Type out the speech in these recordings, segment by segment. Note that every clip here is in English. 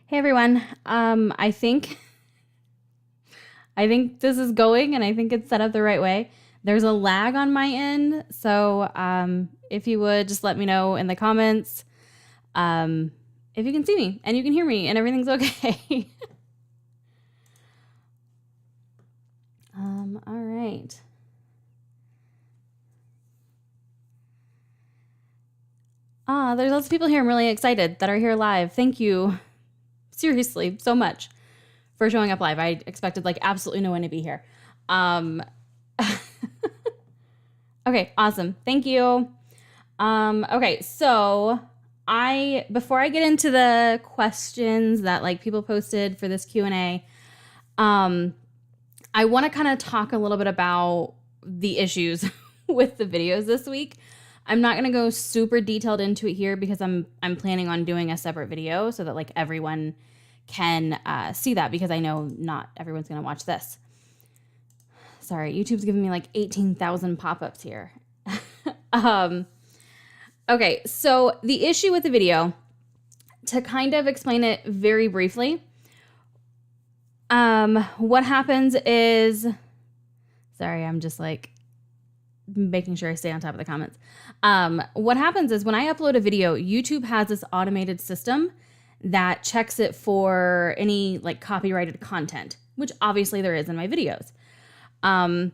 Hey everyone. I think this is going and I think it's set up the right way. There's a lag on my end, so if you would just let me know in the comments if you can see me and you can hear me and everything's okay. All right. There's lots of people here. I'm really excited that are here live. Thank you seriously so much for showing up live. I expected like absolutely no one to be here. Okay, awesome. Thank you. Okay, so before I get into the questions that like people posted for this Q&A, I want to kind of talk a little bit about the issues with the videos this week. I'm not going to go super detailed into it here because I'm planning on doing a separate video so that like everyone can see that, because I know not everyone's going to watch this. Sorry, YouTube's giving me like 18,000 pop-ups here. Okay, so the issue with the video, to kind of explain it very briefly, what happens is, sorry, I'm just like making sure I stay on top of the comments. What happens is when I upload a video, YouTube has this automated system that checks it for any like copyrighted content, which obviously there is in my videos. So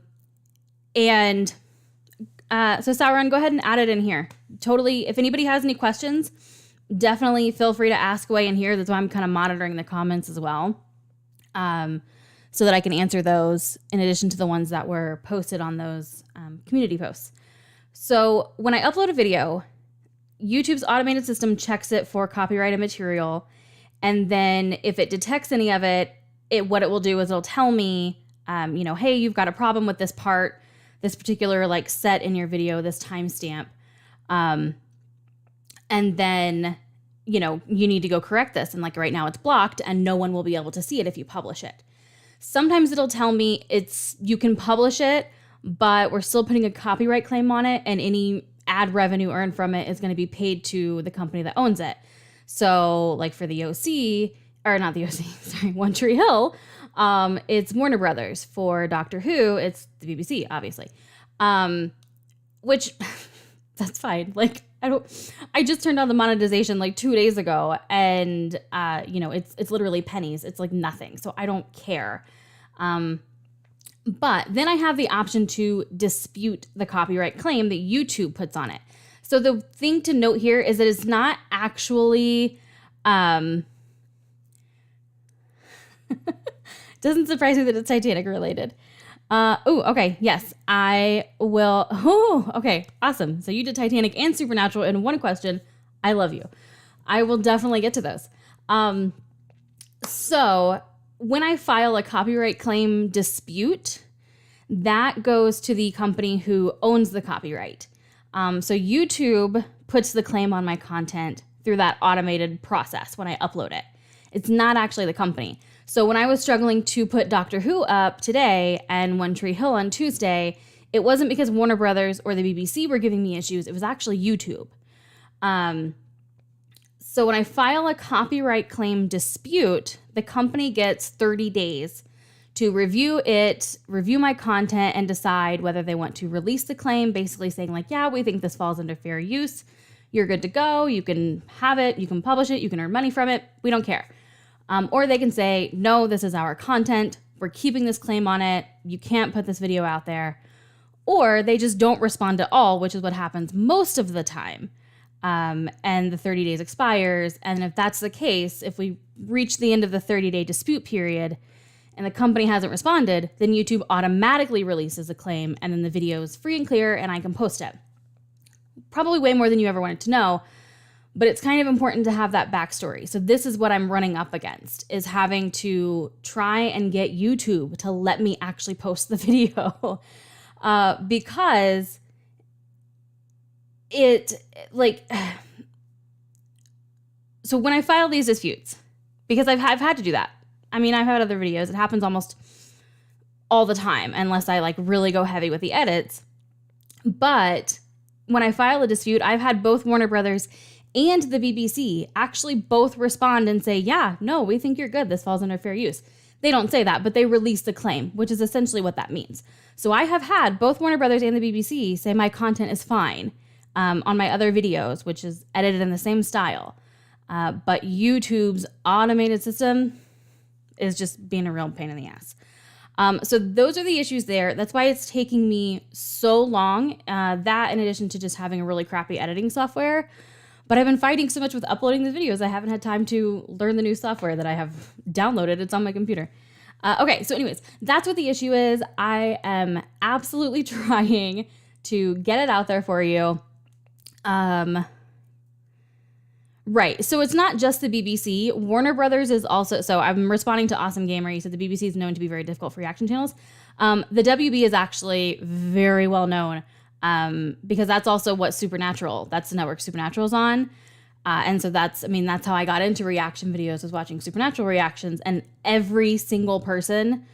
Sauron, go ahead and add it in here. Totally. If anybody has any questions, definitely feel free to ask away in here. That's why I'm kind of monitoring the comments as well. So that I can answer those in addition to the ones that were posted on those community posts. So when I upload a video, YouTube's automated system checks it for copyrighted material. And then if it detects any of it, what it will do is it'll tell me, hey, you've got a problem with this part, this particular like set in your video, this timestamp. And then, you need to go correct this. And like right now it's blocked and no one will be able to see it if you publish it. Sometimes it'll tell me you can publish it, but we're still putting a copyright claim on it, and any ad revenue earned from it is going to be paid to the company that owns it. So like for the OC, or not the OC, sorry, One Tree Hill, it's Warner Brothers. For Doctor Who, it's the BBC, obviously. Which that's fine. Like I just turned on the monetization like 2 days ago, and it's literally pennies. It's like nothing. So I don't care. But then I have the option to dispute the copyright claim that YouTube puts on it. So the thing to note here is that it's not actually, doesn't surprise me that it's Titanic related. Okay. Yes, I will. Oh, okay. Awesome. So you did Titanic and Supernatural in one question. I love you. I will definitely get to those. So when I file a copyright claim dispute, that goes to the company who owns the copyright. So YouTube puts the claim on my content through that automated process when I upload it. It's not actually the company. So when I was struggling to put Doctor Who up today and One Tree Hill on Tuesday, it wasn't because Warner Brothers or the BBC were giving me issues. It was actually YouTube. So when I file a copyright claim dispute, the company gets 30 days to review it, review my content, and decide whether they want to release the claim, basically saying like, yeah, we think this falls under fair use. You're good to go. You can have it. You can publish it. You can earn money from it. We don't care. Or they can say, no, this is our content. We're keeping this claim on it. You can't put this video out there. Or they just don't respond at all, which is what happens most of the time. And the 30 days expires. And if that's the case, if we reach the end of the 30-day dispute period and the company hasn't responded, then YouTube automatically releases a claim, and then the video is free and clear and I can post it. Probably way more than you ever wanted to know, but it's kind of important to have that backstory. So this is what I'm running up against, is having to try and get YouTube to let me actually post the video. Because so when I file these disputes, because I've had to do that. I mean, I've had other videos. It happens almost all the time, unless I like really go heavy with the edits. But when I file a dispute, I've had both Warner Brothers and the BBC actually both respond and say, yeah, no, we think you're good. This falls under fair use. They don't say that, but they release the claim, which is essentially what that means. So I have had both Warner Brothers and the BBC say my content is fine on my other videos, which is edited in the same style. But YouTube's automated system is just being a real pain in the ass. So those are the issues there. That's why it's taking me so long. That in addition to just having a really crappy editing software. But I've been fighting so much with uploading these videos, I haven't had time to learn the new software that I have downloaded. It's on my computer. Okay, so anyways, that's what the issue is. I am absolutely trying to get it out there for you. Right, so it's not just the BBC. Warner Brothers is also, so I'm responding to Awesome Gamer. You said the BBC is known to be very difficult for reaction channels. The WB is actually very well known. Because that's also what Supernatural, that's the network Supernatural's on. And so that's how I got into reaction videos, was watching Supernatural reactions. And every single person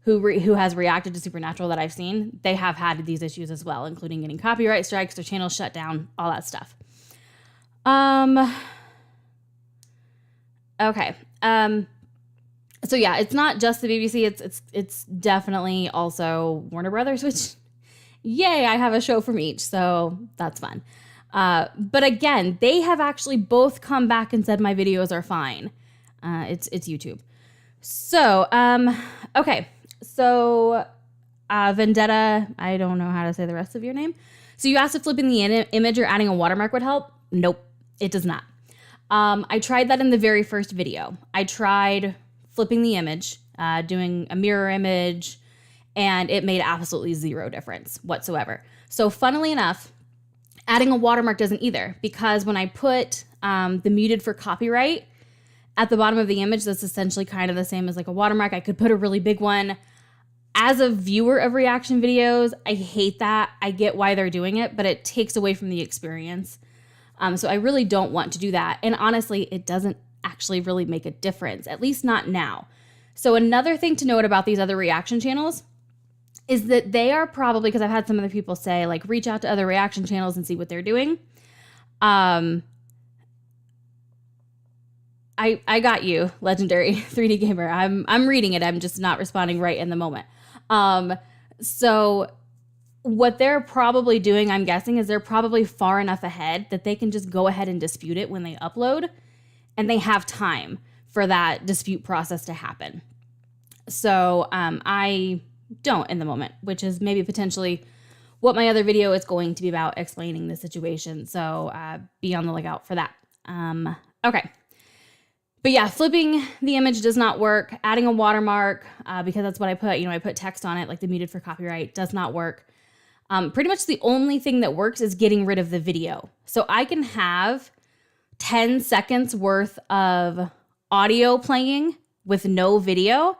who has reacted to Supernatural that I've seen, they have had these issues as well, including getting copyright strikes, their channels shut down, all that stuff. Okay. So yeah, it's not just the BBC. It's definitely also Warner Brothers, which, yay, I have a show from each, so that's fun. But again, they have actually both come back and said my videos are fine. It's YouTube. So, okay. So, Vendetta, I don't know how to say the rest of your name. So you asked if flipping the image or adding a watermark would help. Nope, it does not. I tried that in the very first video. I tried flipping the image, doing a mirror image, and it made absolutely zero difference whatsoever. So funnily enough, adding a watermark doesn't either, because when I put the muted for copyright at the bottom of the image, that's essentially kind of the same as like a watermark. I could put a really big one. As a viewer of reaction videos, I hate that. I get why they're doing it, but it takes away from the experience. So I really don't want to do that. And honestly, it doesn't actually really make a difference, at least not now. So another thing to note about these other reaction channels is that they are probably, because I've had some other people say, like, reach out to other reaction channels and see what they're doing. I got you, Legendary 3D Gamer. I'm reading it. I'm just not responding right in the moment. So what they're probably doing, I'm guessing, is they're probably far enough ahead that they can just go ahead and dispute it when they upload, and they have time for that dispute process to happen. So I don't in the moment, which is maybe potentially what my other video is going to be about, explaining the situation. So be on the lookout for that. Okay. But yeah, flipping the image does not work. Adding a watermark, because that's what I put, I put text on it, like the muted for copyright, does not work. Pretty much the only thing that works is getting rid of the video. So I can have 10 seconds worth of audio playing with no video,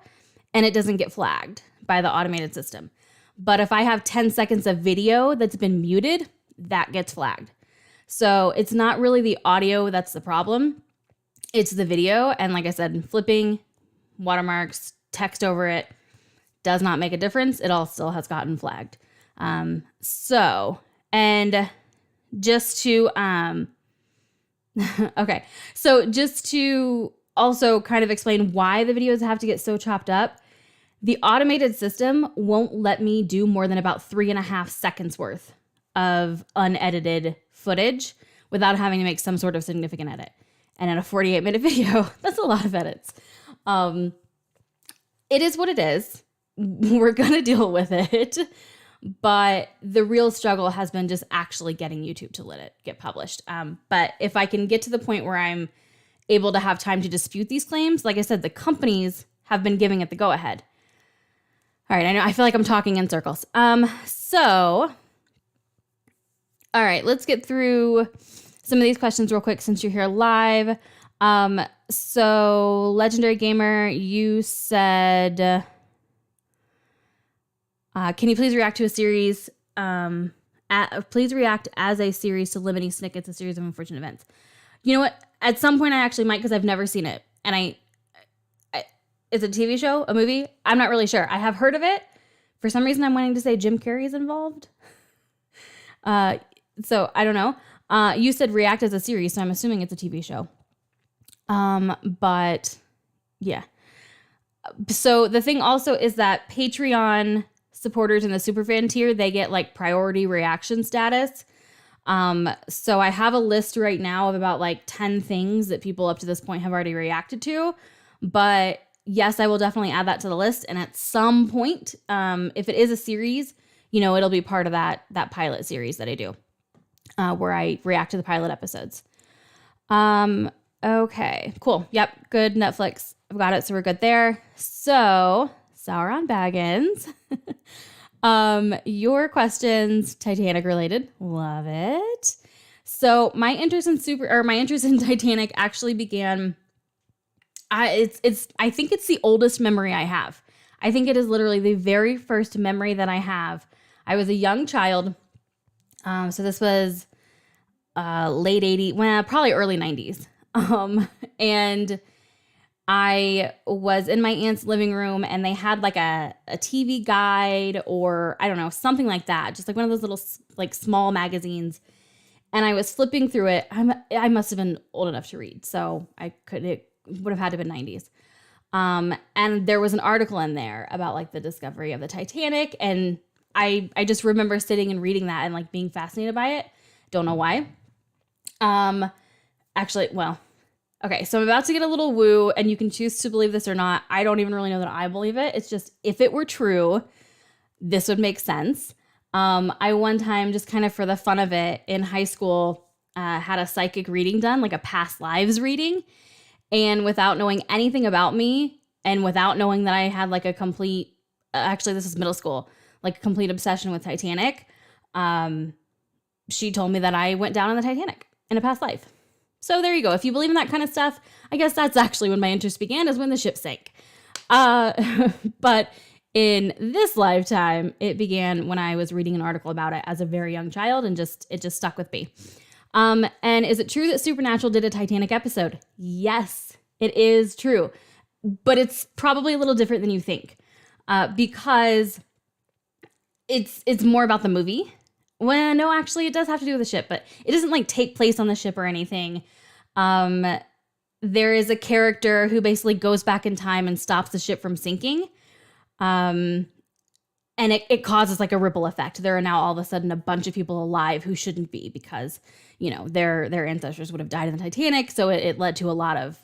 and it doesn't get flagged by the automated system. But if I have 10 seconds of video that's been muted, that gets flagged. So it's not really the audio that's the problem. It's the video. And like I said, flipping, watermarks, text over it does not make a difference. It all still has gotten flagged. And just to, okay. So just to also kind of explain why the videos have to get so chopped up, the automated system won't let me do more than about 3.5 seconds worth of unedited footage without having to make some sort of significant edit. And in a 48-minute video, that's a lot of edits. It is what it is. We're going to deal with it. But the real struggle has been just actually getting YouTube to let it get published. But if I can get to the point where I'm able to have time to dispute these claims, like I said, the companies have been giving it the go-ahead. All right, I feel like I'm talking in circles. All right, let's get through some of these questions real quick since you're here live. So Legendary Gamer, you said, can you please react to a series? Please react as a series to limiting snippets, a series of unfortunate events. You know what? At some point I actually might, because I've never seen it. And is it a TV show, a movie? I'm not really sure. I have heard of it. For some reason, I'm wanting to say Jim Carrey is involved. So I don't know. You said React as a series, so I'm assuming it's a TV show. But yeah. So the thing also is that Patreon supporters in the superfan tier, they get like priority reaction status. So I have a list right now of about like 10 things that people up to this point have already reacted to. But yes, I will definitely add that to the list. And at some point, if it is a series, it'll be part of that pilot series that I do, where I react to the pilot episodes. Okay, cool. Yep, good. Netflix. I've got it, so we're good there. So, Sauron Baggins. Your questions, Titanic related. Love it. So my interest in Titanic actually began. I think it's the oldest memory I have. I think it is literally the very first memory that I have. I was a young child. So this was late 80s, well, probably early 90s. And I was in my aunt's living room and they had like a TV guide or I don't know, something like that. Just like one of those little like small magazines. And I was flipping through it. I must have been old enough to read. So it would have had to have been 90s. And there was an article in there about like the discovery of the Titanic. And I just remember sitting and reading that and like being fascinated by it. Don't know why. Actually, well, okay, so I'm about to get a little woo, and you can choose to believe this or not. I don't even really know that I believe it. It's just, if it were true, this would make sense. I one time, just kind of for the fun of it, in high school, had a psychic reading done, like a past lives reading. And without knowing anything about me, and without knowing that I had like a complete, actually this is middle school, like a complete obsession with Titanic, she told me that I went down on the Titanic in a past life. So there you go. If you believe in that kind of stuff, I guess that's actually when my interest began, is when the ship sank. But in this lifetime, it began when I was reading an article about it as a very young child, and it just stuck with me. And is it true that Supernatural did a Titanic episode? Yes, it is true. But it's probably a little different than you think, because it's more about the movie. Well, no, actually, it does have to do with the ship, but it doesn't like take place on the ship or anything. There is a character who basically goes back in time and stops the ship from sinking. And it causes like a ripple effect. There are now all of a sudden a bunch of people alive who shouldn't be, because, their ancestors would have died in the Titanic. So it led to a lot of,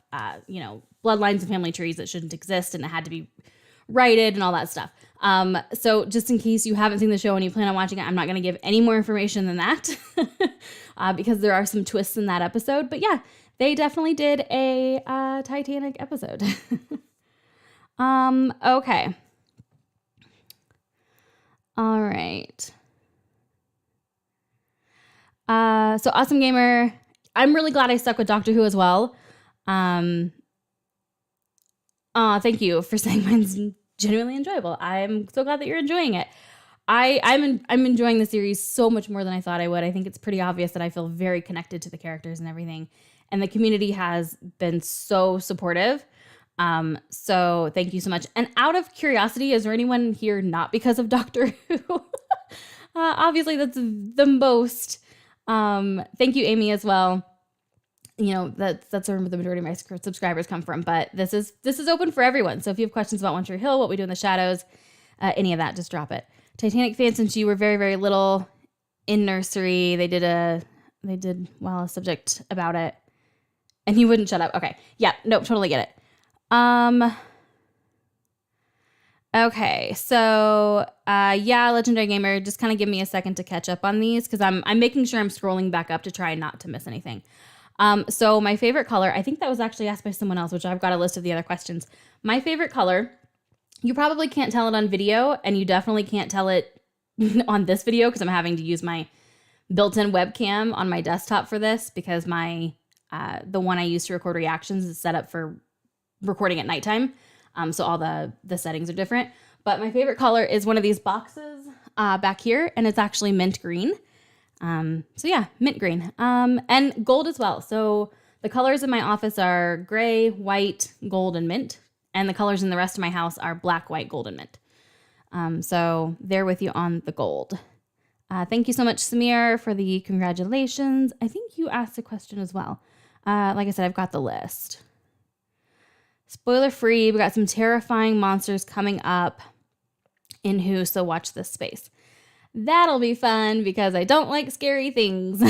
bloodlines and family trees that shouldn't exist, and it had to be righted and all that stuff. So just in case you haven't seen the show and you plan on watching it, I'm not going to give any more information than that, because there are some twists in that episode. But yeah, they definitely did a Titanic episode. Okay. All right. So Awesome Gamer, I'm really glad I stuck with Doctor Who as well. Thank you for saying mine's genuinely enjoyable. I'm so glad that you're enjoying it. I'm enjoying the series so much more than I thought I would. I think it's pretty obvious that I feel very connected to the characters and everything. And the community has been so supportive. So thank you so much. And out of curiosity, is there anyone here not because of Doctor Who? Obviously that's the most. Thank you, Amy, as well. That's where the majority of my subscribers come from, but this is open for everyone. So if you have questions about One Tree Hill, what we do in the shadows, any of that, just drop it. Titanic fans, since you were very, very little in nursery, they did a subject about it, and you wouldn't shut up. Okay. Yeah. Nope. Totally get it. Okay. So, Legendary Gamer, just kind of give me a second to catch up on these, because I'm making sure I'm scrolling back up to try not to miss anything. So my favorite color, I think that was actually asked by someone else, which I've got a list of the other questions. My favorite color, you probably can't tell it on video, and you definitely can't tell it on this video, because I'm having to use my built-in webcam on my desktop for this, because the one I use to record reactions is set up for recording at nighttime. So all the settings are different. But my favorite color is one of these boxes back here, and it's actually mint green. So yeah, mint green, and gold as well. So the colors in my office are gray, white, gold, and mint. And the colors in the rest of my house are black, white, gold, and mint. So they're with you on the gold. Thank you so much, Samir, for the congratulations. I think you asked a question as well. Like I said, I've got the list. Spoiler free, we got some terrifying monsters coming up in Who, so watch this space. That'll be fun because I don't like scary things.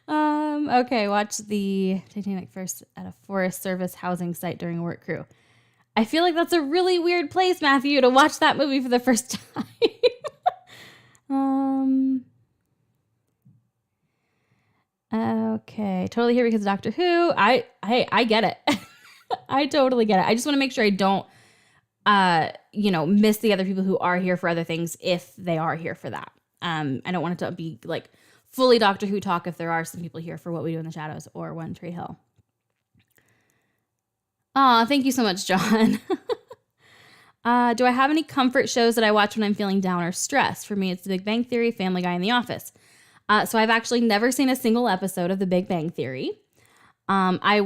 Okay, watch the Titanic first at a Forest Service housing site during a work crew. I feel like that's a really weird place, Matthew, to watch that movie for the first time. Okay, totally here because of Doctor Who. I get it. I totally get it. I just want to make sure I don't miss the other people who are here for other things if they are here for that. I don't want it to be like fully Doctor Who talk if there are some people here for What We Do in the Shadows or One Tree Hill. Aw, thank you so much, John. Do I have any comfort shows that I watch when I'm feeling down or stressed? For me, it's The Big Bang Theory, Family Guy, and The Office. So I've actually never seen a single episode of The Big Bang Theory. I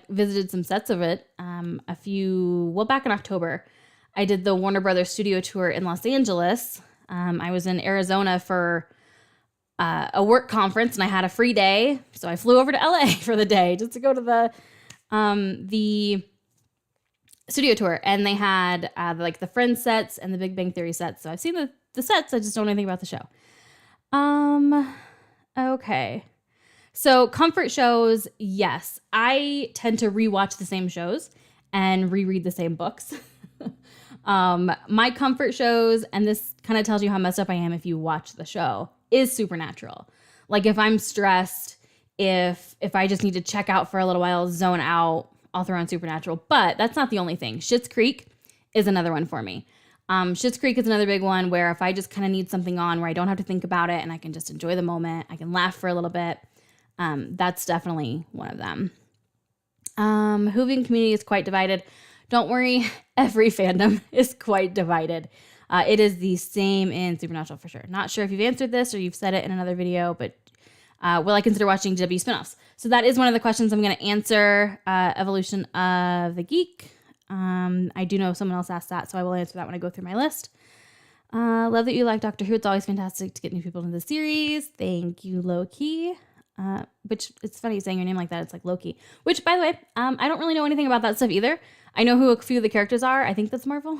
visited some sets of it back in October. I did the Warner Brothers studio tour in Los Angeles. I was in Arizona for a work conference and I had a free day. So I flew over to LA for the day just to go to the studio tour. And they had the Friends sets and the Big Bang Theory sets. So I've seen the sets. I just don't know anything about the show. Okay. So comfort shows, yes. I tend to rewatch the same shows and reread the same books. My comfort shows, and this kind of tells you how messed up I am if you watch the show, is Supernatural. Like if I'm stressed, if I just need to check out for a little while, zone out, I'll throw on Supernatural. But that's not the only thing. Schitt's Creek is another one for me. Schitt's Creek is another big one where if I just kind of need something on where I don't have to think about it and I can just enjoy the moment, I can laugh for a little bit. That's definitely one of them. Whovian community is quite divided. Don't worry, every fandom is quite divided. It is the same in Supernatural for sure. Not sure if you've answered this or you've said it in another video, but will I consider watching GW spinoffs? So that is one of the questions I'm going to answer. Evolution of the Geek. I do know someone else asked that, so I will answer that when I go through my list. Love that you like Doctor Who. It's always fantastic to get new people into the series. Thank you, Loki. Which it's funny saying your name like that. It's like Loki. Which, by the way, I don't really know anything about that stuff either. I know who a few of the characters are. I think that's Marvel.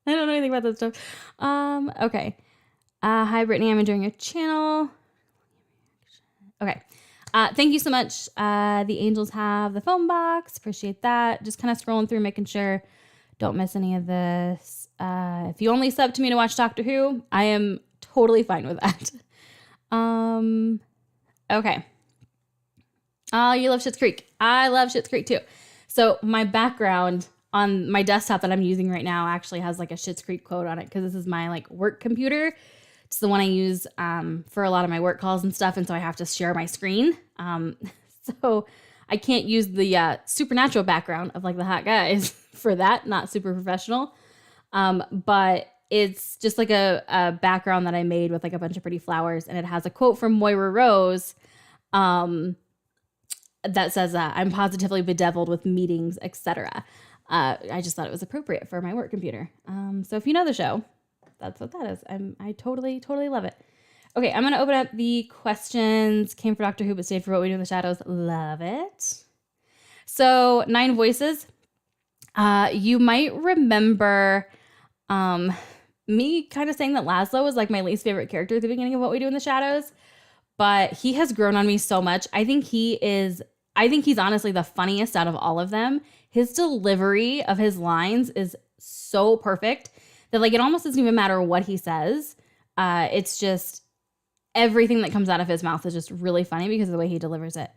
I don't know anything about that stuff. Okay. Hi, Brittany. I'm enjoying your channel. Okay. Thank you so much. The Angels have the phone box. Appreciate that. Just kind of scrolling through, making sure don't miss any of this. If you only sub to me to watch Doctor Who, I am totally fine with that. Okay. Oh, you love Schitt's Creek. I love Schitt's Creek too. So my background on my desktop that I'm using right now actually has like a Schitt's Creek quote on it because this is my like work computer. It's the one I use for a lot of my work calls and stuff, and so I have to share my screen. So I can't use the Supernatural background of like the hot guys for that. Not super professional. But it's just like a background that I made with like a bunch of pretty flowers, and it has a quote from Moira Rose that says, I'm positively bedeviled with meetings, etc. I just thought it was appropriate for my work computer. So if you know the show, that's what that is. I totally love it. Okay, I'm going to open up the questions. Came for Doctor Who, but stayed for What We Do in the Shadows. Love it. So 9 Voices. You might remember me kind of saying that Laszlo was like my least favorite character at the beginning of What We Do in the Shadows. But he has grown on me so much. I think he's honestly the funniest out of all of them. His delivery of his lines is so perfect that like it almost doesn't even matter what he says. It's just everything that comes out of his mouth is just really funny because of the way he delivers it.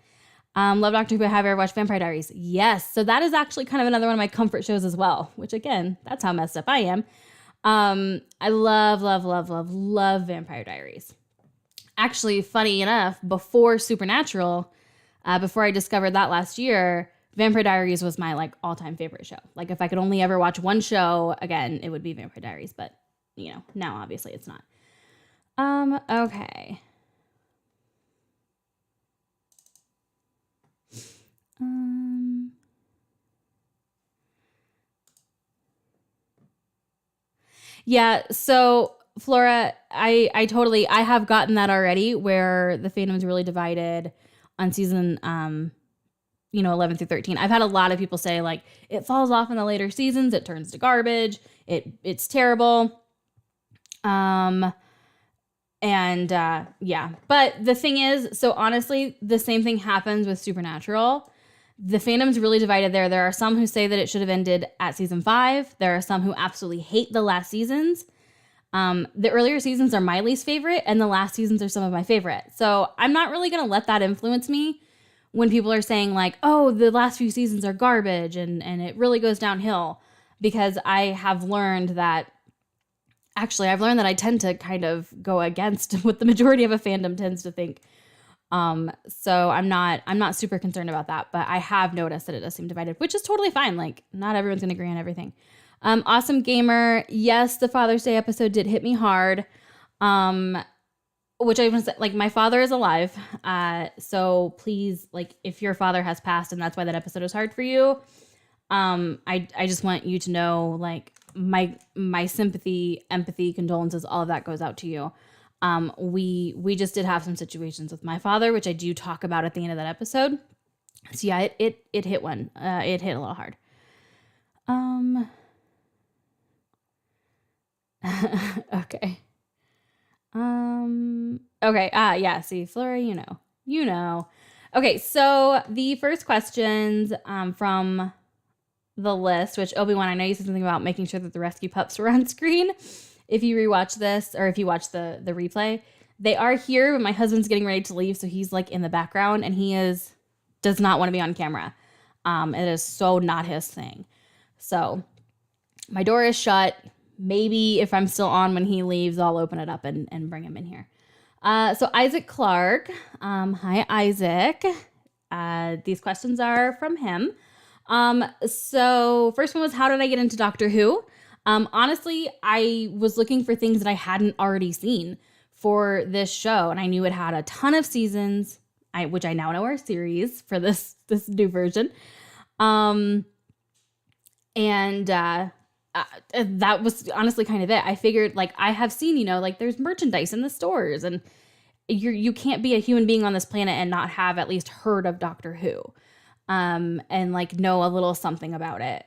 Love Doctor Who. Have you ever watched Vampire Diaries? Yes. So that is actually kind of another one of my comfort shows as well, which again, that's how messed up I am. I love Vampire Diaries. Actually, funny enough, before Supernatural, before I discovered that last year, Vampire Diaries was my like all-time favorite show. Like if I could only ever watch one show again, it would be Vampire Diaries. But you know, now obviously it's not. Okay. Yeah. So Flora, I have gotten that already, where the fandom's really divided on season 11 through 13. I've had a lot of people say like it falls off in the later seasons, it turns to garbage, it's terrible. Yeah. But the thing is, so honestly, the same thing happens with Supernatural. The fandom's really divided there. There are some who say that it should have ended at season 5. There are some who absolutely hate the last seasons. The earlier seasons are my least favorite, and the last seasons are some of my favorite. So I'm not really going to let that influence me when people are saying like, oh, the last few seasons are garbage and it really goes downhill, because I have learned that actually, I've learned that I tend to kind of go against what the majority of a fandom tends to think. So I'm not super concerned about that, but I have noticed that it does seem divided, which is totally fine. Like, not everyone's going to agree on everything. Awesome Gamer. Yes, the Father's Day episode did hit me hard. Which I want to say, like, my father is alive. So please, like, if your father has passed and that's why that episode is hard for you, I just want you to know, like, my sympathy, empathy, condolences, all of that goes out to you. We just did have some situations with my father, which I do talk about at the end of that episode. So yeah, it hit one. It hit a little hard. Okay. Okay. Yeah. See, Flora, you know. Okay. So the first questions, from the list, which Obi-Wan, I know you said something about making sure that the rescue pups were on screen. If you rewatch this, or if you watch the replay, they are here, but my husband's getting ready to leave, so he's like in the background, and does not want to be on camera. It is so not his thing. So my door is shut. Maybe if I'm still on when he leaves, I'll open it up and bring him in here. So Isaac Clark. Hi, Isaac. These questions are from him. So first one was, how did I get into Doctor Who? Honestly, I was looking for things that I hadn't already seen for this show, and I knew it had a ton of seasons, which I now know are series for this new version. That was honestly kind of it. I figured, like, I have seen, like, there's merchandise in the stores, and you can't be a human being on this planet and not have at least heard of Doctor Who. And like know a little something about it.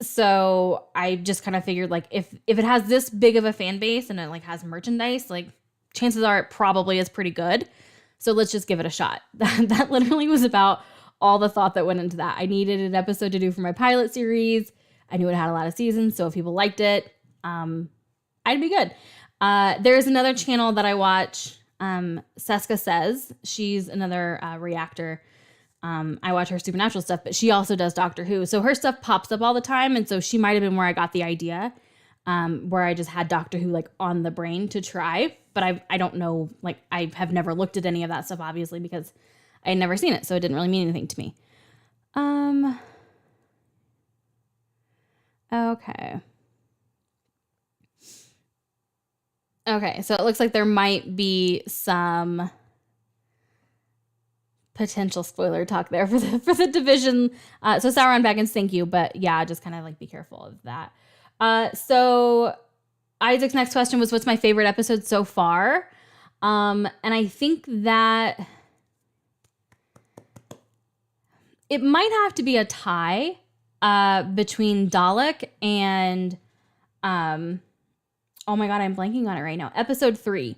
So I just kind of figured, like, if it has this big of a fan base and it like has merchandise, like, chances are it probably is pretty good. So let's just give it a shot. That literally was about all the thought that went into that. I needed an episode to do for my pilot series. I knew it had a lot of seasons, so if people liked it, I'd be good. There's another channel that I watch, Seska Says. She's another reactor. I watch her Supernatural stuff, but she also does Doctor Who. So her stuff pops up all the time. And so she might have been where I got the idea, where I just had Doctor Who like on the brain to try. But I don't know, like, I have never looked at any of that stuff, obviously, because I had never seen it. So it didn't really mean anything to me. Okay. Okay, so it looks like there might be some potential spoiler talk there for the division. So Sauron Baggins, thank you, but yeah, just kind of like be careful of that. So Isaac's next question was, what's my favorite episode so far? And I think that it might have to be a tie between Dalek and oh my god, I'm blanking on it right now. Episode 3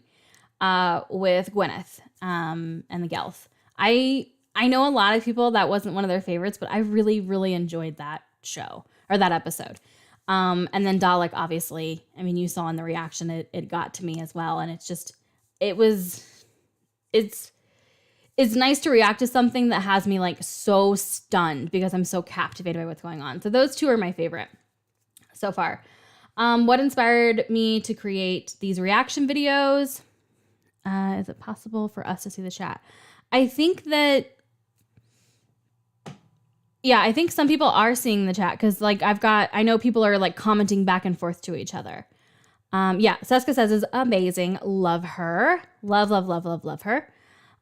with Gwyneth and the Gelth. I know a lot of people that wasn't one of their favorites, but I really, really enjoyed that show or that episode. And then Dalek, obviously, I mean, you saw in the reaction, it got to me as well. And it's nice to react to something that has me like so stunned because I'm so captivated by what's going on. So those two are my favorite so far. What inspired me to create these reaction videos? Is it possible for us to see the chat? I think some people are seeing the chat because like I know people are like commenting back and forth to each other. Yeah, Seska Says is amazing. Love her. Love, love, love, love, love her.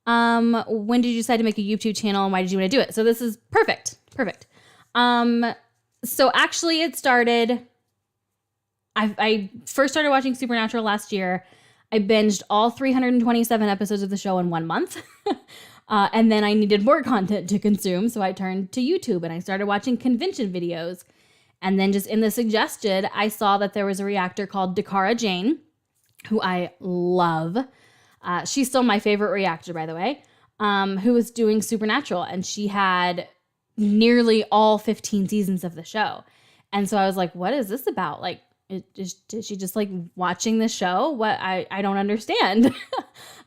When did you decide to make a YouTube channel and why did you want to do it? So this is perfect. So actually it started I first started watching Supernatural last year. I binged all 327 episodes of the show in 1 month. And then I needed more content to consume, so I turned to YouTube and I started watching convention videos. And then just in the suggested, I saw that there was a reactor called Dakara Jane, who I love. She's still my favorite reactor, by the way, who was doing Supernatural. And she had nearly all 15 seasons of the show. And so I was like, what is this about? Like, is she just like watching the show? What? I don't understand.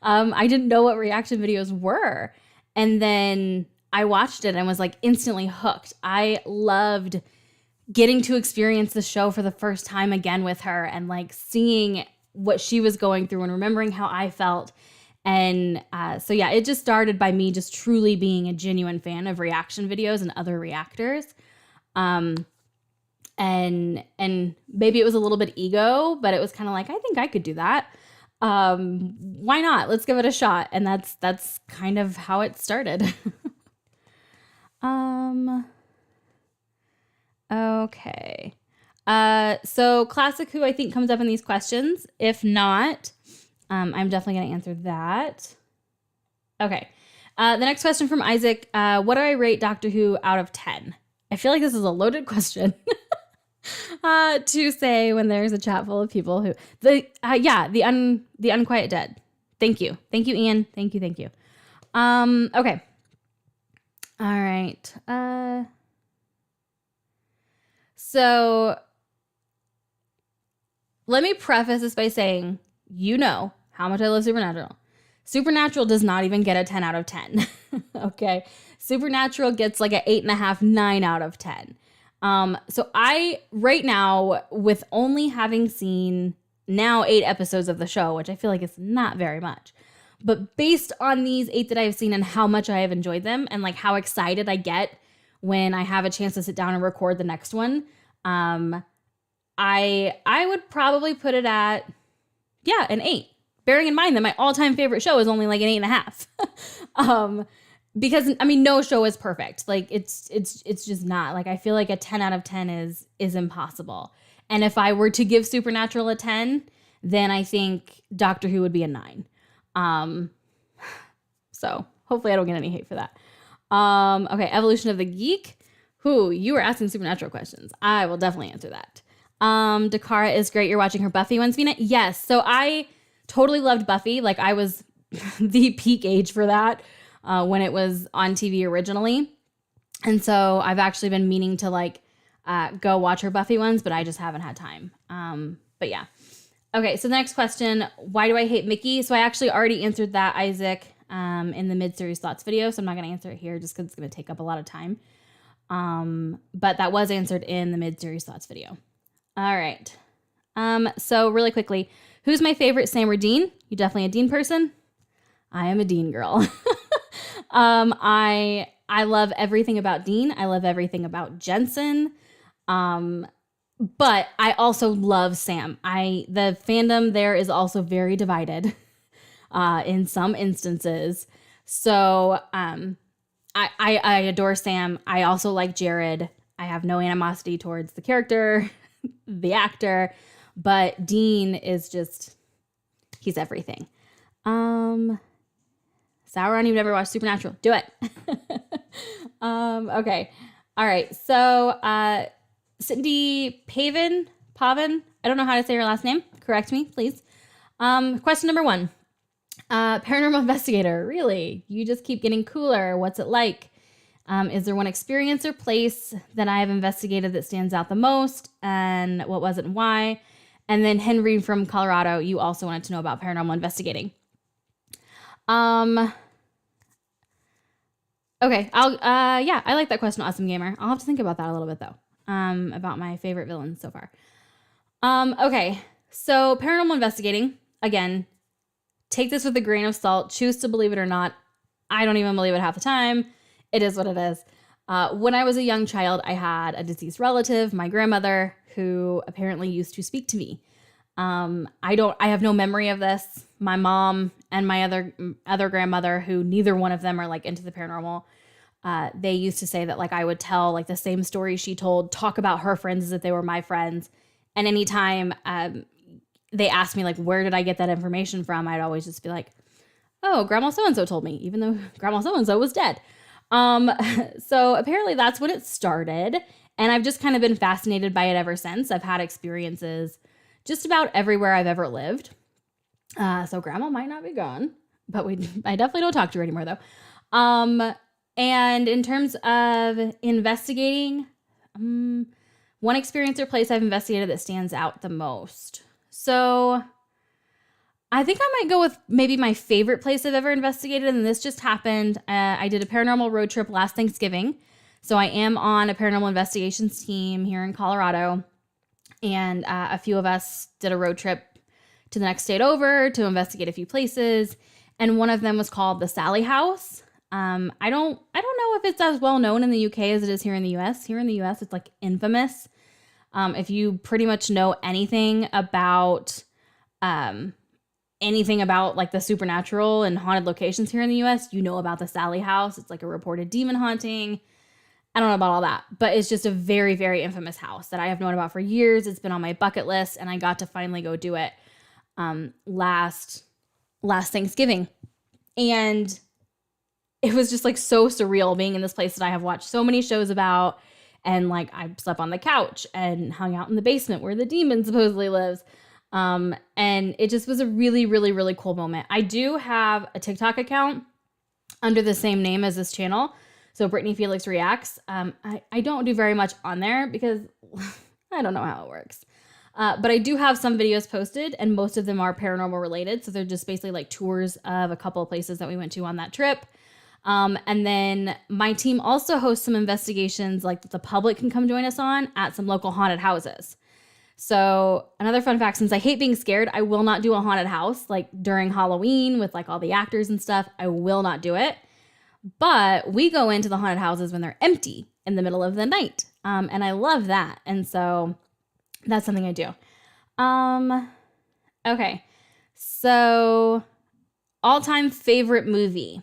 I didn't know what reaction videos were. And then I watched it and was like instantly hooked. I loved getting to experience the show for the first time again with her and like seeing what she was going through and remembering how I felt. And so yeah, it just started by me just truly being a genuine fan of reaction videos and other reactors. And maybe it was a little bit ego, but it was kind of like, I think I could do that. Why not? Let's give it a shot. And that's kind of how it started. Okay. So Classic Who I think comes up in these questions. If not, I'm definitely going to answer that. Okay. The next question from Isaac. What do I rate Doctor Who out of 10? I feel like this is a loaded question to say when there's a chat full of people who the Unquiet Dead. Thank you, Ian. Thank you. Okay. All right. So let me preface this by saying, you know how much I love Supernatural. Supernatural does not even get a 10 out of 10. Okay. Supernatural gets like an 8.5, 9 out of 10. So I, right now, with only having seen now 8 episodes of the show, which I feel like is not very much, but based on these 8 that I've seen and how much I have enjoyed them and like how excited I get when I have a chance to sit down and record the next one, I would probably put it at, an 8. Bearing in mind that my all-time favorite show is only like an 8.5. Because I mean, no show is perfect. Like it's just not. Like I feel like a 10 out of 10 is impossible. And if I were to give Supernatural a 10, then I think Doctor Who would be a 9. So hopefully I don't get any hate for that. Okay, Evolution of the Geek. Who, you were asking Supernatural questions. I will definitely answer that. Dakara is great. You're watching her Buffy ones, Vina? Yes. So I totally loved Buffy. Like I was the peak age for that when it was on TV originally. And so I've actually been meaning to like go watch her Buffy ones, but I just haven't had time. But yeah. Okay, so the next question, why do I hate Mickey? So I actually already answered that, Isaac, in the mid-series thoughts video, so I'm not going to answer it here just because it's going to take up a lot of time. But that was answered in the mid-series thoughts video. All right. So really quickly, who's my favorite, Sam or Dean? You definitely a Dean person? I am a Dean girl. I love everything about Dean. I love everything about Jensen. But I also love Sam. The fandom there is also very divided in some instances. So I adore Sam. I also like Jared. I have no animosity towards the character, the actor, but Dean is just, he's everything. Sauron, you've never watched Supernatural. Do it. Okay. All right. So Cindy Pavin, I don't know how to say her last name. Correct me, please. Question number 1. Paranormal investigator. Really? You just keep getting cooler. What's it like? Is there one experience or place that I have investigated that stands out the most? And what was it and why? And then Henry from Colorado, you also wanted to know about paranormal investigating. Okay. I like that question, Awesome Gamer. I'll have to think about that a little bit though. About my favorite villains so far. Okay. So paranormal investigating, again, take this with a grain of salt, choose to believe it or not. I don't even believe it half the time. It is what it is. When I was a young child, I had a deceased relative, my grandmother, who apparently used to speak to me. I have no memory of this. My mom and my other grandmother, who neither one of them are like into the paranormal, they used to say that like I would tell like the same story she told, talk about her friends as if they were my friends, And anytime they asked me like, where did I get that information from? I'd always just be like, oh, Grandma so-and-so told me, even though Grandma so-and-so was dead. So apparently that's when it started. And I've just kind of been fascinated by it ever since. I've had experiences just about everywhere I've ever lived. So Grandma might not be gone, but I definitely don't talk to her anymore though. And in terms of investigating, one experience or place I've investigated that stands out the most. So I think I might go with maybe my favorite place I've ever investigated. And this just happened. I did a paranormal road trip last Thanksgiving. So I am on a paranormal investigations team here in Colorado. And a few of us did a road trip to the next state over to investigate a few places. And one of them was called the Sallie House. I don't know if it's as well known in the UK as it is here in the US. Here in the US, it's like infamous. If you pretty much know anything about like the supernatural and haunted locations here in the US, you know about the Sallie House. It's like a reported demon haunting. I don't know about all that, but it's just a very, very infamous house that I have known about for years. It's been on my bucket list, and I got to finally go do it last Thanksgiving. And it was just like so surreal being in this place that I have watched so many shows about. And like I slept on the couch and hung out in the basement where the demon supposedly lives. And it just was a really, really, really cool moment. I do have a TikTok account under the same name as this channel. So Brittany Felix Reacts. I don't do very much on there because I don't know how it works. But I do have some videos posted, and most of them are paranormal related. So they're just basically like tours of a couple of places that we went to on that trip. And then my team also hosts some investigations like the public can come join us on at some local haunted houses. So another fun fact, since I hate being scared, I will not do a haunted house like during Halloween with like all the actors and stuff. I will not do it. But we go into the haunted houses when they're empty in the middle of the night. And I love that. And so that's something I do. Okay. So all-time favorite movie.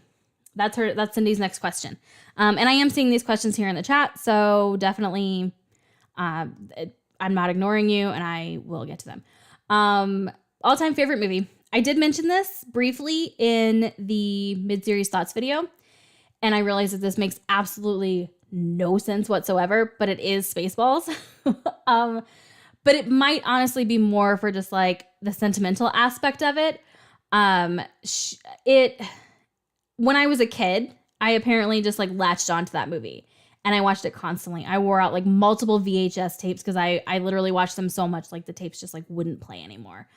That's Cindy's next question. And I am seeing these questions here in the chat. So definitely, I'm not ignoring you and I will get to them. All-time favorite movie. I did mention this briefly in the mid-series thoughts video. And I realized that this makes absolutely no sense whatsoever, but it is Spaceballs. But it might honestly be more for just like the sentimental aspect of it. When I was a kid, I apparently just like latched onto that movie and I watched it constantly. I wore out like multiple VHS tapes because I literally watched them so much, like the tapes just like wouldn't play anymore.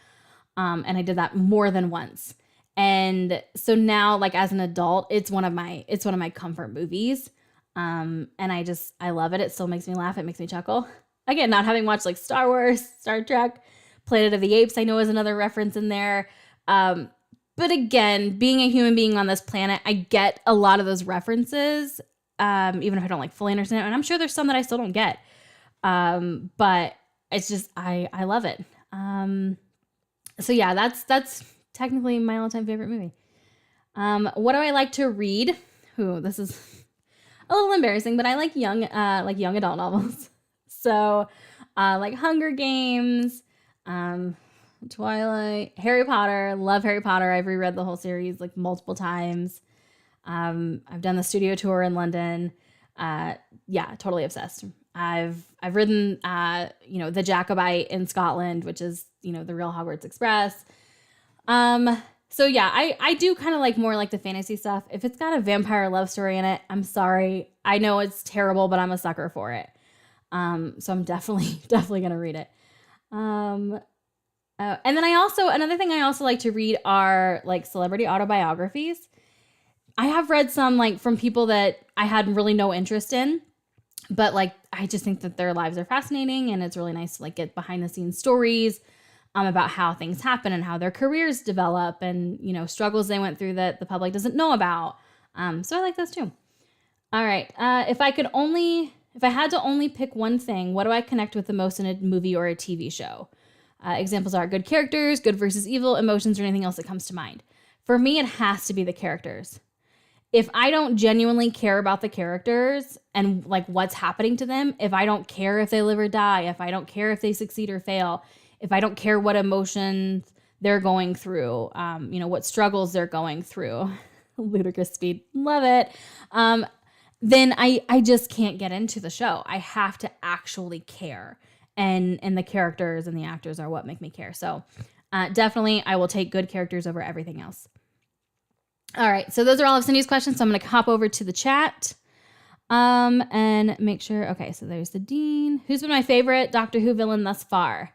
And I did that more than once. And so now, like as an adult, it's one of my comfort movies. And I love it. It still makes me laugh. It makes me chuckle. Again, not having watched like Star Wars, Star Trek, Planet of the Apes, I know is another reference in there. But again, being a human being on this planet, I get a lot of those references, even if I don't like fully understand it. And I'm sure there's some that I still don't get. But it's just, I love it. So yeah, that's technically my all-time favorite movie. What do I like to read? Ooh, this is a little embarrassing, but I like young adult novels. So, like Hunger Games, Twilight, Harry Potter. Love Harry Potter. I've reread the whole series like multiple times. I've done the studio tour in London. Yeah, totally obsessed. I've ridden, the Jacobite in Scotland, which is, the real Hogwarts Express. So yeah, I do kind of like more like the fantasy stuff. If it's got a vampire love story in it, I'm sorry. I know it's terrible, but I'm a sucker for it. So I'm definitely going to read it. And then another thing I also like to read are like celebrity autobiographies. I have read some like from people that I had really no interest in, but like, I just think that their lives are fascinating and it's really nice to like get behind the scenes stories about how things happen and how their careers develop and, struggles they went through that the public doesn't know about. So I like those too. All right. If I had to only pick one thing, what do I connect with the most in a movie or a TV show? Examples are good characters, good versus evil, emotions, or anything else that comes to mind. For me, it has to be the characters. if I don't genuinely care about the characters and like what's happening to them, if I don't care if they live or die, if I don't care if they succeed or fail, if I don't care what emotions they're going through, what struggles they're going through, ludicrous speed, love it. Then I just can't get into the show. I have to actually care, and the characters and the actors are what make me care. So definitely, I will take good characters over everything else. All right, so those are all of Cindy's questions. So I'm going to hop over to the chat and make sure. Okay, so there's the Dean. Who's been my favorite Doctor Who villain thus far?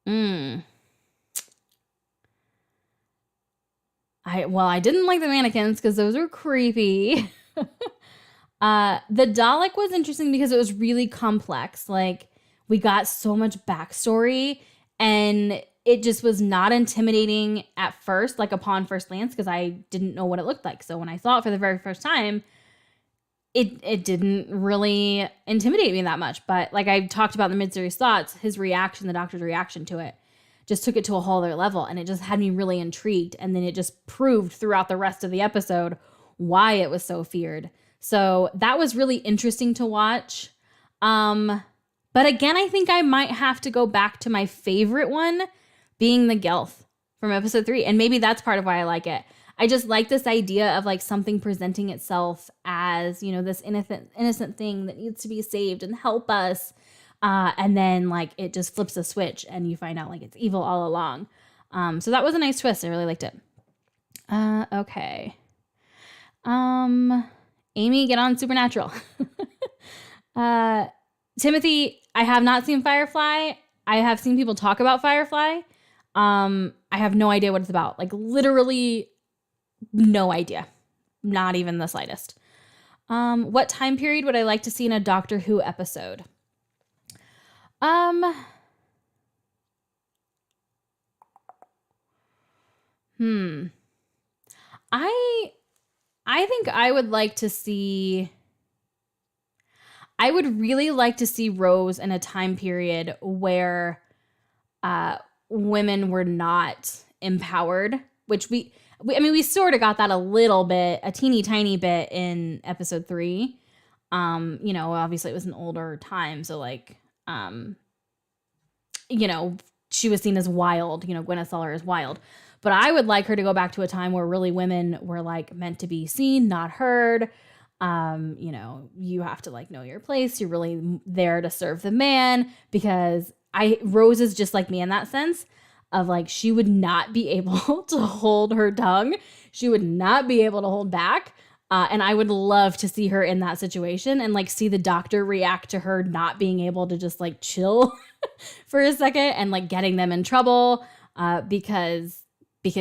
I didn't like the mannequins because those were creepy. The Dalek was interesting because it was really complex. Like, we got so much backstory, and it just was not intimidating at first, like upon first glance, because I didn't know what it looked like. So when I saw it for the very first time, it didn't really intimidate me that much. But like I talked about in the mid-series thoughts, his reaction, the Doctor's reaction to it, just took it to a whole other level, and it just had me really intrigued. And then it just proved throughout the rest of the episode why it was so feared. So that was really interesting to watch. But again, I think I might have to go back to my favorite one being the Gelth from episode 3. And maybe that's part of why I like it. I just like this idea of like something presenting itself as, this innocent thing that needs to be saved and help us. And then like it just flips a switch and you find out like it's evil all along. So that was a nice twist. I really liked it. Okay. Amy, get on Supernatural. Timothy, I have not seen Firefly. I have seen people talk about Firefly. I have no idea what it's about. Like literally no idea. Not even the slightest. What time period would I like to see in a Doctor Who episode? I think I would like to see... I would really like to see Rose in a time period where women were not empowered, which we sort of got that a little bit, a teeny tiny bit in episode 3. Obviously it was an older time. So like, she was seen as wild, Gwyneth Saller is wild. But I would like her to go back to a time where really women were like meant to be seen, not heard. You have to like know your place. You're really there to serve the man, because Rose is just like me in that sense of like, she would not be able to hold her tongue. She would not be able to hold back. And I would love to see her in that situation and like see the Doctor react to her not being able to just like chill for a second and like getting them in trouble, because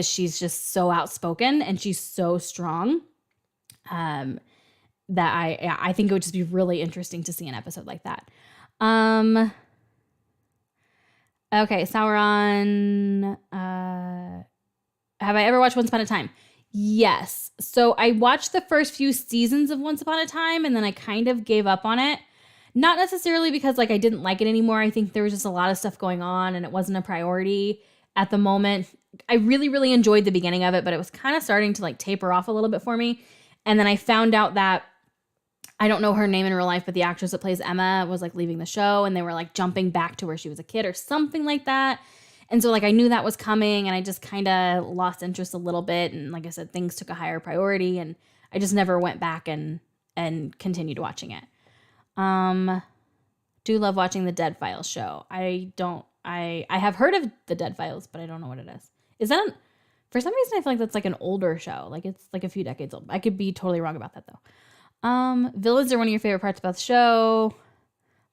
she's just so outspoken and she's so strong. That I think it would just be really interesting to see an episode like that. Okay, Sauron. Have I ever watched Once Upon a Time? Yes. So I watched the first few seasons of Once Upon a Time, and then I kind of gave up on it. Not necessarily because like I didn't like it anymore. I think there was just a lot of stuff going on, and it wasn't a priority at the moment. I really, really enjoyed the beginning of it, but it was kind of starting to like taper off a little bit for me. And then I found out that, I don't know her name in real life, but the actress that plays Emma was like leaving the show, and they were like jumping back to where she was a kid or something like that. And so like I knew that was coming, and I just kind of lost interest a little bit. And like I said, things took a higher priority, and I just never went back and continued watching it. Do love watching the Dead Files show. I have heard of the Dead Files, but I don't know what it is. Is that for some reason I feel like that's like an older show. Like it's like a few decades old. I could be totally wrong about that though. Villains are one of your favorite parts about the show.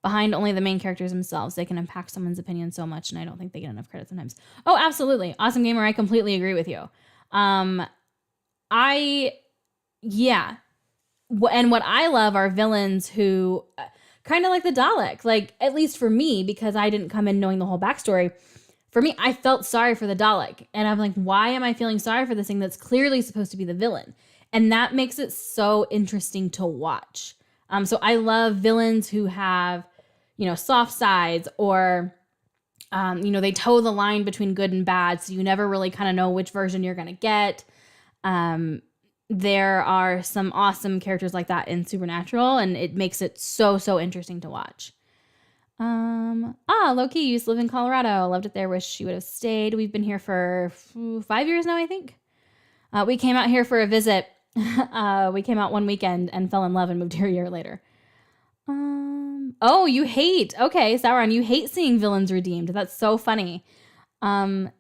Behind only the main characters themselves, they can impact someone's opinion so much, and I don't think they get enough credit sometimes. Oh, absolutely. Awesome Gamer, I completely agree with you. And what I love are villains who kind of like the Dalek, like at least for me, because I didn't come in knowing the whole backstory. For me, I felt sorry for the Dalek, and I'm like, why am I feeling sorry for this thing that's clearly supposed to be the villain? And that makes it so interesting to watch. So I love villains who have, soft sides, or, they toe the line between good and bad. So you never really kind of know which version you're going to get. there are some awesome characters like that in Supernatural, and it makes it so, so interesting to watch. Low-key, used to live in Colorado. Loved it there. Wish you would have stayed. We've been here for 5 years now, I think. We came out here for a visit. We came out one weekend and fell in love and moved here a year later. You hate. Okay, Sauron, you hate seeing villains redeemed. That's so funny.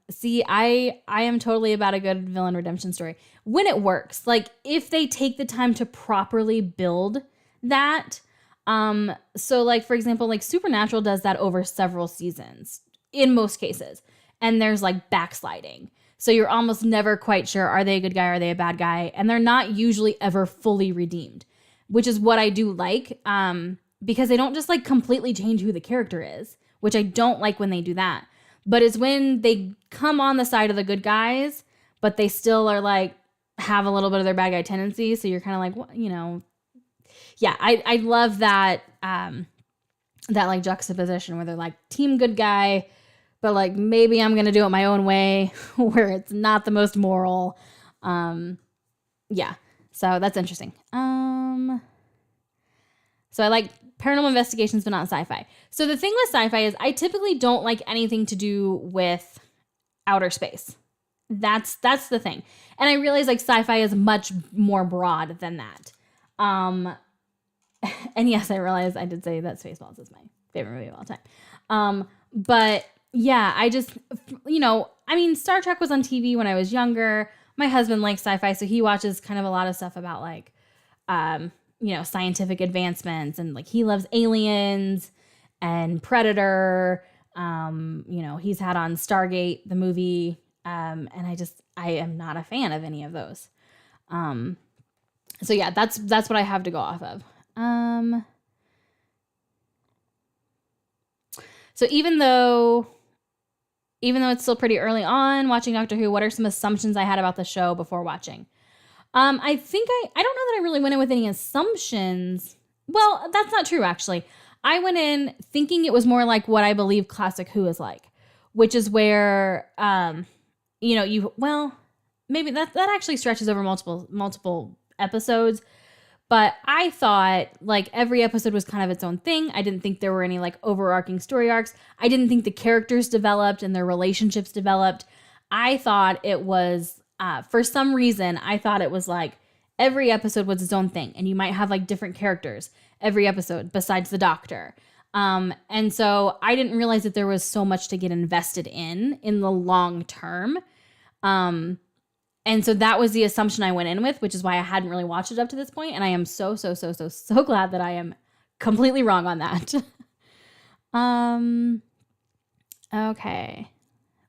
See, I am totally about a good villain redemption story when it works. Like if they take the time to properly build that. So like, for example, like Supernatural does that over several seasons in most cases. And there's like backsliding. So you're almost never quite sure, are they a good guy? Are they a bad guy? And they're not usually ever fully redeemed, which is what I do like. Because they don't just like completely change who the character is, which I don't like when they do that. But it's when they come on the side of the good guys, but they still are like, have a little bit of their bad guy tendency. So you're kind of like, well, you know, yeah, I love that, that like juxtaposition where they're like team good guy, but like maybe I'm going to do it my own way where it's not the most moral. Yeah, so that's interesting. So I like paranormal investigations, but not sci-fi. So the thing with sci-fi is I typically don't like anything to do with outer space. That's the thing. And I realize like sci-fi is much more broad than that. And yes, I realize I did say that Spaceballs is my favorite movie of all time. But yeah, I just, you know, I mean, Star Trek was on TV when I was younger. My husband likes sci-fi, so he watches kind of a lot of stuff about like, you know, scientific advancements, and like he loves Aliens and Predator. You know, he's had on Stargate, the movie. And I am not a fan of any of those. So yeah, that's what I have to go off of. So even though it's still pretty early on watching Doctor Who, what are some assumptions I had about the show before watching? I think I don't know that I really went in with any assumptions. Well, that's not true, actually. I went in thinking it was more like what I believe classic Who is like, which is where, you know, maybe that actually stretches over multiple episodes. But I thought like every episode was kind of its own thing. I didn't think there were any like overarching story arcs. I didn't think the characters developed and their relationships developed. I thought it was, for some reason, I thought it was like every episode was its own thing. And you might have like different characters every episode besides the Doctor. And so I didn't realize that there was so much to get invested in the long term. And so that was the assumption I went in with, which is why I hadn't really watched it up to this point. And I am so glad that I am completely wrong on that. Okay.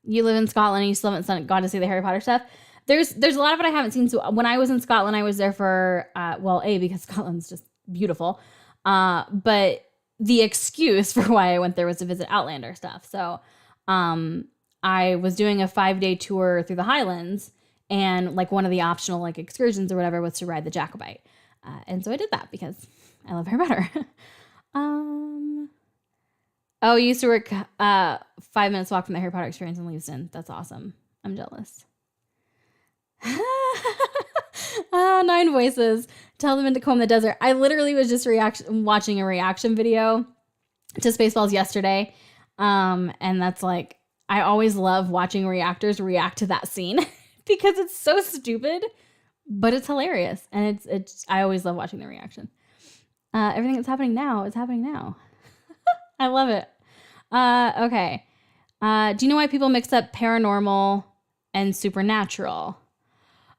You live in Scotland and you still haven't gone to see the Harry Potter stuff. There's a lot of it I haven't seen. So when I was in Scotland, I was there for, because Scotland's just beautiful. But the excuse for why I went there was to visit Outlander stuff. So I was doing a 5-day tour through the Highlands. And like one of the optional like excursions or whatever was to ride the Jacobite. And so I did that because I love Harry Potter. You used to work 5 minutes walk from the Harry Potter experience in Leavesden. That's awesome. I'm jealous. 9 voices. Tell them to comb the desert. I literally was just watching a reaction video to Spaceballs yesterday. And that's like, I always love watching reactors react to that scene. Because it's so stupid, but it's hilarious. And it's I always love watching the reaction. Everything that's happening now is happening now. I love it. Okay. Do you know why people mix up paranormal and supernatural?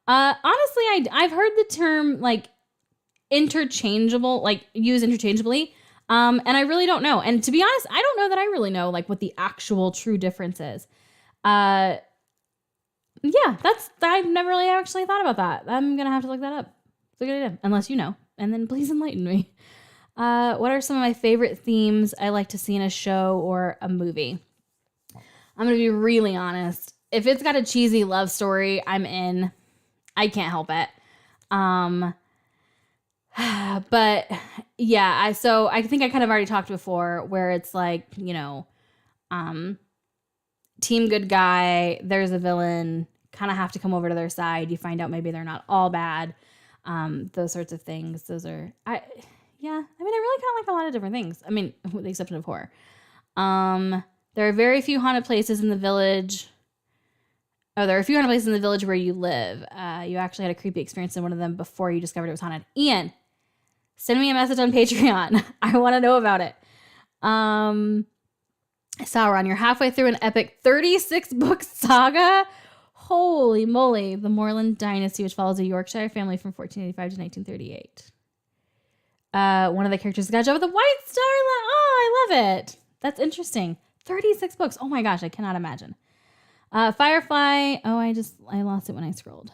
Honestly, I've heard the term like interchangeable, like used interchangeably. And I really don't know. And to be honest, I don't know that I really know like what the actual true difference is. Yeah, I've never really actually thought about that. I'm going to have to look that up. It's a good idea, unless you know. And then please enlighten me. What are some of my favorite themes I like to see in a show or a movie? I'm going to be really honest. If it's got a cheesy love story, I'm in. I can't help it. But yeah, I think I kind of already talked before where it's like, you know, team good guy, there's a villain, kind of have to come over to their side. You find out maybe they're not all bad. those sorts of things. Those are, I really kind of like a lot of different things. I mean, with the exception of horror. There are very few haunted places in the village. Oh, there are a few haunted places in the village where you live. You actually had a creepy experience in one of them before you discovered it was haunted. Ian, send me a message on Patreon. I want to know about it. Sauron, you're halfway through an epic 36-book saga. Holy moly. The Moreland Dynasty, which follows a Yorkshire family from 1485 to 1938. One of the characters got a job with the White Star. Oh, I love it. That's interesting. 36 books. Oh my gosh, I cannot imagine. Firefly. Oh, I lost it when I scrolled.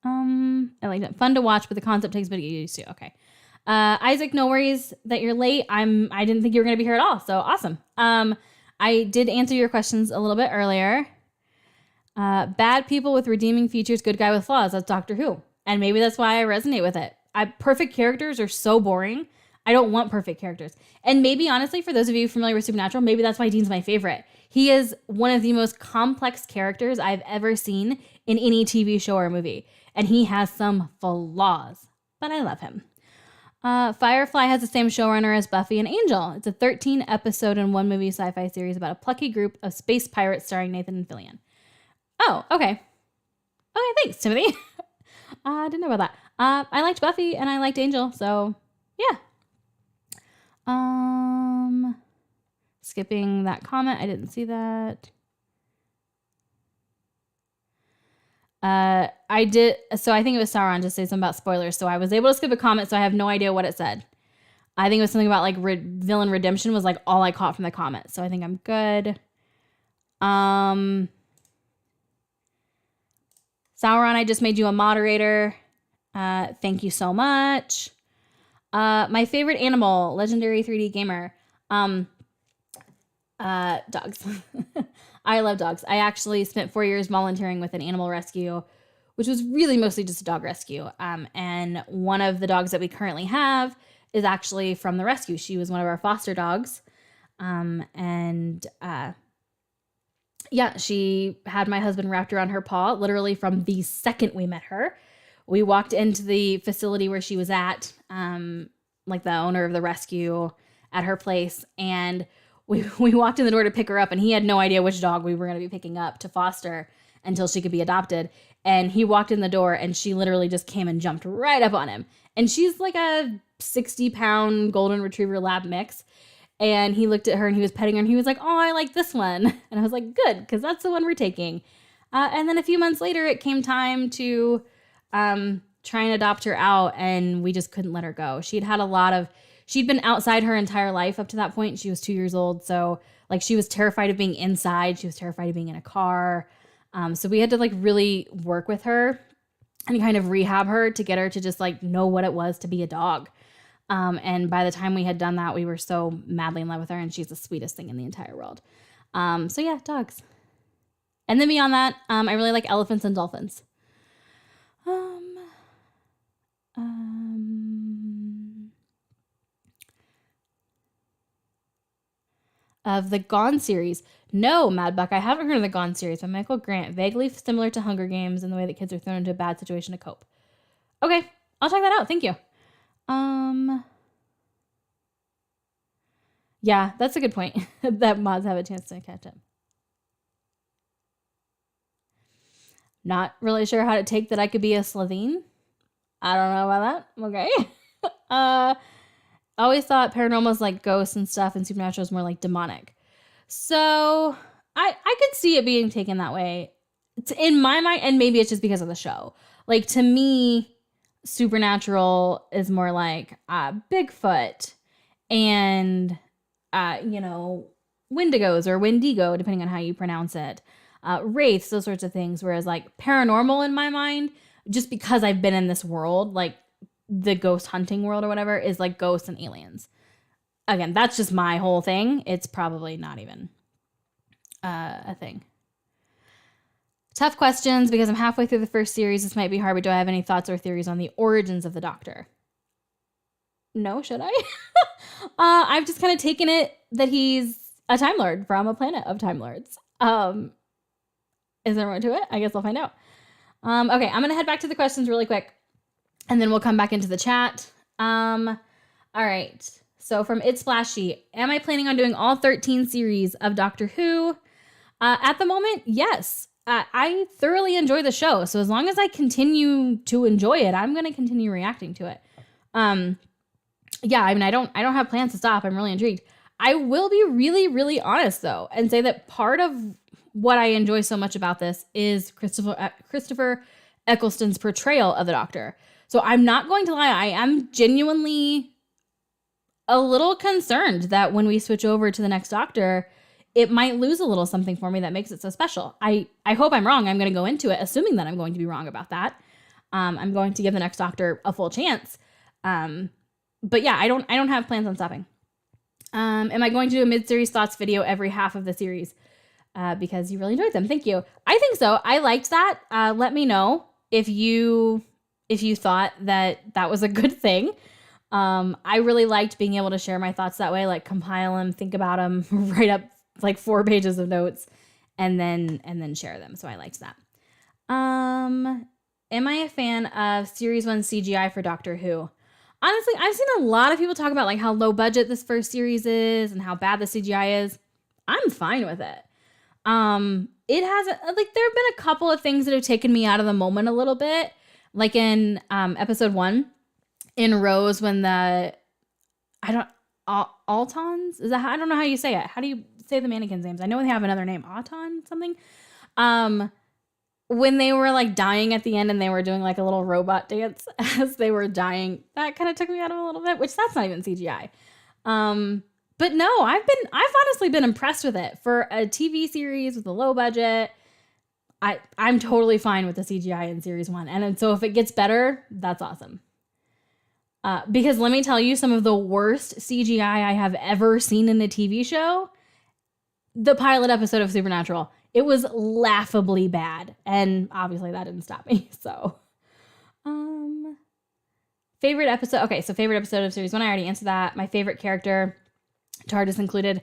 I like that. Fun to watch, but the concept takes a bit to get used to. Okay. Isaac, no worries that you're late. I didn't think you were going to be here at all. So awesome. I did answer your questions a little bit earlier. Bad people with redeeming features, good guy with flaws. That's Doctor Who. And maybe that's why I resonate with it. Perfect characters are so boring. I don't want perfect characters. And maybe, honestly, for those of you familiar with Supernatural, maybe that's why Dean's my favorite. He is one of the most complex characters I've ever seen in any TV show or movie. And he has some flaws, but I love him. Firefly has the same showrunner as Buffy and Angel. It's a 13-episode and one movie sci-fi series about a plucky group of space pirates starring Nathan and Fillion. Oh, okay. Okay, thanks, Timothy. I didn't know about that. I liked Buffy and I liked Angel, so yeah. Skipping that comment. I didn't see that. I did. So I think it was Sauron just say something about spoilers. So I was able to skip a comment. So I have no idea what it said. I think it was something about like villain redemption was like all I caught from the comment. So I think I'm good. Sauron, I just made you a moderator. Thank you so much. My favorite animal, legendary 3D gamer. Dogs. I love dogs. I actually spent 4 years volunteering with an animal rescue, which was really mostly just a dog rescue. And one of the dogs that we currently have is actually from the rescue. She was one of our foster dogs. Yeah, she had my husband wrapped around her paw literally from the second we met her. We walked into the facility where she was at, like the owner of the rescue at her place, and we walked in the door to pick her up, and he had no idea which dog we were going to be picking up to foster until she could be adopted. And he walked in the door, and she literally just came and jumped right up on him. And she's like a 60-pound golden retriever lab mix. And he looked at her and he was petting her and he was like, oh, I like this one. And I was like, good, because that's the one we're taking. And then a few months later, it came time to try and adopt her out, and we just couldn't let her go. She'd been outside her entire life up to that point. She was 2 years old. So like she was terrified of being inside. She was terrified of being in a car. So we had to like really work with her and kind of rehab her to get her to just like know what it was to be a dog. And by the time we had done that, we were so madly in love with her, and she's the sweetest thing in the entire world. So yeah, dogs. And then beyond that, I really like elephants and dolphins. Of the Gone series. No, Mad Buck, I haven't heard of the Gone series by Michael Grant. Vaguely similar to Hunger Games in the way that kids are thrown into a bad situation to cope. Okay, I'll check that out. Thank you. Yeah, that's a good point. That mods have a chance to catch up. Not really sure how to take that I could be a Slovene. I don't know about that. Okay. Always thought paranormal is like ghosts and stuff, and supernatural is more like demonic. So I could see it being taken that way. It's in my mind, and maybe it's just because of the show. Like to me, supernatural is more like Bigfoot and Wendigos or Wendigo, depending on how you pronounce it, wraiths, those sorts of things. Whereas like paranormal in my mind, just because I've been in this world, like the ghost hunting world or whatever, is like ghosts and aliens. Again, that's just my whole thing. It's probably not even a thing. Tough questions because I'm halfway through the first series. This might be hard, but do I have any thoughts or theories on the origins of the Doctor? No, should I? I've just kind of taken it that he's a Time Lord from a planet of Time Lords. Is there more to it? I guess I'll find out. Okay, I'm gonna head back to the questions really quick, and then we'll come back into the chat. All right. So from It's Splashy, am I planning on doing all 13 series of Doctor Who? At the moment, yes. I thoroughly enjoy the show, so as long as I continue to enjoy it, I'm gonna continue reacting to it. Yeah, I mean, I don't have plans to stop. I'm really intrigued. I will be really, really honest though, and say that part of what I enjoy so much about this is Christopher Eccleston's portrayal of the Doctor. So I'm not going to lie, I am genuinely a little concerned that when we switch over to the next Doctor, it might lose a little something for me that makes it so special. I hope I'm wrong. I'm going to go into it assuming that I'm going to be wrong about that. I'm going to give the next Doctor a full chance. But yeah, I don't have plans on stopping. Am I going to do a mid-series thoughts video every half of the series? Because you really enjoyed them. Thank you. I think so. I liked that. Let me know if you thought that was a good thing. I really liked being able to share my thoughts that way, like compile them, think about them, write up like 4 pages of notes, and then share them. So I liked that. Am I a fan of Series 1 CGI for Doctor Who? Honestly, I've seen a lot of people talk about like how low budget this first series is and how bad the CGI is. I'm fine with it. It hasn't, like, there have been a couple of things that have taken me out of the moment a little bit. Like in episode 1 in Rose when Altons? Is that I don't know how you say it. How do you say the mannequins' names? I know they have another name. Auton something? When they were like dying at the end and they were doing like a little robot dance as they were dying, that kind of took me out of a little bit, which that's not even CGI. But no, I've honestly been impressed with it for a TV series with a low budget. I'm totally fine with the CGI in series 1. And so if it gets better, that's awesome. Because let me tell you, some of the worst CGI I have ever seen in a TV show, the pilot episode of Supernatural. It was laughably bad. And obviously that didn't stop me. So, favorite episode. Okay, so favorite episode of series 1, I already answered that. My favorite character, TARDIS included.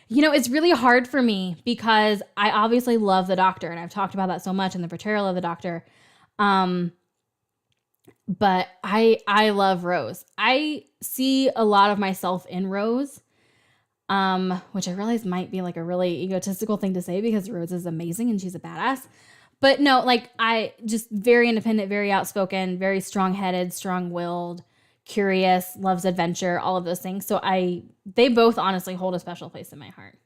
You know, it's really hard for me because I obviously love the Doctor, and I've talked about that so much in the portrayal of the Doctor. But I love Rose. I see a lot of myself in Rose, which I realize might be like a really egotistical thing to say because Rose is amazing and she's a badass. But no, like, I just very independent, very outspoken, very strong-headed, strong-willed, curious, loves adventure, all of those things. So they both honestly hold a special place in my heart.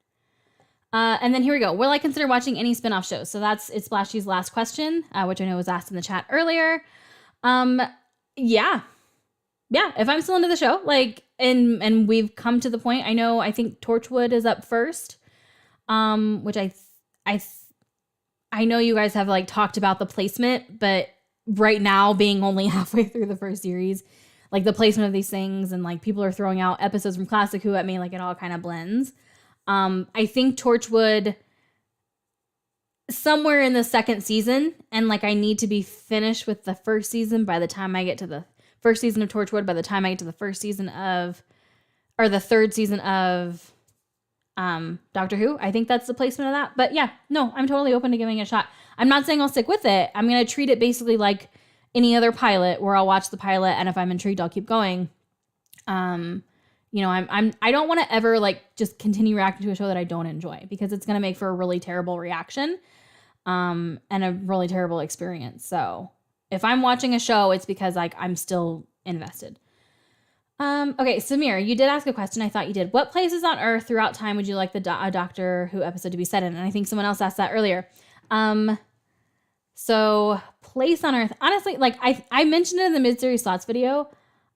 And then here we go. Will I consider watching any spinoff shows? So that's It's Splashy's last question, which I know was asked in the chat earlier. Yeah. If I'm still into the show, like, and we've come to the point, I think Torchwood is up first. Which I know you guys have like talked about the placement, but right now being only halfway through the first series, like the placement of these things and like people are throwing out episodes from Classic Who at me, like it all kind of blends. I think Torchwood somewhere in the second season, and like I need to be finished with the first season by the time I get to the first season of Torchwood, by the time I get to the third season of Doctor Who. I think that's the placement of that. But yeah, no, I'm totally open to giving it a shot. I'm not saying I'll stick with it. I'm going to treat it basically like any other pilot where I'll watch the pilot, and if I'm intrigued, I'll keep going. I don't want to ever like just continue reacting to a show that I don't enjoy, because it's going to make for a really terrible reaction, and a really terrible experience. So if I'm watching a show, it's because like I'm still invested. Okay, Samir, you did ask a question. I thought you did. What places on Earth throughout time would you like the Doctor Who episode to be set in? And I think someone else asked that earlier. So place on Earth, honestly, like I mentioned it in the mid-series thoughts video.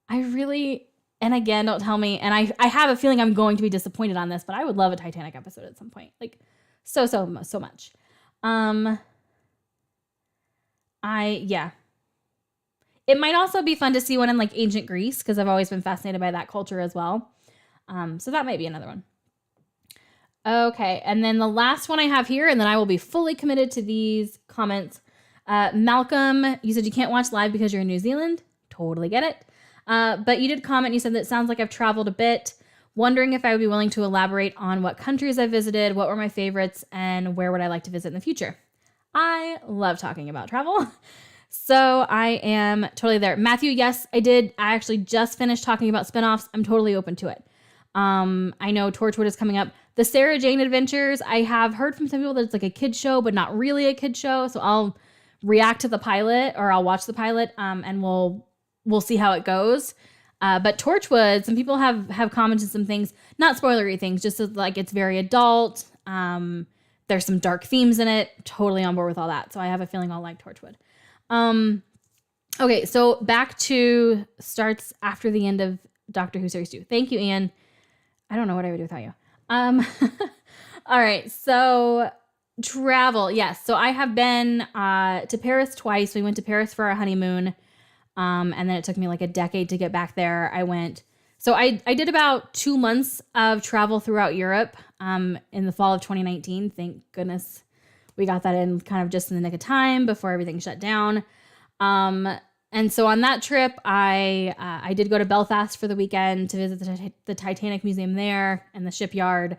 I really, and again, don't tell me, and I have a feeling I'm going to be disappointed on this, but I would love a Titanic episode at some point. Like so much. It might also be fun to see one in like ancient Greece, because I've always been fascinated by that culture as well. So that might be another one. Okay, and then the last one I have here, and then I will be fully committed to these comments. Malcolm, you said you can't watch live because you're in New Zealand. Totally get it. But you did comment, you said that it sounds like I've traveled a bit. Wondering if I would be willing to elaborate on what countries I visited, what were my favorites, and where would I like to visit in the future. I love talking about travel. So I am totally there. Matthew, yes, I did. I actually just finished talking about spinoffs. I'm totally open to it. I know Torchwood is coming up. The Sarah Jane Adventures, I have heard from some people that it's like a kid show, but not really a kid show. So I'll react to the pilot, or I'll watch the pilot, and we'll see how it goes. But Torchwood, some people have commented some things, not spoilery things, just as, like, it's very adult. There's some dark themes in it. Totally on board with all that. So I have a feeling I'll like Torchwood. Okay, so back to starts after the end of Doctor Who Series 2. Thank you, Ian. I don't know what I would do without you. All right, so travel. Yes, so I have been to Paris twice. We went to Paris for our honeymoon, and then it took me like a decade to get back there. I did about 2 months of travel throughout Europe in the fall of 2019. Thank goodness we got that in kind of just in the nick of time before everything shut down. And so on that trip, I did go to Belfast for the weekend to visit the Titanic Museum there and the shipyard.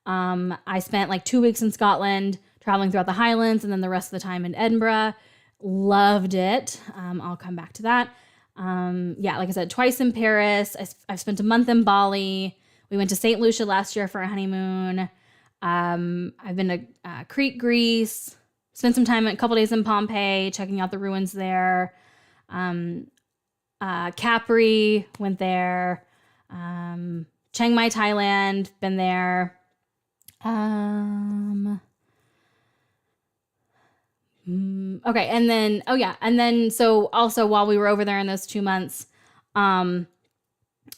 I spent like 2 weeks in Scotland, traveling throughout the Highlands, and then the rest of the time in Edinburgh. Loved it. I'll come back to that. Yeah, like I said, twice in Paris. I've spent a month in Bali. We went to St. Lucia last year for a honeymoon. I've been to Crete, Greece. Spent some time, a couple days in Pompeii, checking out the ruins there. Capri, went there. Chiang Mai, Thailand, been there. Okay, and then, so also while we were over there in those 2 months,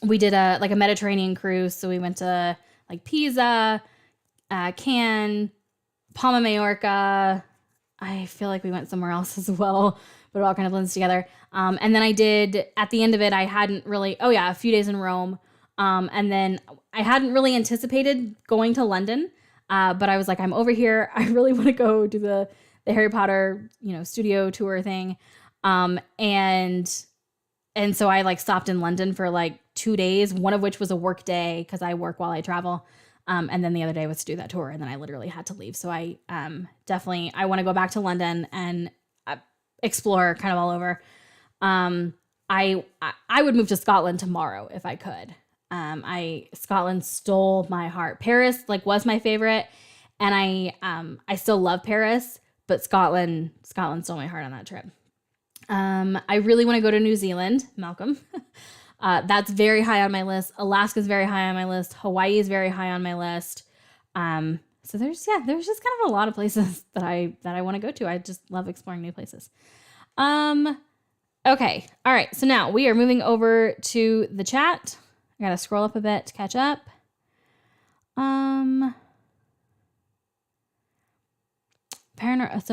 we did a Mediterranean cruise. So we went to like Pisa, Cannes, Palma Mallorca. I feel like we went somewhere else as well, but it all kind of blends together. And then I did, at the end of it, a few days in Rome. And then I hadn't really anticipated going to London, but I was like, I'm over here. I really want to go do the Harry Potter, studio tour thing. And so I like stopped in London for like 2 days, one of which was a work day because I work while I travel. And then the other day was to do that tour, and then I literally had to leave. So I I want to go back to London and explore kind of all over. I would move to Scotland tomorrow if I could. Scotland stole my heart. Paris was my favorite, and I still love Paris, but Scotland stole my heart on that trip. I really want to go to New Zealand, Malcolm. That's very high on my list. Alaska's very high on my list. Hawaii is very high on my list. So there's just kind of a lot of places that I want to go to. I just love exploring new places. Okay. All right. So now we are moving over to the chat. I got to scroll up a bit to catch up. So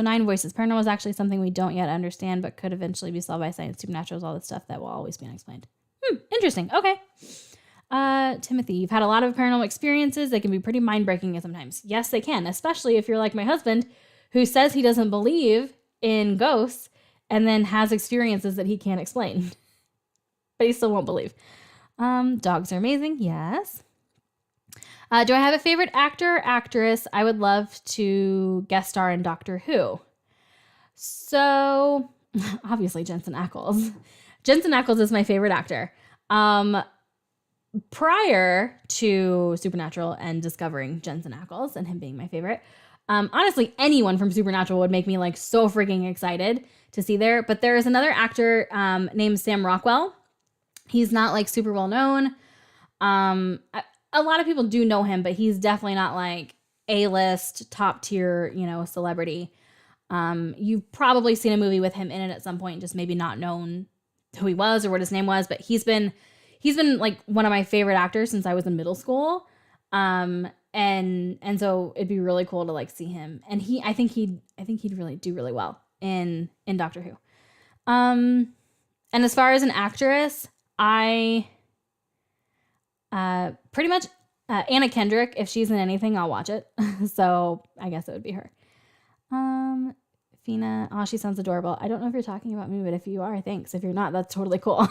9 voices. Paranormal is actually something we don't yet understand, but could eventually be solved by science. Supernatural is all the stuff that will always be unexplained. Interesting. Okay. Timothy, you've had a lot of paranormal experiences. They can be pretty mind-breaking sometimes. Yes, they can, especially if you're like my husband, who says he doesn't believe in ghosts and then has experiences that he can't explain. But he still won't believe. Dogs are amazing. Yes. Do I have a favorite actor or actress? I would love to guest star in Doctor Who. So, obviously, Jensen Ackles. Jensen Ackles is my favorite actor. Prior to Supernatural and discovering Jensen Ackles and him being my favorite, honestly, anyone from Supernatural would make me so freaking excited to see there. But there is another actor named Sam Rockwell. He's not super well known. A lot of people do know him, but he's definitely not A-list, top tier, celebrity. You've probably seen a movie with him in it at some point, just maybe not known who he was or what his name was, but he's been one of my favorite actors since I was in middle school. And so it'd be really cool to see him. And I think he'd really do really well in Doctor Who. And as far as an actress, I pretty much Anna Kendrick. If she's in anything, I'll watch it. So I guess it would be her. Fina, oh, she sounds adorable. I don't know if you're talking about me, but if you are, thanks. If you're not, that's totally cool.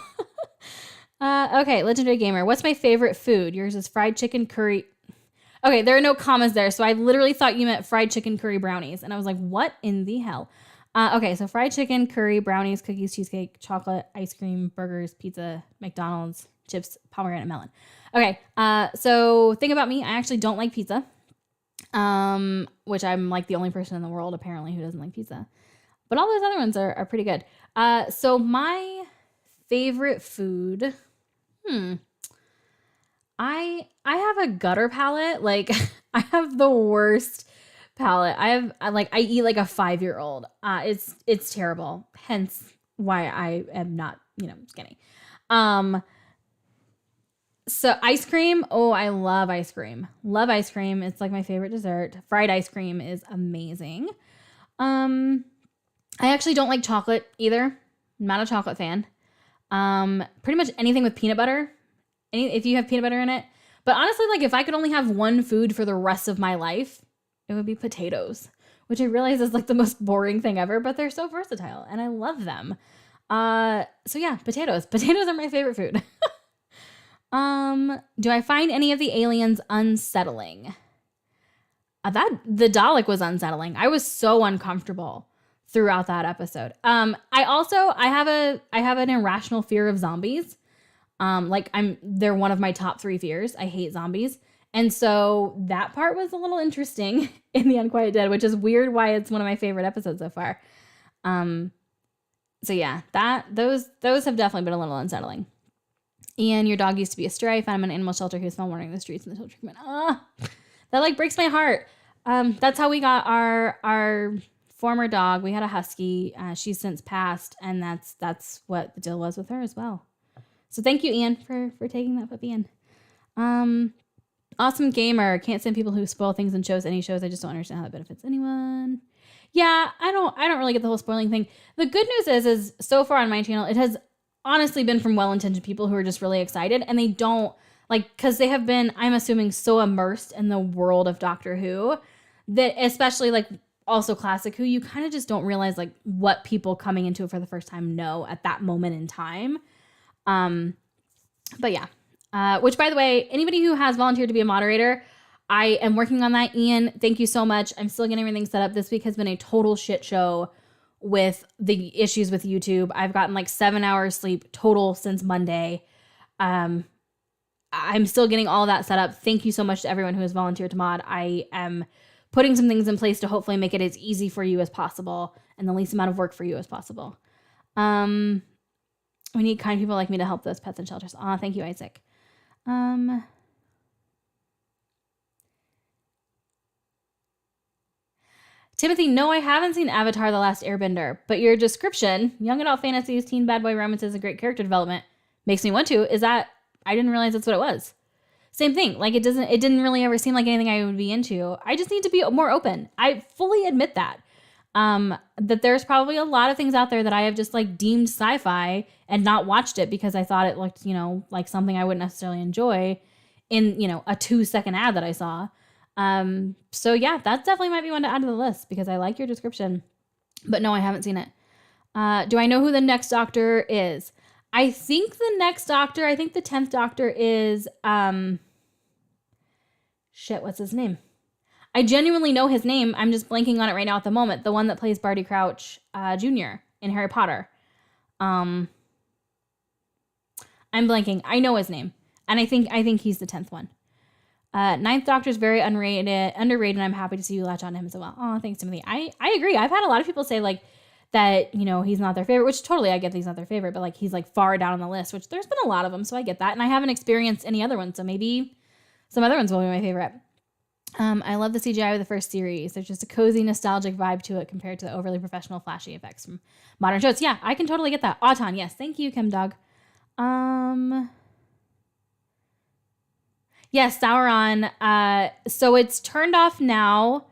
Okay, Legendary Gamer. What's my favorite food? Yours is fried chicken curry. Okay, there are no commas there, so I literally thought you meant fried chicken curry brownies. And I was like, what in the hell? Okay, so fried chicken, curry, brownies, cookies, cheesecake, chocolate, ice cream, burgers, pizza, McDonald's, chips, pomegranate, melon. Okay, so thing about me, I actually don't like pizza. Which I'm like the only person in the world apparently who doesn't like pizza. But all those other ones are pretty good. So my favorite food, I have a gutter palate. Like I have the worst palate. I eat like a 5-year-old. It's terrible. Hence why I am not, skinny. So ice cream. Oh, I love ice cream. Love ice cream. It's like my favorite dessert. Fried ice cream is amazing. I actually don't like chocolate either. I'm not a chocolate fan. Pretty much anything with peanut butter. If you have peanut butter in it. But honestly, like if I could only have one food for the rest of my life, it would be potatoes, which I realize is like the most boring thing ever, but they're so versatile and I love them. So yeah, potatoes. Potatoes are my favorite food. Do I find any of the aliens unsettling? That the Dalek was unsettling. I was so uncomfortable throughout that episode. I have an irrational fear of zombies. They're one of my top 3 fears. I hate zombies. And so that part was a little interesting in The Unquiet Dead, which is weird why it's one of my favorite episodes so far. So yeah, those have definitely been a little unsettling. And your dog used to be a stray. I found him in an animal shelter. He was found wandering the streets in the treatment. That like breaks my heart. That's how we got our former dog. We had a husky. She's since passed, and that's what the deal was with her as well. So thank you, Ian, for taking that puppy in. Awesome gamer. Can't stand people who spoil things in shows. Any shows. I just don't understand how that benefits anyone. Yeah, I don't really get the whole spoiling thing. The good news is so far on my channel, it has honestly been from well-intentioned people who are just really excited, and they don't because they have been, I'm assuming, so immersed in the world of Doctor Who that, especially like also Classic Who, you kind of just don't realize like what people coming into it for the first time know at that moment in time. But yeah, which by the way, anybody who has volunteered to be a moderator, I am working on that. Ian, thank you so much. I'm still getting everything set up. This week has been a total shit show with the issues with YouTube. I've gotten like 7 hours sleep total since Monday. I'm still getting all of that set up. Thank you so much to everyone who has volunteered to mod. I am putting some things in place to hopefully make it as easy for you as possible and the least amount of work for you as possible. We need kind people like me to help those pets and shelters. Thank you, Isaac. Timothy, no, I haven't seen Avatar: The Last Airbender, but your description, young adult fantasies, teen bad boy romances, and great character development, makes me want to. Is that, I didn't realize that's what it was. Same thing. Like it didn't really ever seem like anything I would be into. I just need to be more open. I fully admit that. That there's probably a lot of things out there that I have just like deemed sci-fi and not watched it because I thought it looked, like something I wouldn't necessarily enjoy in, a 2-second ad that I saw. So yeah, that definitely might be one to add to the list because I like your description, but no, I haven't seen it. Do I know who the next Doctor is? I think the 10th Doctor is, what's his name? I genuinely know his name. I'm just blanking on it right now at the moment. The one that plays Barty Crouch, Jr. in Harry Potter. I'm blanking. I know his name. And I think he's the 10th one. 9th Doctor is very underrated. I'm happy to see you latch on to him as well. Oh, thanks, Timothy. I agree. I've had a lot of people say like that, he's not their favorite, which totally I get that he's not their favorite, but like he's like far down on the list, which there's been a lot of them, so I get that. And I haven't experienced any other ones, so maybe some other ones will be my favorite. I love the CGI of the first series. There's just a cozy, nostalgic vibe to it compared to the overly professional, flashy effects from modern shows. Yeah, I can totally get that. Auton, yes. Thank you, Kim Dog. Yes, Sauron. So it's turned off now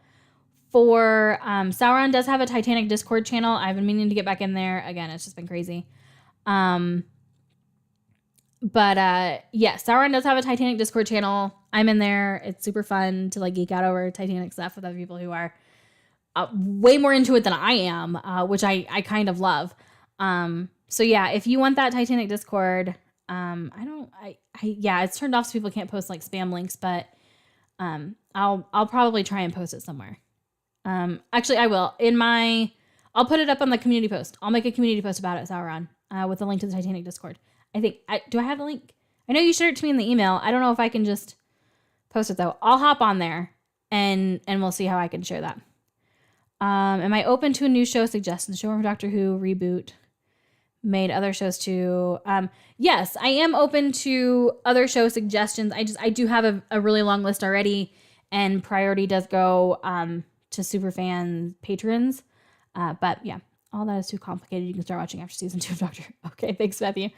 for Sauron does have a Titanic Discord channel. I've been meaning to get back in there. Again, it's just been crazy. But Sauron does have a Titanic Discord channel. I'm in there. It's super fun to like geek out over Titanic stuff with other people who are way more into it than I am, which I kind of love. So yeah, if you want that Titanic Discord, it's turned off so people can't post like spam links, but I'll probably try and post it somewhere. Actually I will. I'll put it up on the community post. I'll make a community post about it, Sauron, with a link to the Titanic Discord. Do I have the link? I know you shared it to me in the email. I don't know if I can just post it though. I'll hop on there and we'll see how I can share that. Am I open to a new show suggestion? Showroom Doctor Who reboot made other shows too. Yes, I am open to other show suggestions. I do have a really long list already, and priority does go to superfan patrons. But yeah, all that is too complicated. You can start watching after season 2 of Doctor Who. Okay, thanks, Matthew.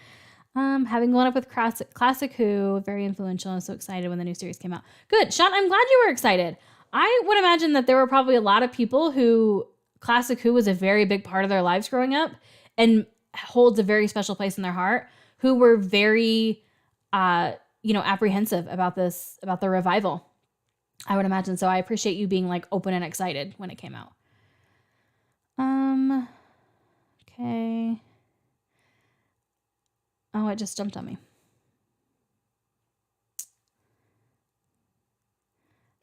Having grown up with classic Who, very influential. I was so excited when the new series came out. Good, Sean, I'm glad you were excited. I would imagine that there were probably a lot of people who classic Who was a very big part of their lives growing up and holds a very special place in their heart, who were very, apprehensive about the revival. I would imagine. So I appreciate you being like open and excited when it came out. Okay. Oh, it just jumped on me.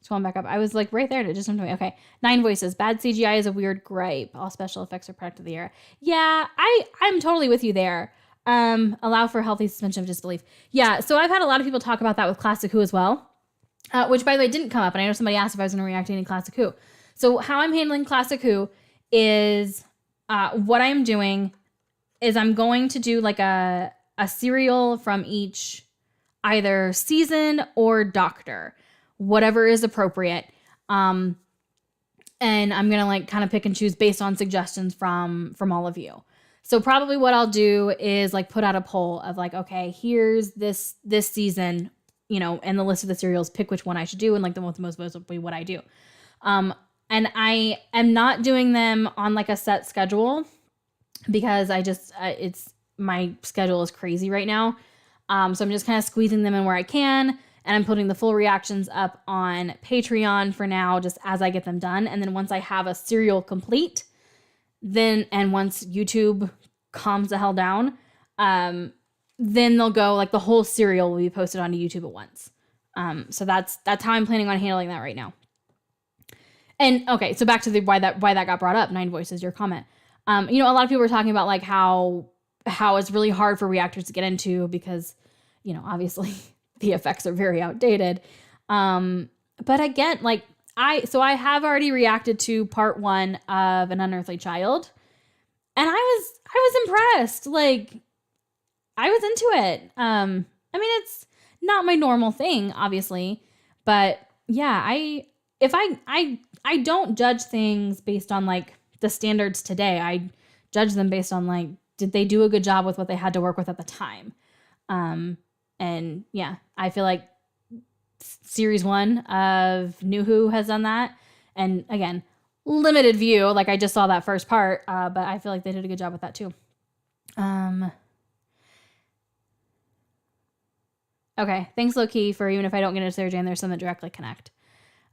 Scrolling back up. I was like right there and it just jumped on me. Okay. 9 Voices. Bad CGI is a weird gripe. All special effects are product of the era. Yeah, I'm totally with you there. Allow for healthy suspension of disbelief. Yeah, so I've had a lot of people talk about that with Classic Who as well. Which, by the way, didn't come up. And I know somebody asked if I was going to react to any Classic Who. So how I'm handling Classic Who is what I'm doing is I'm going to do like a serial from each either season or doctor, whatever is appropriate. And I'm going to like kind of pick and choose based on suggestions from all of you. So probably what I'll do is like put out a poll of like, okay, here's this season, and the list of the serials, pick which one I should do. And like the most will be what I do. And I am not doing them on like a set schedule because my schedule is crazy right now. So I'm just kind of squeezing them in where I can. And I'm putting the full reactions up on Patreon for now, just as I get them done. And then once I have a serial complete, and once YouTube calms the hell down, then they'll go, like the whole serial will be posted onto YouTube at once. So that's how I'm planning on handling that right now. And okay, so back to why that got brought up, 9 Voices, your comment. A lot of people were talking about like how it's really hard for reactors to get into because, obviously the effects are very outdated. But again, like I have already reacted to part 1 of An Unearthly Child, and I was impressed. Like I was into it. It's not my normal thing, obviously, but yeah, I don't judge things based on like the standards today. I judge them based on like, did they do a good job with what they had to work with at the time? And yeah, I feel like series 1 of New Who has done that. And again, limited view. Like I just saw that first part, but I feel like they did a good job with that too. Okay. Thanks, Loki, for even if I don't get into Sarah Jane, there's some that directly connect.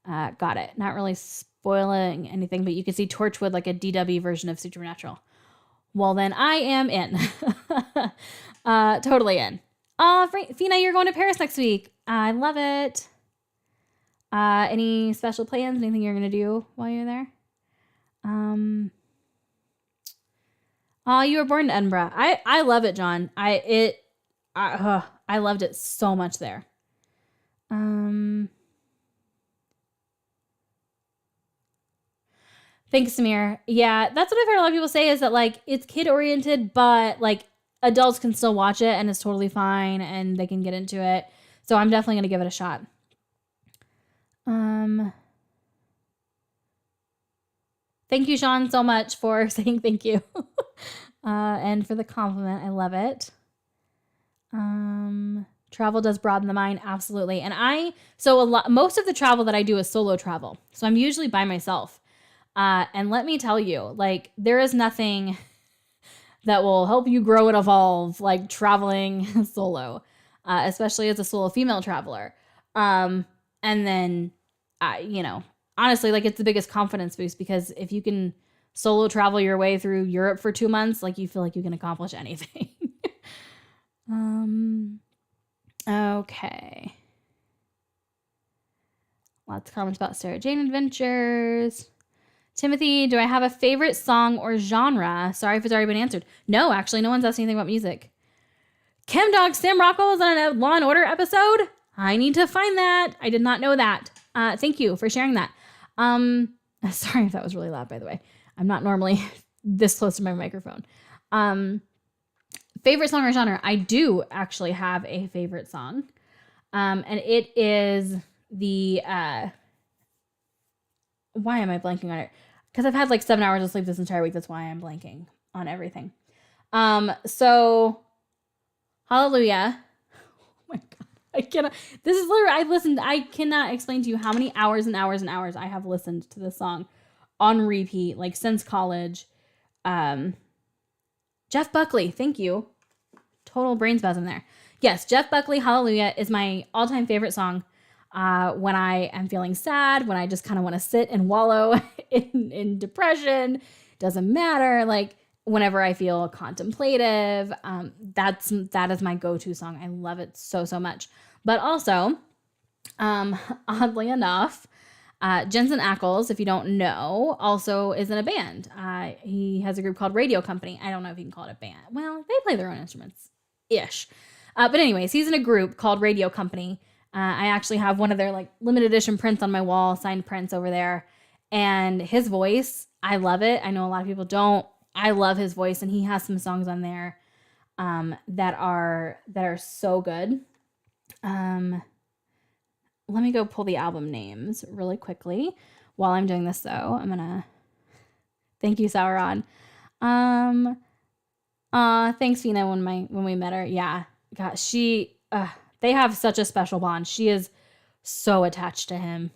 Got it. Not really spoiling anything, but you can see Torchwood like a DW version of Supernatural. Well, then I am in. Totally in. Fina, you're going to Paris next week. I love it. Any special plans? Anything you're going to do while you're there? You were born in Edinburgh. I love it, John. I loved it so much there. Thanks, Samir. Yeah, that's what I've heard a lot of people say is that like it's kid oriented, but like adults can still watch it and it's totally fine and they can get into it. So I'm definitely going to give it a shot. Thank you, Sean, so much for saying thank you. And for the compliment. I love it. Travel does broaden the mind. Absolutely. And most of the travel that I do is solo travel. So I'm usually by myself. And let me tell you, like, there is nothing that will help you grow and evolve like traveling solo, especially as a solo female traveler. And then, honestly, like it's the biggest confidence boost because if you can solo travel your way through Europe for 2 months, like you feel like you can accomplish anything. Okay. Lots of comments about Sarah Jane Adventures. Timothy, do I have a favorite song or genre? Sorry if it's already been answered. No, actually, no one's asked anything about music. Chemdog Sam Rockwell is on a Law and Order episode. I need to find that. I did not know that. Thank you for sharing that. Sorry if that was really loud, by the way. I'm not normally this close to my microphone. Favorite song or genre? I do actually have a favorite song. And it is the, why am I blanking on it? Because I've had like 7 hours of sleep this entire week. That's why I'm blanking on everything. So Hallelujah. Oh my God. I cannot, this is literally, I cannot explain to you how many hours and hours and hours I have listened to this song on repeat, like since college. Jeff Buckley, thank you. Total brain spasm there. Yes, Jeff Buckley, Hallelujah is my all-time favorite song. When I am feeling sad, when I just kind of want to sit and wallow in depression, doesn't matter. Like whenever I feel contemplative, that is my go-to song. I love it so, so much. But also, oddly enough, Jensen Ackles, if you don't know, also is in a band. He has a group called Radio Company. I don't know if you can call it a band. Well, they play their own instruments-ish. But anyways, he's in a group called Radio Company. I actually have one of their like limited edition prints on my wall, signed prints over there. And his voice, I love it. I know a lot of people don't. I love his voice, and he has some songs on there that are so good. Let me go pull the album names really quickly. While I'm doing this, though, I'm gonna thank you, Sauron. Thanks, Fina, when we met her. Yeah, God, they have such a special bond. She is so attached to him.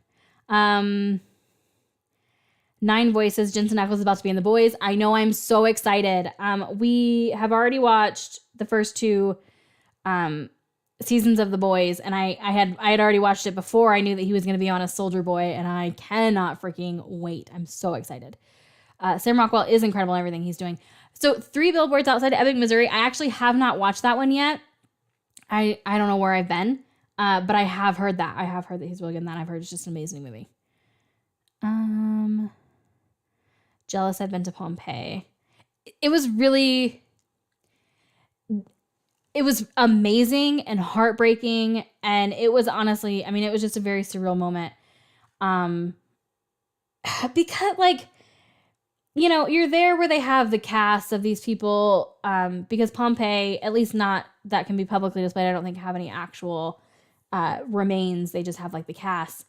9 Voices, Jensen Ackles is about to be in The Boys. I know, I'm so excited. We have already watched the first 2 seasons of The Boys, and I had already watched it before I knew that he was going to be on a Soldier Boy, and I cannot freaking wait. I'm so excited. Sam Rockwell is incredible in everything he's doing. So 3 Billboards Outside of Ebbing, Missouri. I actually have not watched that one yet. I don't know where I've been, but I have heard that. I have heard that he's really good in that. I've heard it's just an amazing movie. Jealous I've been to Pompeii. It was amazing and heartbreaking. And it was honestly, I mean, it was just a very surreal moment. Because like, you know, you're there where they have the cast of these people, because Pompeii, at least not that can be publicly displayed, I don't think have any actual remains. They just have like the cast.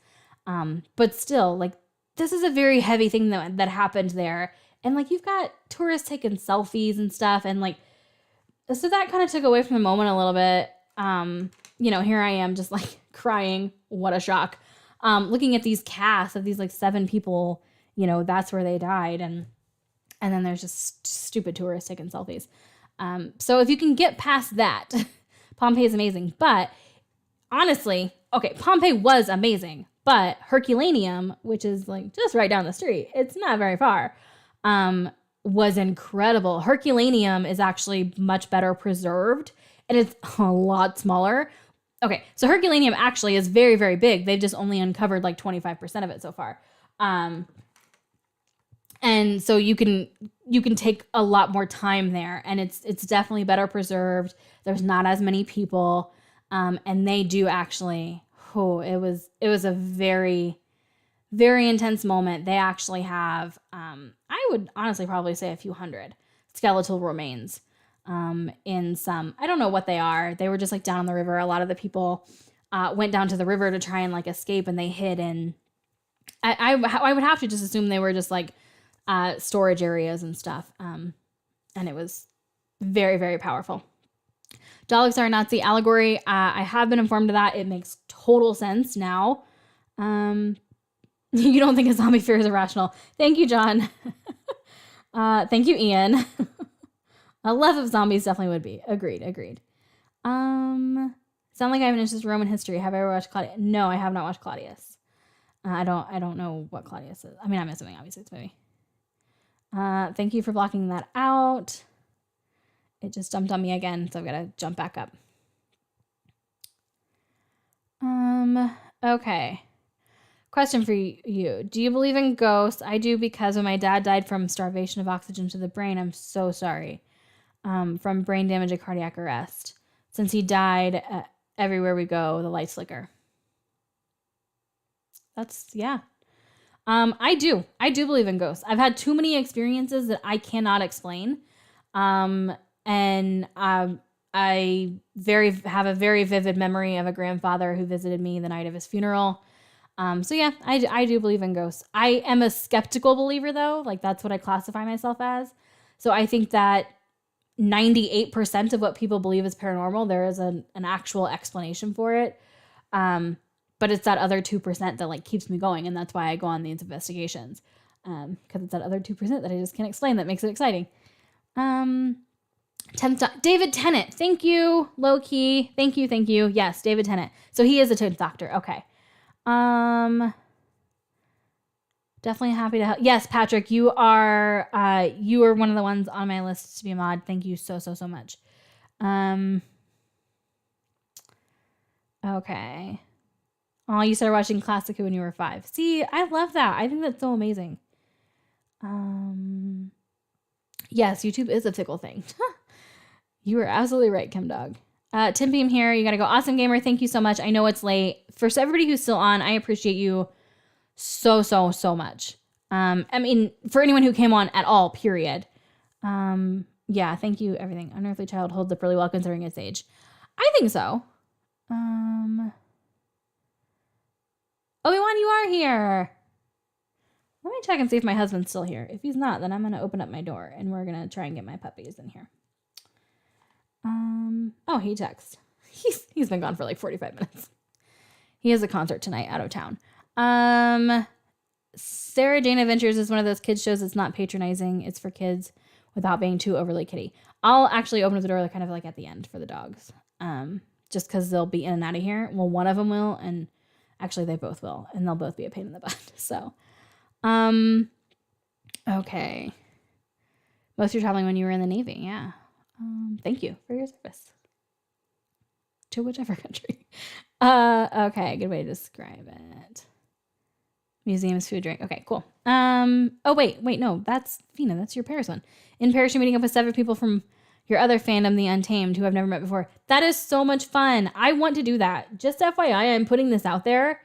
But still, like, this is a very heavy thing that happened there. And like, you've got tourists taking selfies and stuff. And like, so that kind of took away from the moment a little bit. You know, here I am just like crying. What a shock. Looking at these casts of these like 7 people, you know, that's where they died. And then there's just stupid tourists taking selfies. So if you can get past that, Pompeii is amazing. But honestly, okay, Pompeii was amazing. But Herculaneum, which is like just right down the street, it's not very far, was incredible. Herculaneum is actually much better preserved, and it's a lot smaller. Okay, so Herculaneum actually is very, very big. They've just only uncovered like 25% of it so far. And so you can take a lot more time there, and it's definitely better preserved. There's not as many people, and they do actually. Oh, it was a very, very intense moment. They actually have, I would honestly probably say a few hundred skeletal remains in some. I don't know what they are. They were just like down on the river. A lot of the people went down to the river to try and like escape, and they hid in. I would have to just assume they were just like storage areas and stuff. And it was very, very powerful. Daleks are a Nazi allegory. I have been informed of that. It makes total sense now. You don't think a zombie fear is irrational. Thank you, John. Thank you, Ian. A love of zombies definitely would be. Agreed. Sound like I have an interest in Roman history. Have I ever watched Claudius? No, I have not watched Claudius. I don't know what Claudius is. I mean, I'm assuming obviously it's a movie. Thank you for blocking that out. It just jumped on me again, so I've got to jump back up. Okay. Question for you. Do you believe in ghosts? I do, because when my dad died from starvation of oxygen to the brain, I'm so sorry. From brain damage and cardiac arrest. Since he died, everywhere we go, the lights flicker. Yeah. I do believe in ghosts. I've had too many experiences that I cannot explain. I have a very vivid memory of a grandfather who visited me the night of his funeral. So yeah, I do believe in ghosts. I am a skeptical believer though. Like, that's what I classify myself as. So I think that 98% of what people believe is paranormal, there is an actual explanation for it. But it's that other 2% that like keeps me going. And that's why I go on these investigations. Cause it's that other 2% that I just can't explain that makes it exciting. 10th David Tennant. Thank you. Low key. Thank you. Yes. David Tennant. So he is a 10th Doctor. Okay. Definitely happy to help. Yes, Patrick, you are one of the ones on my list to be a mod. Thank you so much. Okay. Oh, you started watching Classic when you were 5. See, I love that. I think that's so amazing. Yes, YouTube is a fickle thing. You were absolutely right, Kim Dog. Tim Beam here. You got to go. Awesome Gamer. Thank you so much. I know it's late. For everybody who's still on, I appreciate you so much. I mean, for anyone who came on at all, period. Yeah, thank you, everything. Unearthly Child holds up really well considering its age. I think so. Obi-Wan, you are here. Let me check and see if my husband's still here. If he's not, then I'm going to open up my door and we're going to try and get my puppies in here. Oh, he texted. He's been gone for like 45 minutes. He has a concert tonight out of town. Sarah Jane Adventures is one of those kids shows that's not patronizing. It's for kids without being too overly kiddie. I'll actually open up the door kind of like at the end for the dogs. Just because they'll be in and out of here. Well, one of them will, and actually they both will, and they'll both be a pain in the butt. So, okay. Most of your traveling when you were in the Navy, yeah. Thank you for your service to whichever country. Okay, good way to describe it. Museums, food, drink. Okay, cool. Oh, wait, no, that's Fina. That's your Paris one. In Paris, you're meeting up with 7 people from your other fandom, The Untamed, who I've never met before. That is so much fun. I want to do that. Just FYI, I'm putting this out there.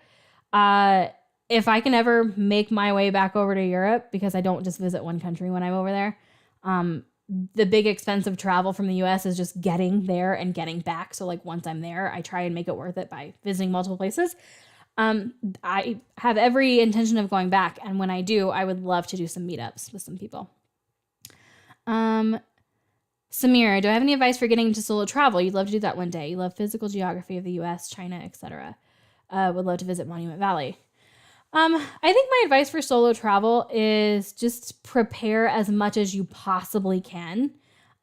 If I can ever make my way back over to Europe, because I don't just visit one country when I'm over there, the big expense of travel from the US is just getting there and getting back. So like once I'm there, I try and make it worth it by visiting multiple places. I have every intention of going back. And when I do, I would love to do some meetups with some people. Samir, do I have any advice for getting into solo travel? You'd love to do that one day. You love physical geography of the US, China, etc. Would love to visit Monument Valley. I think my advice for solo travel is just prepare as much as you possibly can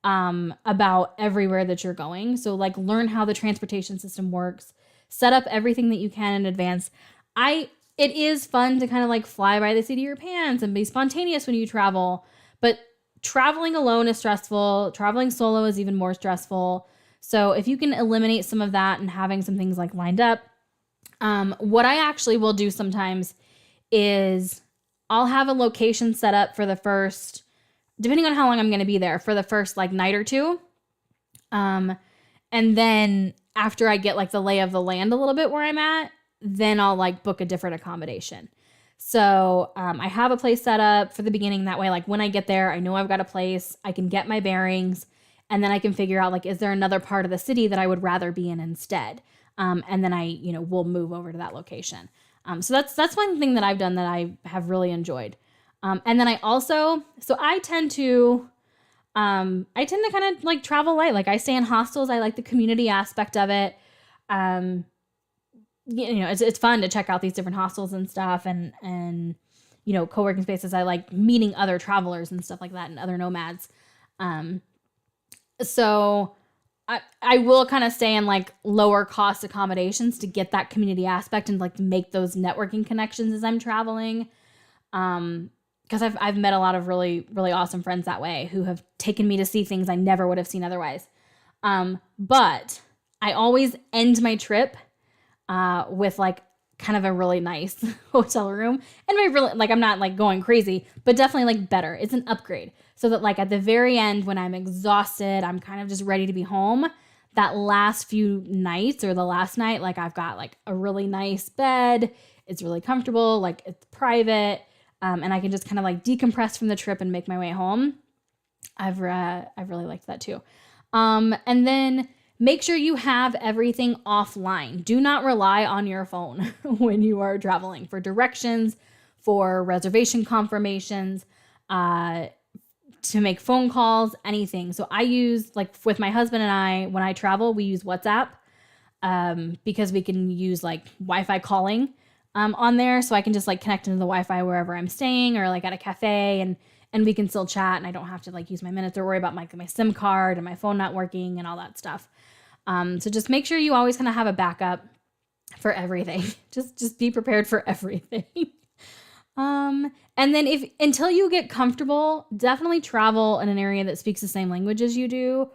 about everywhere that you're going. So like learn how the transportation system works, set up everything that you can in advance. It is fun to kind of like fly by the seat of your pants and be spontaneous when you travel, but traveling alone is stressful. Traveling solo is even more stressful. So if you can eliminate some of that and having some things like lined up, what I actually will do sometimes is I'll have a location set up for the first, depending on how long I'm going to be there, for the first like night or two. And then after I get like the lay of the land a little bit where I'm at, then I'll like book a different accommodation. So I have a place set up for the beginning. That way, like when I get there, I know I've got a place, I can get my bearings, and then I can figure out like, is there another part of the city that I would rather be in instead? And then I, will move over to that location. So that's one thing that I've done that I have really enjoyed. And then I tend to kind of like travel light. Like I stay in hostels. I like the community aspect of it. It's fun to check out these different hostels and stuff and co-working spaces. I like meeting other travelers and stuff like that and other nomads. So I will kind of stay in like lower cost accommodations to get that community aspect and like make those networking connections as I'm traveling. Because I've met a lot of really, really awesome friends that way who have taken me to see things I never would have seen otherwise. But I always end my trip with like kind of a really nice hotel room. And my really, like, I'm not like going crazy, but definitely like better. It's an upgrade. So that like at the very end, when I'm exhausted, I'm kind of just ready to be home. That last few nights or the last night, like I've got like a really nice bed. It's really comfortable. Like it's private. And I can just kind of like decompress from the trip and make my way home. I've really liked that too. And then make sure you have everything offline. Do not rely on your phone when you are traveling for directions, for reservation confirmations, to make phone calls, anything. So I use, like with my husband and I, when I travel, we use WhatsApp because we can use like Wi-Fi calling on there. So I can just like connect into the Wi-Fi wherever I'm staying or like at a cafe and we can still chat and I don't have to like use my minutes or worry about my SIM card and my phone not working and all that stuff. So just make sure you always kind of have a backup for everything. Just be prepared for everything. And then until you get comfortable, definitely travel in an area that speaks the same language as you do.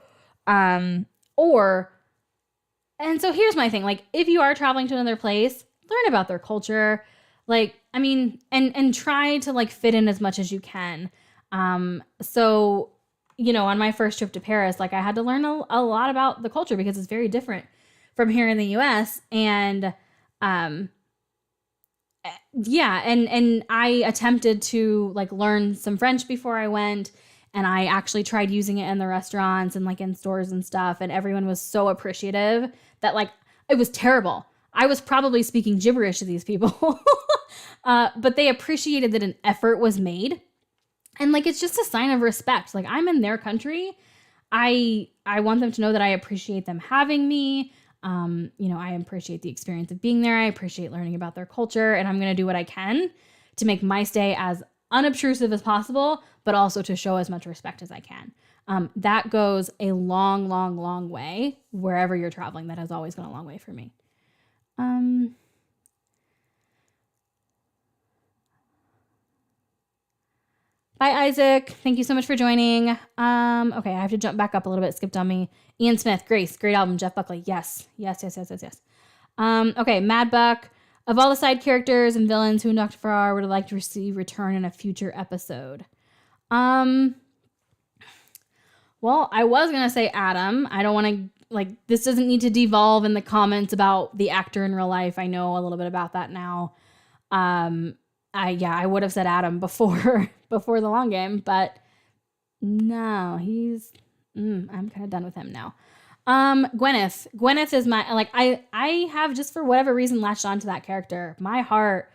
And so here's my thing, like if you are traveling to another place, learn about their culture, like, I mean, and try to like fit in as much as you can. So, you know, on my first trip to Paris, like I had to learn a lot about the culture because it's very different from here in the US. And, yeah, and I attempted to like learn some French before I went, and I actually tried using it in the restaurants and like in stores and stuff, and everyone was so appreciative that like it was terrible. I was probably speaking gibberish to these people, but they appreciated that an effort was made, and like it's just a sign of respect. Like I'm in their country, I want them to know that I appreciate them having me. You know, I appreciate the experience of being there. I appreciate learning about their culture, and I'm going to do what I can to make my stay as unobtrusive as possible, but also to show as much respect as I can. That goes a long, long, long way wherever you're traveling. That has always gone a long way for me. Bye, Isaac. Thank you so much for joining. Okay, I have to jump back up a little bit. Skipped on me. Ian Smith, Grace, great album. Jeff Buckley, yes. Okay, Mad Buck. Of all the side characters and villains who Dr. Farrar would like to see return in a future episode. Well, I was gonna say Adam. I don't want to this doesn't need to devolve in the comments about the actor in real life. I know a little bit about that now. I would have said Adam before the long game, but no, I'm kind of done with him now. Gwyneth is my, like, I have just for whatever reason latched onto that character. My heart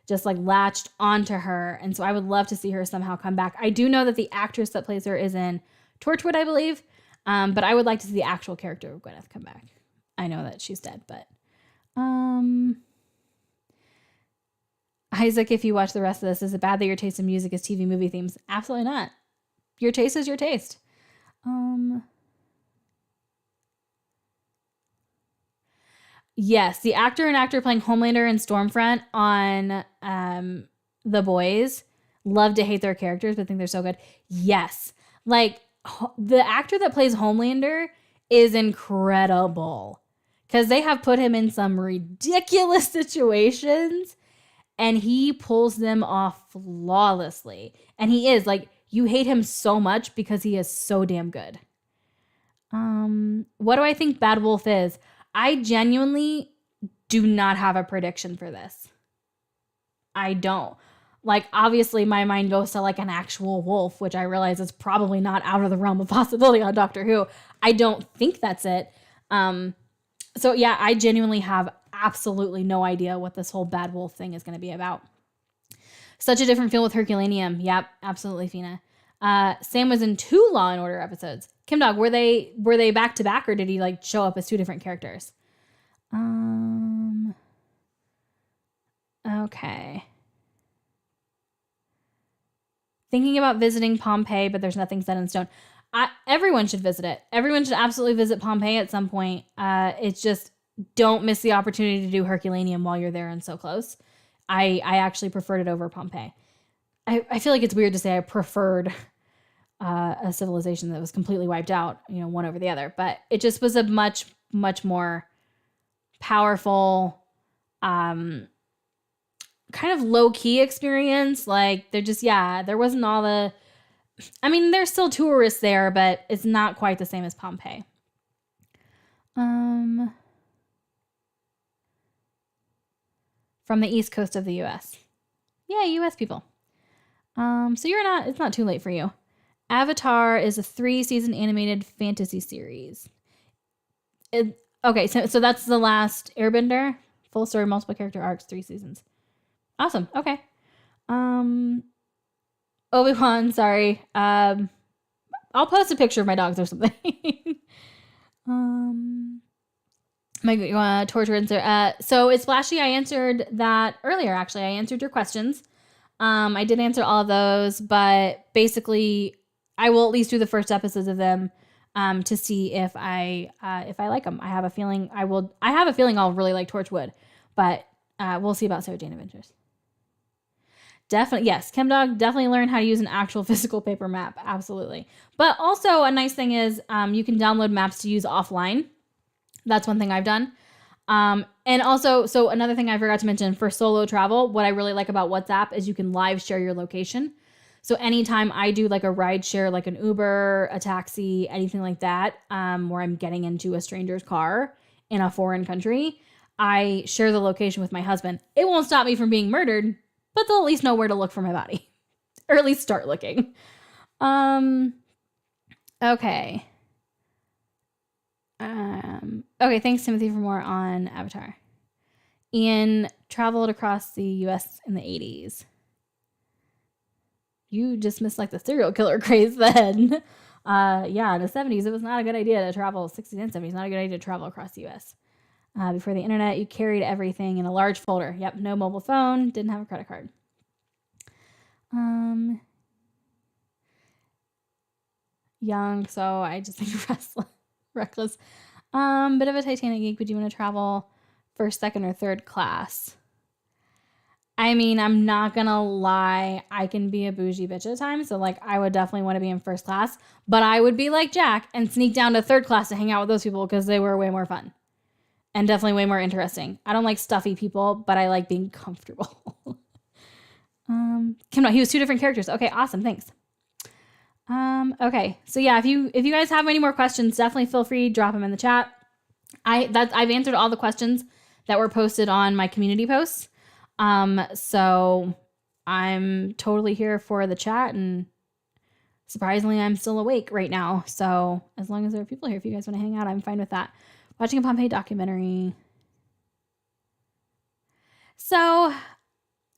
just like latched onto her. And so I would love to see her somehow come back. I do know that the actress that plays her is in Torchwood, I believe. But I would like to see the actual character of Gwyneth come back. I know that she's dead, but, Isaac, if you watch the rest of this, is it bad that your taste in music is TV movie themes? Absolutely not. Your taste is your taste. Yes, the actor and actor playing Homelander and Stormfront on The Boys love to hate their characters, but think they're so good. Yes. Like, the actor that plays Homelander is incredible because they have put him in some ridiculous situations and he pulls them off flawlessly. And he is like, you hate him so much because he is so damn good. What do I think Bad Wolf is? I genuinely do not have a prediction for this. I don't. Like, obviously, my mind goes to, like, an actual wolf, which I realize is probably not out of the realm of possibility on Doctor Who. I don't think that's it. So, yeah, I genuinely have absolutely no idea what this whole Bad Wolf thing is going to be about. Such a different feel with Herculaneum. Yep, absolutely, Fina. Sam was in 2 Law & Order episodes. Kim Dog, were they back to back, or did he, like, show up as 2 different characters? Okay. Thinking about visiting Pompeii, but there's nothing set in stone. Everyone should visit it. Everyone should absolutely visit Pompeii at some point. It's just, don't miss the opportunity to do Herculaneum while you're there and so close. I actually preferred it over Pompeii. I feel like it's weird to say I preferred a civilization that was completely wiped out, one over the other. But it just was a much, much more powerful, kind of low key experience. Like they're just, yeah, there wasn't all the, I mean, there's still tourists there, but it's not quite the same as Pompeii. From the East Coast of the US. Yeah, US people. So it's not too late for you. Avatar is a 3-season animated fantasy series. Okay, so that's the last Airbender. Full story, multiple character arcs, 3 seasons. Awesome. Okay. Obi-Wan, sorry. I'll post a picture of my dogs or something. My torture answer. So it's Splashy. I answered that earlier, actually. I answered your questions. I did answer all of those, but basically I will at least do the first episodes of them to see if I like them. I have a feeling I'll really like Torchwood, but we'll see about Sarah Jane Adventures. Definitely, yes. ChemDog, definitely learn how to use an actual physical paper map. Absolutely. But also a nice thing is you can download maps to use offline. That's one thing I've done. And also, so another thing I forgot to mention for solo travel, what I really like about WhatsApp is you can live share your location. So anytime I do like a ride share, like an Uber, a taxi, anything like that, where I'm getting into a stranger's car in a foreign country, I share the location with my husband. It won't stop me from being murdered, but they'll at least know where to look for my body, or at least start looking. Okay. Okay, thanks, Timothy, for more on Avatar. Ian traveled across the U.S. in the 80s. You just missed like the serial killer craze then. Yeah, in the 70s, it was not a good idea to travel. 60s and 70s, not a good idea to travel across the U.S. Before the internet, you carried everything in a large folder. Yep, no mobile phone, didn't have a credit card. Young, so I just think reckless. Bit of a Titanic geek. Would you want to travel first, second, or third class? I mean, I'm not gonna lie. I can be a bougie bitch at times. So like, I would definitely want to be in first class, but I would be like Jack and sneak down to third class to hang out with those people because they were way more fun and definitely way more interesting. I don't like stuffy people, but I like being comfortable. He was 2 different characters. Okay, awesome. Thanks. Okay. So yeah, if you guys have any more questions, definitely feel free to drop them in the chat. I've answered all the questions that were posted on my community posts. So I'm totally here for the chat, and surprisingly, I'm still awake right now. So as long as there are people here, if you guys want to hang out, I'm fine with that. Watching a Pompeii documentary. So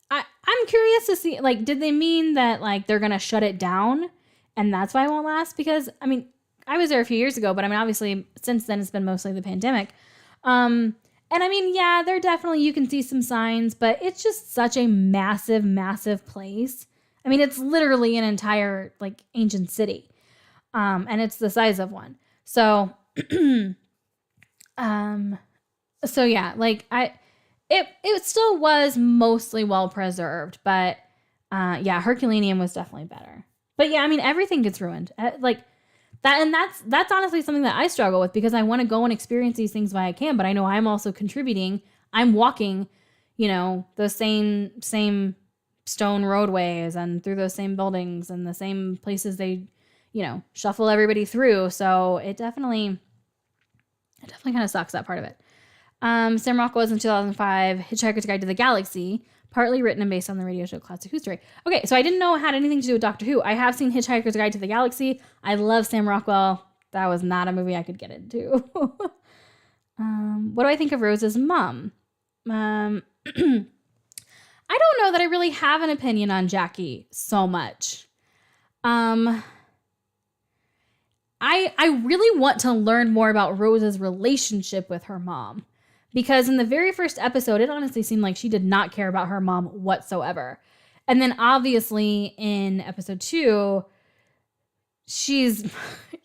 I'm curious to see, like, did they mean that like they're going to shut it down and that's why it won't last? Because I mean, I was there a few years ago, but I mean, obviously since then it's been mostly the pandemic. And I mean, yeah, there definitely, you can see some signs, but it's just such a massive, massive place. I mean, it's literally an entire like ancient city. And it's the size of one. So, so yeah, like it still was mostly well preserved, but yeah, Herculaneum was definitely better. But yeah, I mean, everything gets ruined. Like that, and that's honestly something that I struggle with because I want to go and experience these things while I can, but I know I'm also contributing. I'm walking, those same stone roadways and through those same buildings and the same places they, shuffle everybody through. So it definitely kind of sucks, that part of it. Sam Rockwell was in 2005, Hitchhiker's Guide to the Galaxy, partly written and based on the radio show Classic Who Story. Okay, so I didn't know it had anything to do with Doctor Who. I have seen Hitchhiker's Guide to the Galaxy. I love Sam Rockwell. That was not a movie I could get into. What do I think of Rose's mom? I don't know that I really have an opinion on Jackie so much. I really want to learn more about Rose's relationship with her mom. Because in the very first episode, it honestly seemed like she did not care about her mom whatsoever. And then obviously in episode 2, she's,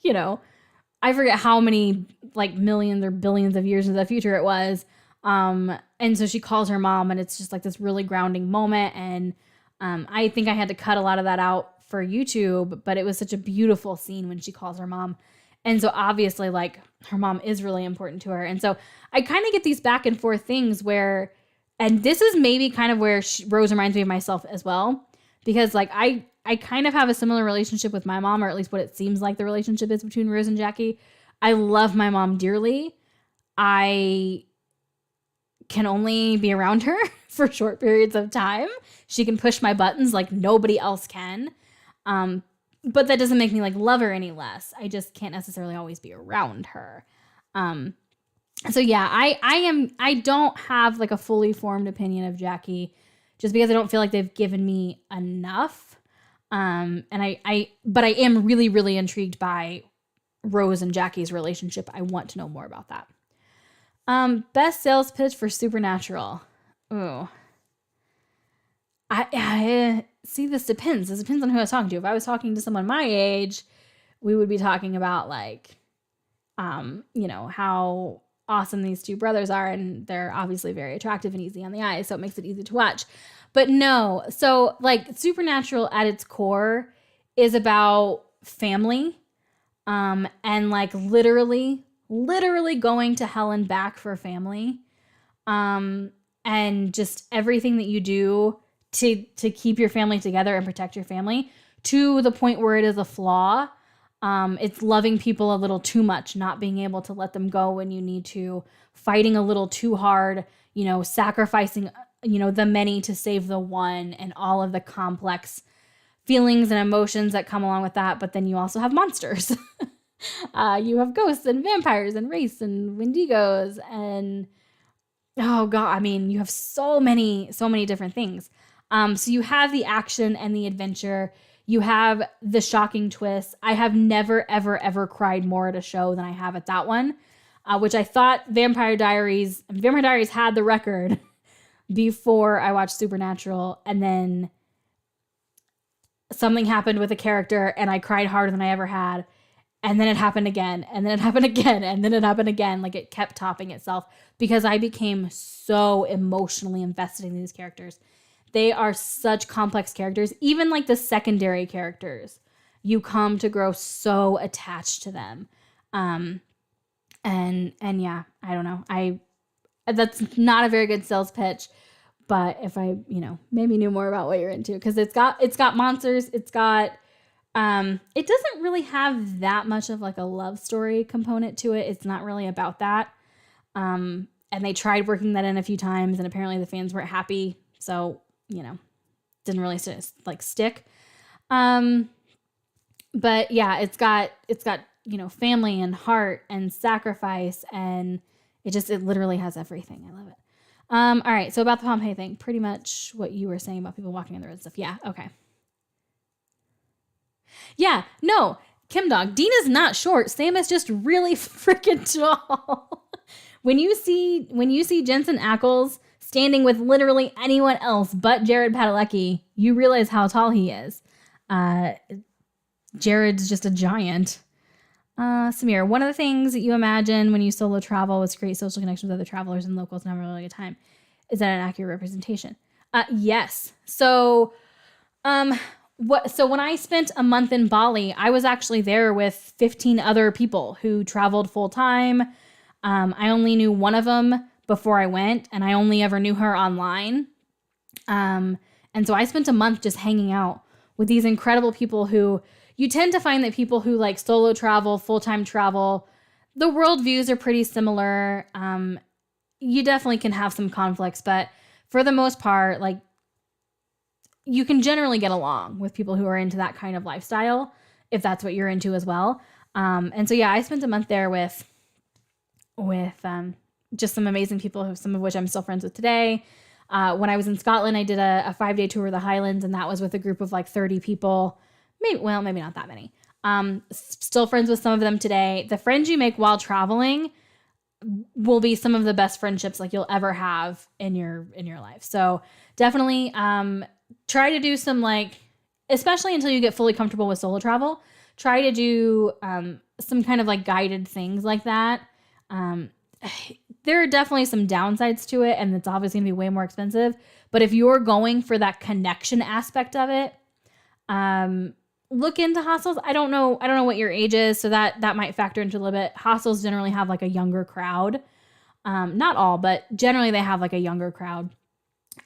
I forget how many like millions or billions of years into the future it was. And so she calls her mom and it's just like this really grounding moment. And I think I had to cut a lot of that out for YouTube, but it was such a beautiful scene when she calls her mom. And so obviously like her mom is really important to her. And so I kind of get these back and forth things where And this is maybe kind of where Rose reminds me of myself as well, because like I kind of have a similar relationship with my mom, or at least what it seems like the relationship is between Rose and Jackie. I love my mom dearly. I can only be around her for short periods of time. She can push my buttons like nobody else can. But that doesn't make me like love her any less. I just can't necessarily always be around her. So yeah, I don't have like a fully formed opinion of Jackie just because I don't feel like they've given me enough. But I am really, really intrigued by Rose and Jackie's relationship. I want to know more about that. Best sales pitch for Supernatural. Ooh. I see, this depends. This depends on who I was talking to. If I was talking to someone my age, we would be talking about like, how awesome these two brothers are, and they're obviously very attractive and easy on the eye, so it makes it easy to watch. But no, so like Supernatural at its core is about family, and like literally going to hell and back for family, and just everything that you do to keep your family together and protect your family to the point where it is a flaw. It's loving people a little too much, not being able to let them go when you need to, fighting a little too hard, sacrificing, the many to save the one, and all of the complex feelings and emotions that come along with that. But then you also have monsters. You have ghosts and vampires and wraiths and wendigos and, oh God, I mean, you have so many different things. So you have the action and the adventure. You have the shocking twist. I have never, ever, ever cried more at a show than I have at that one, which I thought Vampire Diaries had the record before I watched Supernatural. And then something happened with a character and I cried harder than I ever had. And then it happened again, and then it happened again, and then it happened again. Like it kept topping itself because I became so emotionally invested in these characters. They are such complex characters. Even like the secondary characters, you come to grow so attached to them. And yeah, I don't know. That's not a very good sales pitch, but if I, maybe knew more about what you're into, because it's got monsters, it's got, it doesn't really have that much of like a love story component to it. It's not really about that. And they tried working that in a few times, and apparently the fans weren't happy. So, didn't really stick. But yeah, it's got, family and heart and sacrifice, and it literally has everything. I love it. All right. So about the Pompeii thing, pretty much what you were saying about people walking on the road and stuff. Yeah. Okay. Yeah, no, Kim Dog, Dean is not short. Sam is just really freaking tall. When you see Jensen Ackles standing with literally anyone else but Jared Padalecki, you realize how tall he is. Jared's just a giant. Samir, one of the things that you imagine when you solo travel was to create social connections with other travelers and locals and have a really good time. Is that an accurate representation? Yes. So when I spent a month in Bali, I was actually there with 15 other people who traveled full time. I only knew one of them before I went, and I only ever knew her online. And so I spent a month just hanging out with these incredible people who you tend to find that people who like solo travel, full-time travel, the worldviews are pretty similar. You definitely can have some conflicts, but for the most part, like, you can generally get along with people who are into that kind of lifestyle, if that's what you're into as well. And so, yeah, I spent a month there with just some amazing people, some of which I'm still friends with today. When I was in Scotland, I did a 5-day tour of the Highlands, and that was with a group of like 30 people. Maybe not that many. Still friends with some of them today. The friends you make while traveling will be some of the best friendships like you'll ever have in your life. So definitely, try to do some especially until you get fully comfortable with solo travel, try to do some kind of like guided things like that. There are definitely some downsides to it, and it's obviously gonna be way more expensive. But if you're going for that connection aspect of it, look into hostels. I don't know what your age is, so that might factor into a little bit. Hostels generally have like a younger crowd. Not all, but generally they have like a younger crowd.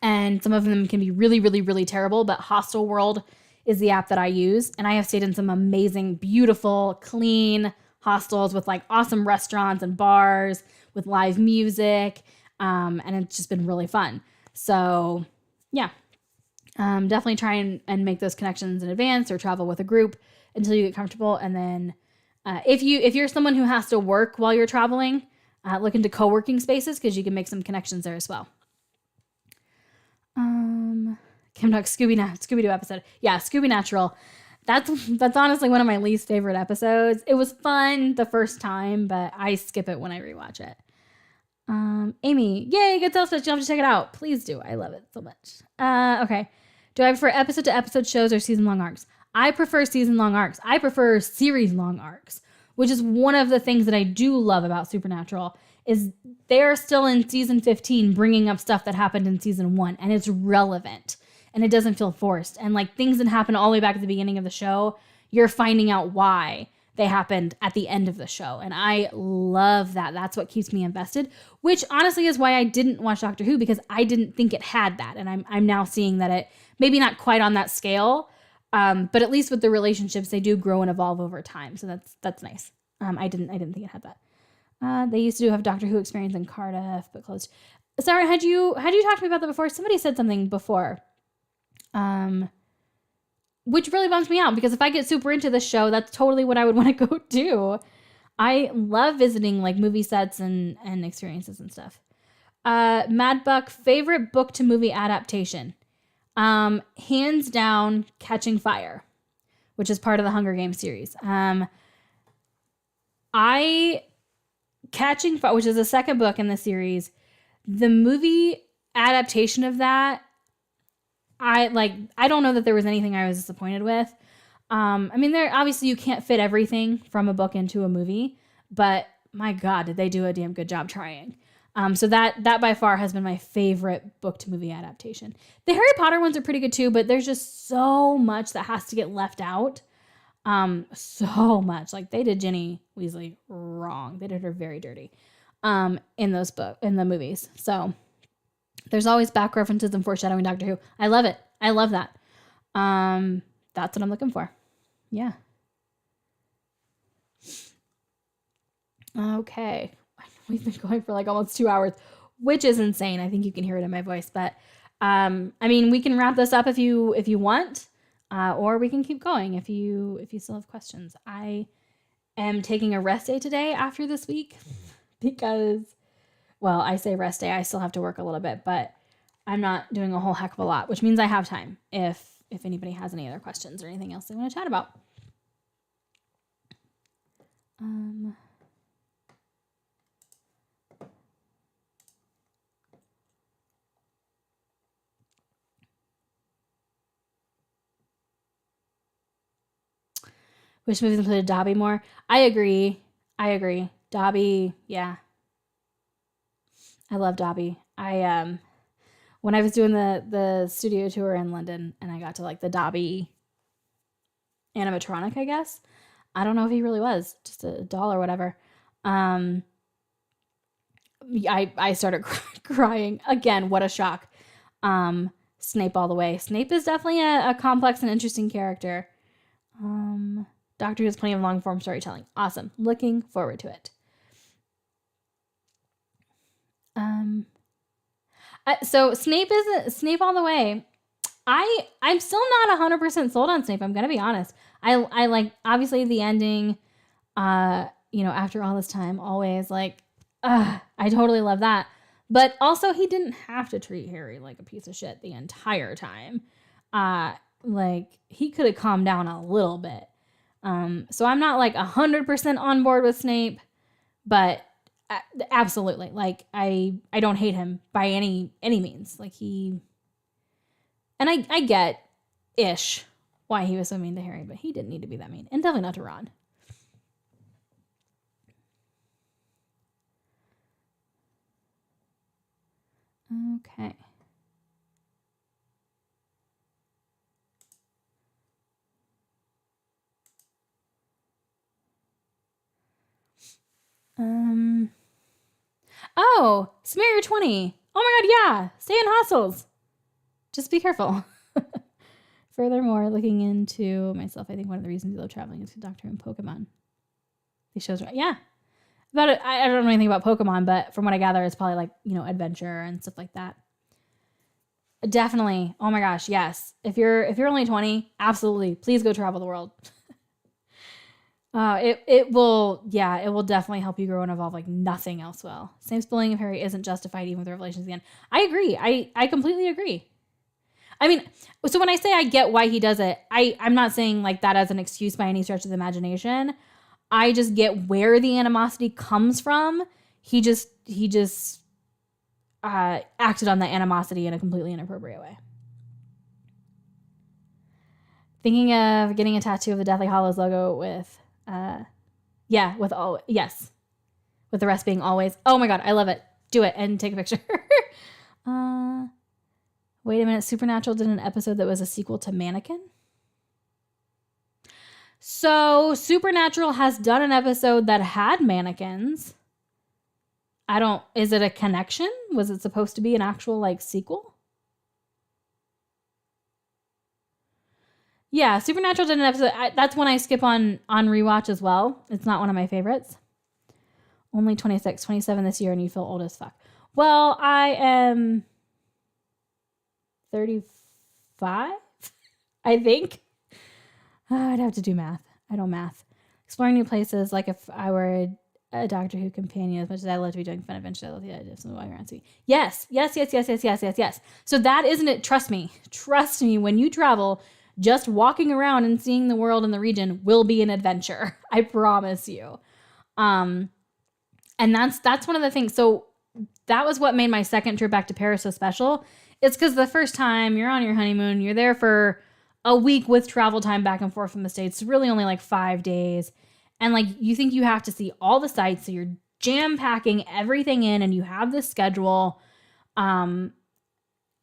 and some of them can be really, really, really terrible. But Hostel World is the app that I use, and I have stayed in some amazing, beautiful, clean hostels with like awesome restaurants and bars with live music, and it's just been really fun. So yeah, definitely try and make those connections in advance or travel with a group until you get comfortable. And then if you're someone who has to work while you're traveling, look into co-working spaces because you can make some connections there as well. Kim Duck Scooby-Doo episode. Yeah, Scooby Natural. That's honestly one of my least favorite episodes. It was fun the first time, but I skip it when I rewatch it. Amy, yay, good sales pitch. You'll have to check it out. Please do. I love it so much. Okay. Do I prefer episode to episode shows or season long arcs? I prefer season long arcs. I prefer series long arcs, which is one of the things that I do love about Supernatural is they're still in season 15 bringing up stuff that happened in season 1 and it's relevant and it doesn't feel forced. And like things that happen all the way back at the beginning of the show, you're finding out why they happened at the end of the show. And I love that. That's what keeps me invested, which honestly is why I didn't watch Doctor Who because I didn't think it had that. And I'm now seeing that it maybe not quite on that scale, but at least with the relationships, they do grow and evolve over time. So that's nice. I didn't think it had that. They used to have Doctor Who experience in Cardiff, but closed. Sarah, had you talked to me about that before? Somebody said something before, which really bums me out because if I get super into this show, that's totally what I would want to go do. I love visiting like movie sets and experiences and stuff. Mad Buck, favorite book to movie adaptation. Hands down, Catching Fire, which is part of the Hunger Games series. Catching Fire, which is the second book in the series, the movie adaptation of that, I don't know that there was anything I was disappointed with. I mean, there obviously you can't fit everything from a book into a movie, but my God, did they do a damn good job trying. So that by far has been my favorite book to movie adaptation. The Harry Potter ones are pretty good too, but there's just so much that has to get left out. So much. Like they did Ginny Weasley wrong. They did her very dirty in the movies. So there's always back references and foreshadowing Doctor Who. I love it. I love that. That's what I'm looking for. Yeah. Okay. We've been going for like almost 2 hours, which is insane. I think you can hear it in my voice, but I mean, we can wrap this up if you want, or we can keep going if you still have questions. I am taking a rest day today after this week because, well, I say rest day. I still have to work a little bit, but I'm not doing a whole heck of a lot, which means I have time if anybody has any other questions or anything else they want to chat about. Which movies included Dobby more? I agree. Dobby, yeah. I love Dobby. When I was doing the studio tour in London and I got to like the Dobby animatronic, I guess. I don't know if he really was, just a doll or whatever. I started crying. Again, what a shock. Snape all the way. Snape is definitely a complex and interesting character. Doctor Who has plenty of long form storytelling. Awesome. Looking forward to it. So Snape all the way. I'm still not 100% sold on Snape. I'm gonna be honest. I like obviously the ending. After all this time, always like, I totally love that. But also, he didn't have to treat Harry like a piece of shit the entire time. Like he could have calmed down a little bit. So I'm not like 100% on board with Snape, but absolutely, like I don't hate him by any means. Like and I get ish why he was so mean to Harry, but he didn't need to be that mean, and definitely not to Ron. Okay. Oh, Smear 20. Oh my God, yeah. Stay in hostels. just be careful. Furthermore, looking into myself, I think one of the reasons I love traveling is Doctor Who and Pokemon. These shows, yeah. About it, I don't know anything about Pokemon, but from what I gather, it's probably like, adventure and stuff like that. Definitely. Oh my gosh, yes. If you're only 20, absolutely. Please go travel the world. It will definitely help you grow and evolve like nothing else will. Sam's bullying of Harry isn't justified even with the revelations at the end. I agree. I completely agree. I mean, so when I say I get why he does it, I'm not saying like that as an excuse by any stretch of the imagination. I just get where the animosity comes from. He just acted on that animosity in a completely inappropriate way. Thinking of getting a tattoo of the Deathly Hallows logo with the rest being always. Oh my God, I love it. Do it and take a picture. Wait a minute. Supernatural did an episode that was a sequel to Mannequin. So Supernatural has done an episode that had mannequins. Is it a connection? Was it supposed to be an actual like sequel? Yeah, Supernatural did an episode. That's one I skip on rewatch as well. It's not one of my favorites. Only 26, 27 this year and you feel old as fuck. Well, I am 35, I think. I'd have to do math. I don't math. Exploring new places, like if I were a Doctor Who companion, as much as I love to be doing fun adventures, I love the idea of something while you're on sea. Yes. So that isn't it. Trust me, when you travel, just walking around and seeing the world and the region will be an adventure. I promise you. And that's one of the things. So that was what made my second trip back to Paris so special. It's because the first time you're on your honeymoon, you're there for a week with travel time back and forth from the States, really only like 5 days. And like, you think you have to see all the sites. So you're jam packing everything in and you have this schedule. And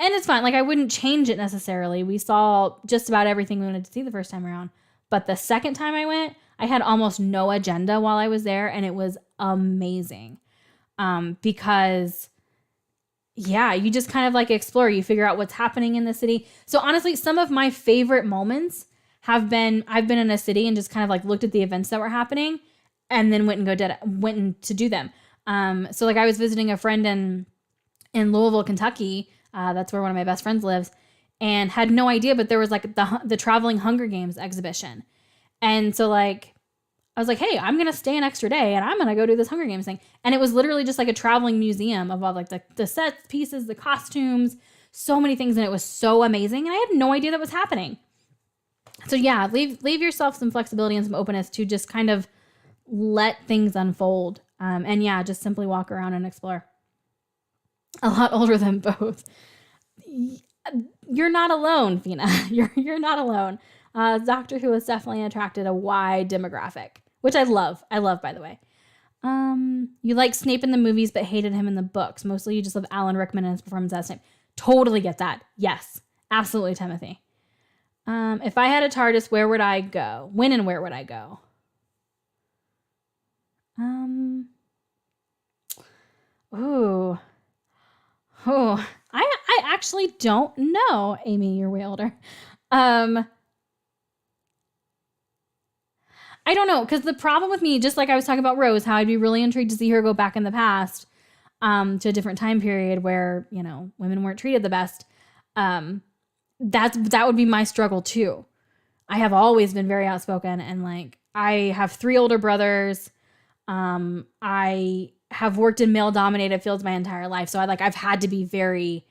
it's fine. Like I wouldn't change it necessarily. We saw just about everything we wanted to see the first time around. But the second time I went, I had almost no agenda while I was there. And it was amazing. Because you just kind of like explore. You figure out what's happening in the city. So honestly, some of my favorite moments have been, I've been in a city and just kind of like looked at the events that were happening and then went to do them. So like I was visiting a friend in Louisville, Kentucky. That's where one of my best friends lives, and had no idea, but there was like the traveling Hunger Games exhibition. And so like, I was like, hey, I'm going to stay an extra day and I'm going to go do this Hunger Games thing. And it was literally just like a traveling museum of all like the sets, pieces, the costumes, so many things. And it was so amazing. And I had no idea that was happening. So yeah, leave yourself some flexibility and some openness to just kind of let things unfold. And yeah, just simply walk around and explore. A lot older than both. You're not alone, Fina. You're not alone. Doctor Who has definitely attracted a wide demographic, which I love. By the way. You like Snape in the movies, but hated him in the books. Mostly you just love Alan Rickman and his performance as Snape. Totally get that. Yes, absolutely, Timothy. If I had a TARDIS, where would I go? When and where would I go? I actually don't know, Amy. You're way older. I don't know, because the problem with me, just like I was talking about Rose, how I'd be really intrigued to see her go back in the past to a different time period where, women weren't treated the best. That would be my struggle too. I have always been very outspoken, and like I have 3 older brothers. I have worked in male-dominated fields my entire life, so I've had to be very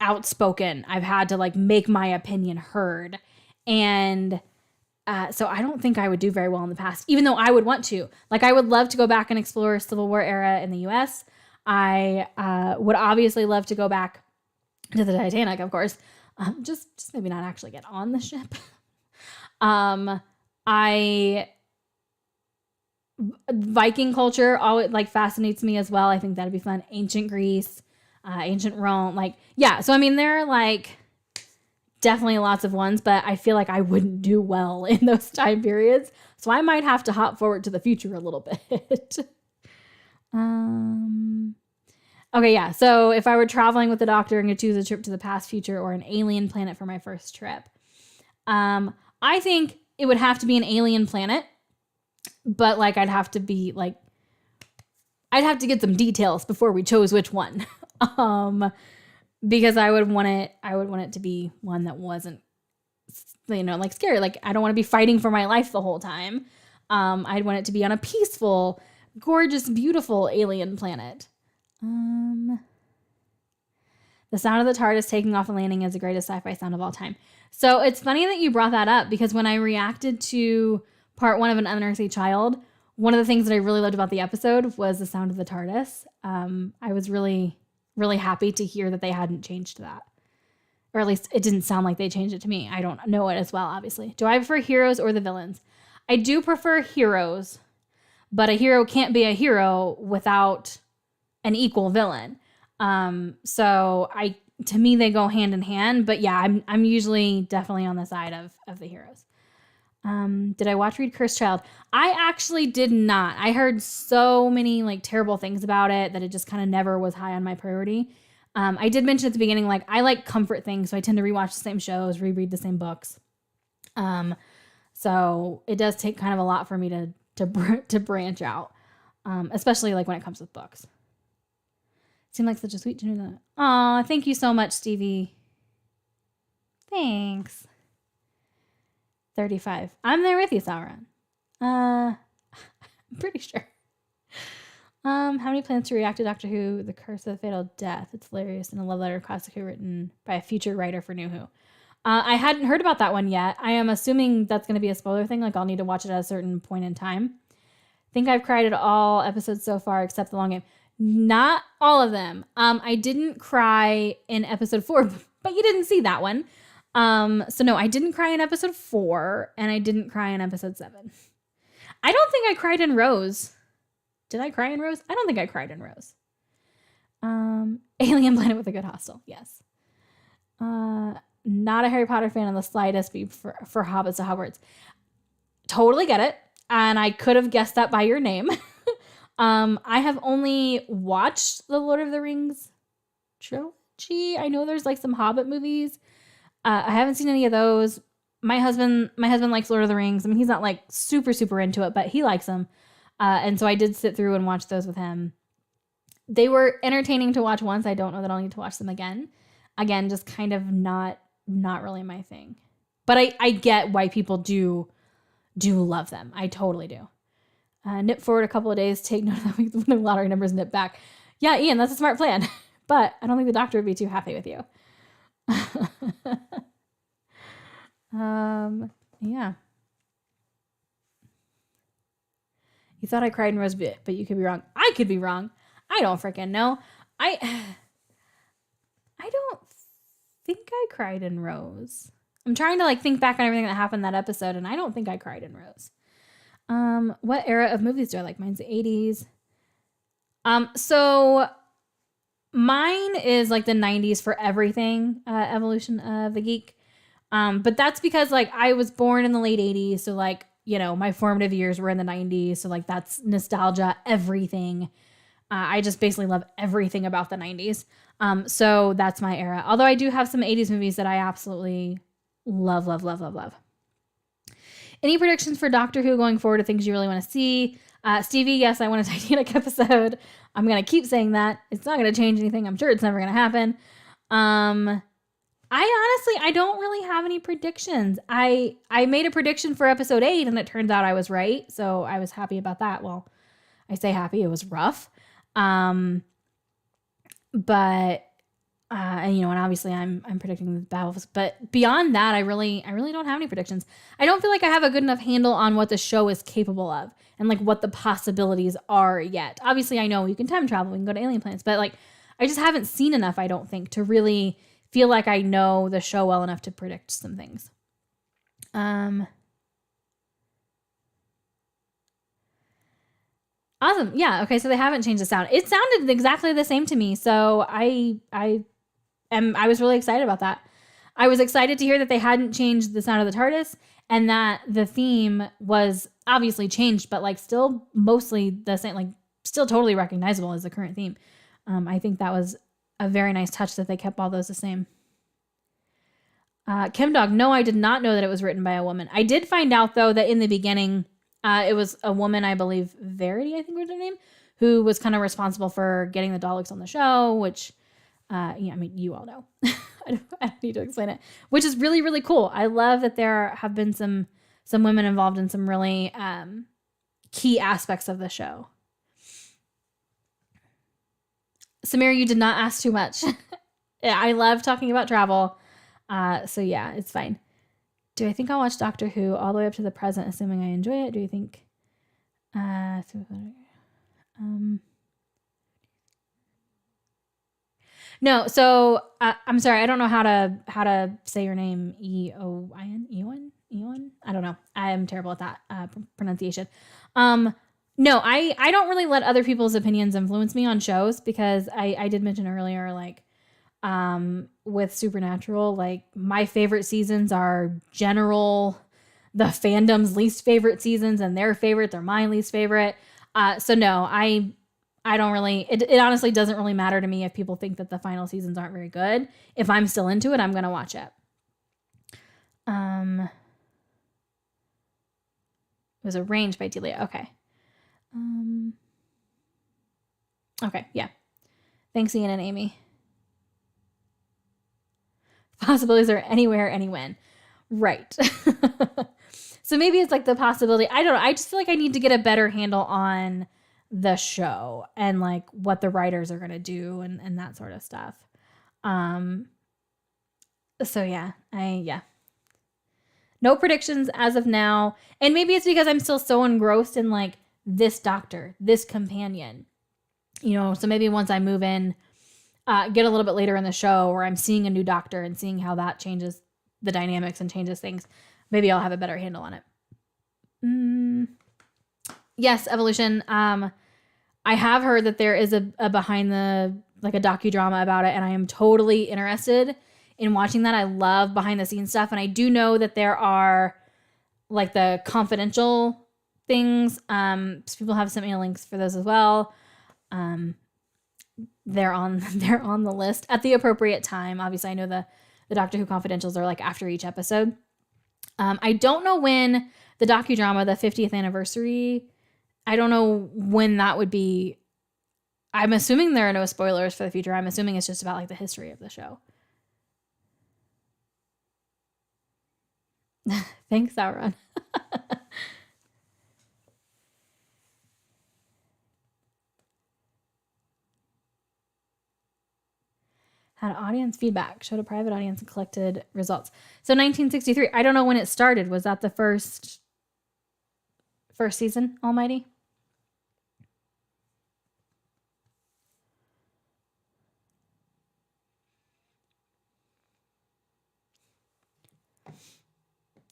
outspoken. I've had to like make my opinion heard, and so I don't think I would do very well in the past, even though I would want to. Like I would love to go back and explore Civil War era in the U.S. I would obviously love to go back to the Titanic, of course. Just maybe not actually get on the ship. Viking culture always like fascinates me as well. I think that'd be fun. Ancient Greece, ancient Rome, so I mean there are like definitely lots of ones, but I feel like I wouldn't do well in those time periods, so I might have to hop forward to the future a little bit. Okay, yeah. So if I were traveling with the Doctor and could choose a trip to the past, future, or an alien planet for my first trip, I think it would have to be an alien planet, but like I'd have to get some details before we chose which one. Because I would want it to be one that wasn't, like scary. Like I don't want to be fighting for my life the whole time. I'd want it to be on a peaceful, gorgeous, beautiful alien planet. The sound of the TARDIS taking off and landing is the greatest sci-fi sound of all time. So it's funny that you brought that up, because when I reacted to part 1 of An Unearthly Child, one of the things that I really loved about the episode was the sound of the TARDIS. I was really, really happy to hear that they hadn't changed that. Or at least it didn't sound like they changed it to me. I don't know it as well, obviously. Do I prefer heroes or the villains? I do prefer heroes, but a hero can't be a hero without an equal villain. So to me, they go hand in hand, but yeah, I'm usually definitely on the side of the heroes. Did I watch Read Cursed Child? I actually did not. I heard so many like terrible things about it that it just kind of never was high on my priority. I did mention at the beginning, like I like comfort things. So I tend to rewatch the same shows, reread the same books. So it does take kind of a lot for me to branch out. Especially like when it comes with books. Seemed like such a sweet tune. Aw, thank you so much, Stevie. Thanks. 35. I'm there with you, Sauron. I'm pretty sure. How many plans to react to Doctor Who, The Curse of the Fatal Death? It's hilarious, and a love letter of Classic Who written by a future writer for New Who. I hadn't heard about that one yet. I am assuming that's going to be a spoiler thing. Like I'll need to watch it at a certain point in time. I think I've cried at all episodes so far except the long game. Not all of them. I didn't cry in episode 4, but you didn't see that one. So no, I didn't cry in episode 4, and I didn't cry in episode 7. I don't think I cried in Rose. Did I cry in Rose? I don't think I cried in Rose. Alien Planet with a Good Hostel. Yes. Not a Harry Potter fan in the slightest, but for Hobbits to Hogwarts. Totally get it. And I could have guessed that by your name. I have only watched the Lord of the Rings trilogy. I know there's like some Hobbit movies. I haven't seen any of those. My husband likes Lord of the Rings. I mean, he's not like super, super into it, but he likes them. And so I did sit through and watch those with him. They were entertaining to watch once. I don't know that I'll need to watch them again. Again, just kind of not really my thing. But I get why people do love them. I totally do. Nip forward a couple of days, take note of the winning lottery numbers, nip back. Yeah, Ian, that's a smart plan. But I don't think the doctor would be too happy with you. Yeah. You thought I cried in Rose, but you could be wrong. I could be wrong. I don't freaking know. I don't think I cried in Rose. I'm trying to like think back on everything that happened in that episode, and I don't think I cried in Rose. What era of movies do I like? Mine's the 80s. So mine is like the 90s for everything, Evolution of the Geek. But that's because like I was born in the late 80s, so like, you know, my formative years were in the 90s, so like that's nostalgia, everything. I just basically love everything about the 90s. So that's my era. Although I do have some 80s movies that I absolutely love. Any predictions for Doctor Who going forward, or things you really want to see? Stevie, yes, I want a Titanic episode. I'm going to keep saying that. It's not going to change anything. I'm sure it's never going to happen. I don't really have any predictions. I made a prediction for episode 8, and it turns out I was right. So I was happy about that. Well, I say happy. It was rough. But you know, and obviously I'm predicting the battles, but beyond that, I really don't have any predictions. I don't feel like I have a good enough handle on what the show is capable of and like what the possibilities are yet. Obviously I know you can time travel, we can go to alien planets, but like, I just haven't seen enough, I don't think, to really feel like I know the show well enough to predict some things. Awesome. Yeah. Okay. So they haven't changed the sound. It sounded exactly the same to me. So I was really excited about that. I was excited to hear that they hadn't changed the sound of the TARDIS and that the theme was obviously changed, but like still mostly the same, like still totally recognizable as the current theme. I think that was a very nice touch that they kept all those the same. Kim Dog, no, I did not know that it was written by a woman. I did find out, though, that in the beginning, it was a woman, I believe, Verity, I think was her name, who was kind of responsible for getting the Daleks on the show, which, I mean, you all know. I don't need to explain it, which is really, really cool. I love that there have been some women involved in some really key aspects of the show. Samir, you did not ask too much. I love talking about travel. So yeah, it's fine. Do I think I'll watch Doctor Who all the way up to the present, assuming I enjoy it? Do you think? No. So I'm sorry. I don't know how to say your name. Eowyn. I don't know. I am terrible at that pronunciation. No, I don't really let other people's opinions influence me on shows, because I did mention earlier, like, with Supernatural, like, my favorite seasons are the fandom's least favorite seasons, and their favorites are my least favorite. So no, I don't really, it honestly doesn't really matter to me if people think that the final seasons aren't very good. If I'm still into it, I'm going to watch it. It was arranged by Delia. Okay. Okay. Yeah. Thanks, Ian and Amy. Possibilities are anywhere, anywhen. Right. So maybe it's like the possibility. I don't know. I just feel like I need to get a better handle on the show and like what the writers are going to do and that sort of stuff. So yeah, no predictions as of now. And maybe it's because I'm still so engrossed in like this doctor, this companion, so maybe once I move in, get a little bit later in the show where I'm seeing a new doctor and seeing how that changes the dynamics and changes things, maybe I'll have a better handle on it. Yes, Evolution. I have heard that there is a behind the, like a docudrama about it, and I am totally interested in watching that. I love behind the scenes stuff, and I do know that there are like the confidential things. So people have sent me links for those as well. They're on the list at the appropriate time. Obviously, I know the Doctor Who confidentials are like after each episode. I don't know when the docudrama, the 50th anniversary, I don't know when that would be. I'm assuming there are no spoilers for the future. I'm assuming it's just about like the history of the show. Thanks, Sauron. Had audience feedback, showed a private audience and collected results. So 1963, I don't know when it started. Was that the first season, Almighty?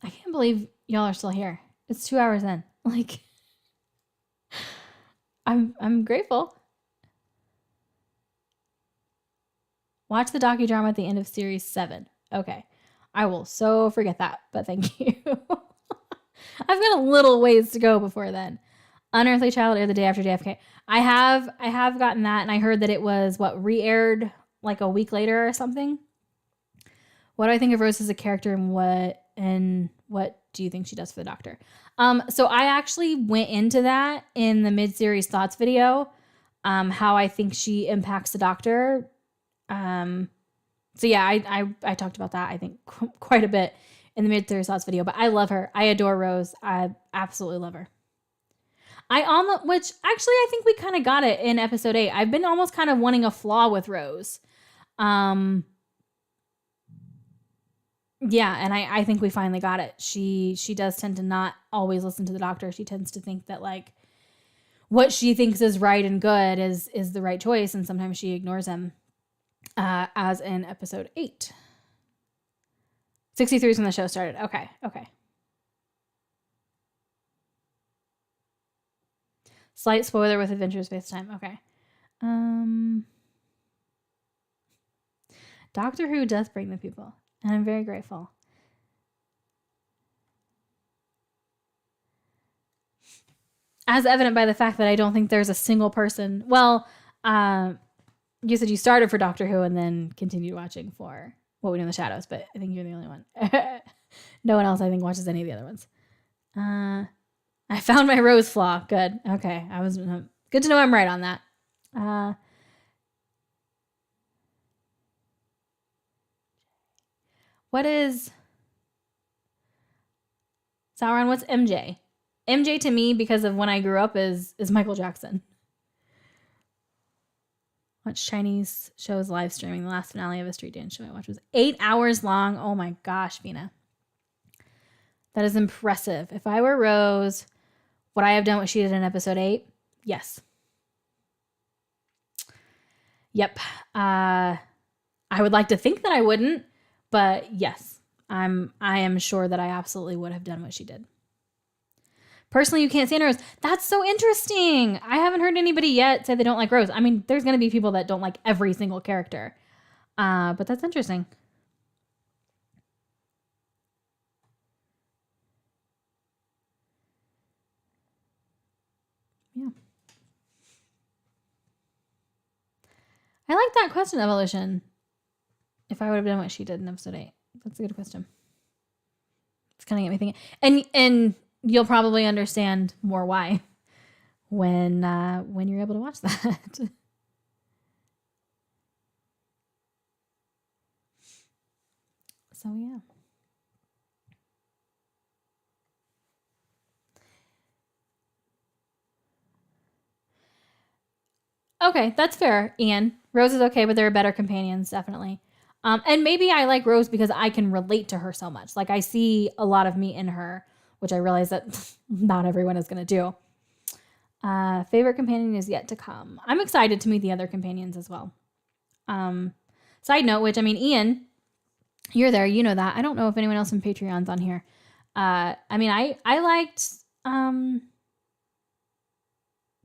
I can't believe y'all are still here. It's 2 hours in. Like, I'm grateful. Watch the docudrama at the end of series 7. Okay. I will so forget that, but thank you. I've got a little ways to go before then. Unearthly Child aired the day after JFK. I have gotten that, and I heard that it was re-aired like a week later or something. What do I think of Rose as a character, and what do you think she does for the Doctor? So I actually went into that in the mid-series thoughts video, how I think she impacts the Doctor. So yeah, I talked about that, I think, quite a bit in the mid-series thoughts video, but I love her. I adore Rose. I absolutely love her. Which actually I think we kind of got it in episode 8. I've been almost kind of wanting a flaw with Rose. Yeah, and I think we finally got it. She does tend to not always listen to the Doctor. She tends to think that like what she thinks is right and good is the right choice, and sometimes she ignores him. As in episode 8. 63 is when the show started. Okay. Slight spoiler with Adventures Space Time. Okay. Doctor Who does bring the people, and I'm very grateful. As evident by the fact that I don't think there's a single person. Well, You said you started for Doctor Who and then continued watching for What We Do in the Shadows, but I think you're the only one. No one else, I think, watches any of the other ones. I found my rose flaw. Good. Okay. I was good to know I'm right on that. What is Sauron? What's MJ? MJ to me, because of when I grew up, is Michael Jackson. Watch Chinese shows live streaming. The last finale of a street dance show I watched was 8 hours long. Oh my gosh, Vina. That is impressive. If I were Rose, would I have done what she did in episode 8? Yes. Yep. I would like to think that I wouldn't, but yes, I am sure that I absolutely would have done what she did. Personally, you can't stand Rose. That's so interesting. I haven't heard anybody yet say they don't like Rose. I mean, there's going to be people that don't like every single character. But that's interesting. Yeah. I like that question, Evolution. If I would have done what she did in episode 8. That's a good question. It's kind of get me thinking. And you'll probably understand more why when you're able to watch that. So yeah. Okay, that's fair, Ian. Rose is okay, but there are better companions, definitely. And maybe I like Rose because I can relate to her so much. Like, I see a lot of me in her, which I realize that not everyone is going to do. Favorite companion is yet to come. I'm excited to meet the other companions as well. Side note, which, I mean, Ian, you're there. You know that. I don't know if anyone else in Patreon's on here. I mean, I liked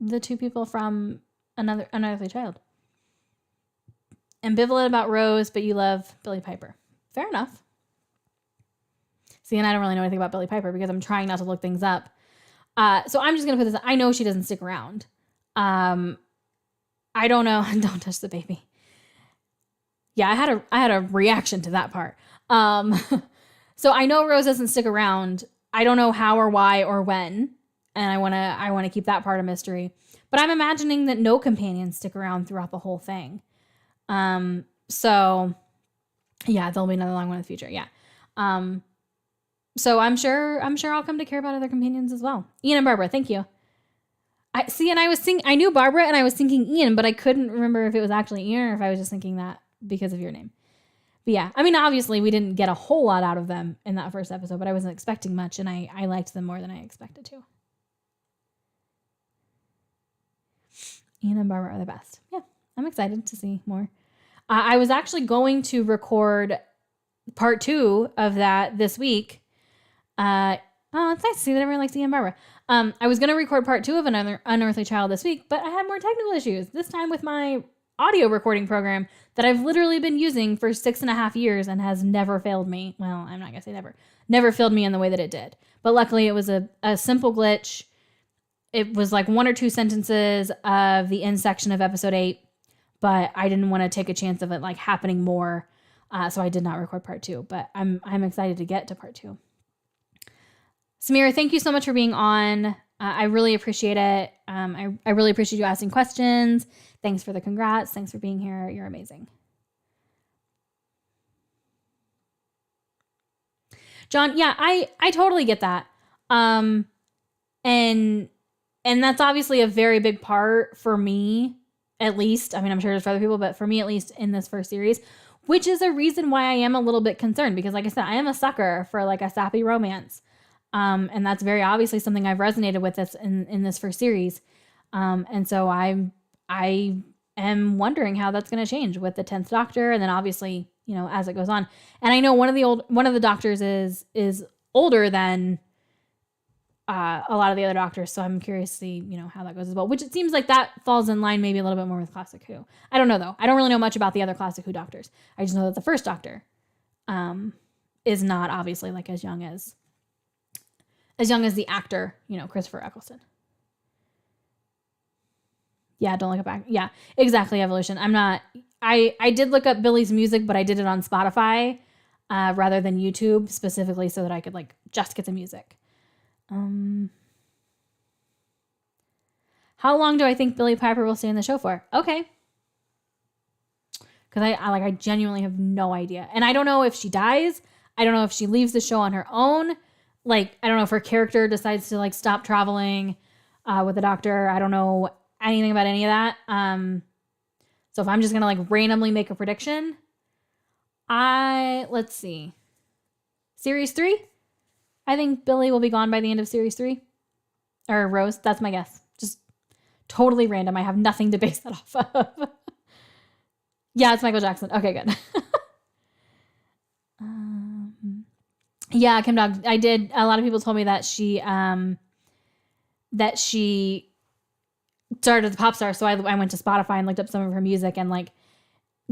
the two people from Unearthly Child. Ambivalent about Rose, but you love Billie Piper. Fair enough. See, and I don't really know anything about Billie Piper because I'm trying not to look things up. So I'm just going to put this, I know she doesn't stick around. I don't know. Don't touch the baby. Yeah, I had a reaction to that part. So I know Rose doesn't stick around. I don't know how or why or when. And I want to keep that part a mystery. But I'm imagining that no companions stick around throughout the whole thing. So yeah, there'll be another long one in the future. Yeah. So I'm sure I'll come to care about other companions as well. Ian and Barbara, thank you. I knew Barbara and I was thinking Ian, but I couldn't remember if it was actually Ian or if I was just thinking that because of your name. But yeah, I mean, obviously we didn't get a whole lot out of them in that first episode, but I wasn't expecting much and I liked them more than I expected to. Ian and Barbara are the best. Yeah, I'm excited to see more. I was actually going to record part 2 of that this week. It's nice to see that everyone likes Ian and Barbara. I was going to record part 2 of another Unearthly Child this week, but I had more technical issues, this time with my audio recording program that I've literally been using for 6.5 years and has never failed me. Well, I'm not going to say never. Never failed me in the way that it did. But luckily it was a simple glitch. It was like 1 or 2 sentences of the end section of episode 8, but I didn't want to take a chance of it like happening more. So I did not record part 2, but I'm excited to get to part 2. Samira, thank you so much for being on. I really appreciate it. I really appreciate you asking questions. Thanks for the congrats. Thanks for being here. You're amazing. John, yeah, I totally get that. And that's obviously a very big part for me, at least. I mean, I'm sure there's for other people, but for me, at least in this first series, which is a reason why I am a little bit concerned because like I said, I am a sucker for like a sappy romance. And that's very obviously something I've resonated with this in this first series. And so I am wondering how that's going to change with the 10th Doctor. And then obviously, you know, as it goes on. And I know one of the doctors is older than a lot of the other doctors. So I'm curious to see, you know, how that goes as well, which it seems like that falls in line maybe a little bit more with Classic Who. I don't know though. I don't really know much about the other Classic Who doctors. I just know that the first Doctor, is not obviously like as young as the actor, you know, Christopher Eccleston. Yeah, don't look it back. Yeah, exactly, Evolution. I did look up Billy's music, but I did it on Spotify rather than YouTube, specifically so that I could like just get the music. How long do I think Billie Piper will stay in the show for? Okay. Because I genuinely have no idea. And I don't know if she dies. I don't know if she leaves the show on her own. Like, I don't know if her character decides to like stop traveling with the Doctor. I don't know anything about any of that. So if I'm just going to like randomly make a prediction, let's see. Series 3? I think Billy will be gone by the end of Series 3. Or Rose. That's my guess. Just totally random. I have nothing to base that off of. Yeah, it's Michael Jackson. Okay, good. Yeah, Kim Dog. I did. A lot of people told me that she started as a pop star. So I went to Spotify and looked up some of her music, and like,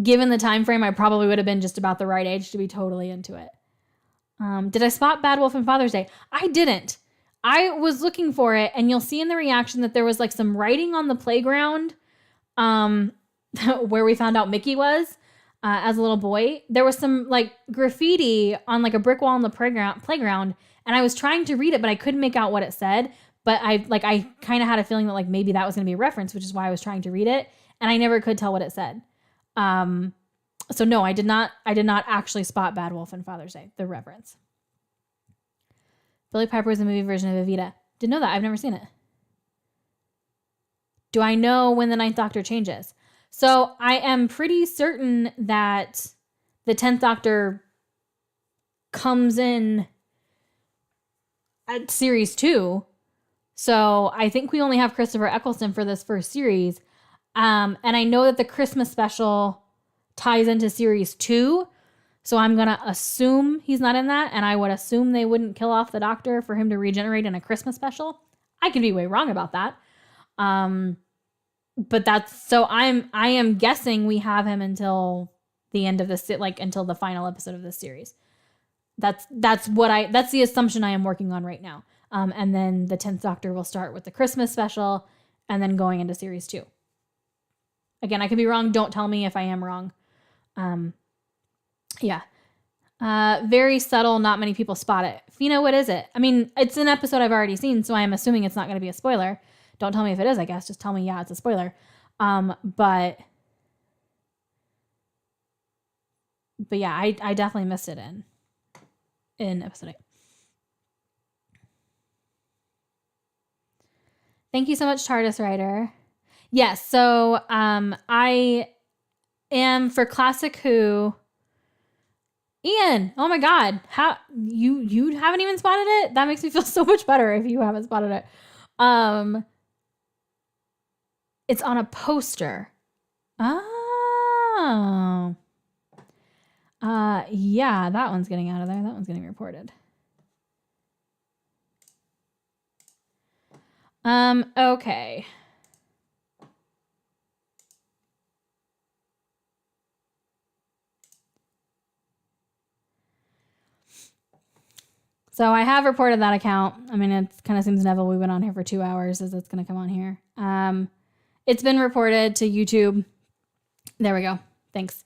given the time frame, I probably would have been just about the right age to be totally into it. Did I spot Bad Wolf and Father's Day? I didn't. I was looking for it, and you'll see in the reaction that there was like some writing on the playground, where we found out Mickey was as a little boy. There was some like graffiti on like a brick wall in the playground, and I was trying to read it, but I couldn't make out what it said. But I kind of had a feeling that like maybe that was going to be a reference, which is why I was trying to read it, and I never could tell what it said. So no, I did not actually spot Bad Wolf and Father's Day, the reference. Billie Piper was the movie version of Evita. Didn't know that. I've never seen it. Do I know when the Ninth Doctor changes? So I am pretty certain that the 10th Doctor comes in at Series 2. So I think we only have Christopher Eccleston for this first series. And I know that the Christmas special ties into Series 2. So I'm going to assume he's not in that. And I would assume they wouldn't kill off the Doctor for him to regenerate in a Christmas special. I could be way wrong about that. But I am guessing we have him until the end of this, like until the final episode of this series. That's the assumption I am working on right now. And then the 10th Doctor will start with the Christmas special and then going into Series 2. Again, I could be wrong. Don't tell me if I am wrong. Yeah. Very subtle. Not many people spot it. Fina, what is it? I mean, it's an episode I've already seen, so I am assuming it's not going to be a spoiler. Don't tell me if it is, I guess. Just tell me, yeah, it's a spoiler. But yeah, I definitely missed it in episode 8. Thank you so much, TARDIS Writer. Yes, so I am for Classic Who. Ian, oh my God, how you haven't even spotted it? That makes me feel so much better if you haven't spotted it. It's on a poster. Oh. Yeah, that one's getting out of there. That one's getting reported. Okay. So I have reported that account. I mean, it kind of seems inevitable. We went on here for 2 hours as it's going to come on here. It's been reported to YouTube. There we go. Thanks.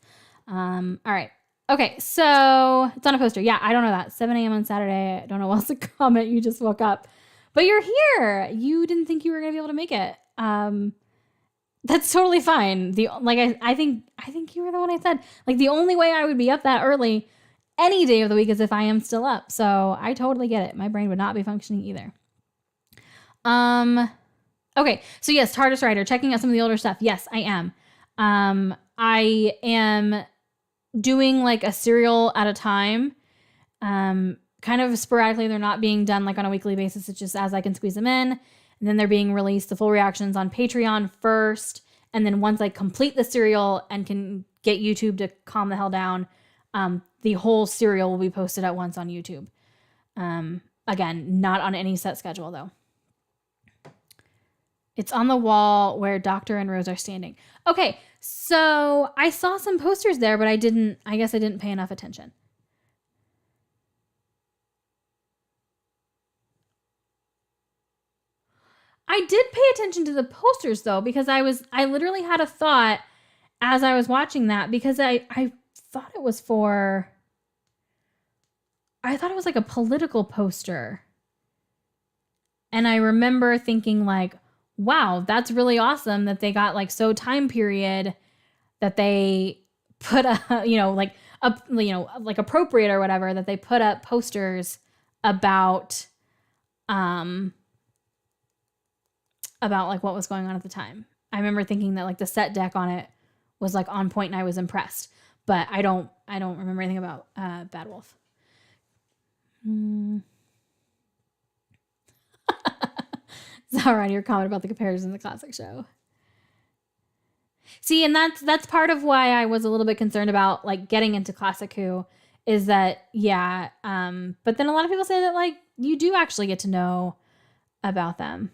All right. Okay, so it's on a poster. Yeah, I don't know that. 7 a.m. on Saturday. I don't know what else to comment. You just woke up. But you're here. You didn't think you were going to be able to make it. That's totally fine. I think you were the one I said. Like, the only way I would be up that early any day of the week is if I am still up. So I totally get it. My brain would not be functioning either. Okay, so yes, TARDIS Writer, checking out some of the older stuff. Yes, I am. I am doing like a serial at a time. Kind of sporadically. They're not being done like on a weekly basis. It's just as I can squeeze them in. And then they're being released, the full reactions, on Patreon first. And then once I complete the serial and can get YouTube to calm the hell down, the whole serial will be posted at once on YouTube. Again, not on any set schedule though. It's on the wall where Doctor and Rose are standing. Okay, so I saw some posters there, but I guess I didn't pay enough attention. I did pay attention to the posters though, because I literally had a thought as I was watching that, because I thought it was like a political poster. And I remember thinking like, wow, that's really awesome that they got like so time period that they put like appropriate or whatever, that they put up posters about like what was going on at the time. I remember thinking that like the set deck on it was like on point and I was impressed, but I don't remember anything about Bad Wolf. Sauron, your comment about the comparison to the classic show. See, and that's part of why I was a little bit concerned about like getting into Classic Who, is that but then a lot of people say that like you do actually get to know about them.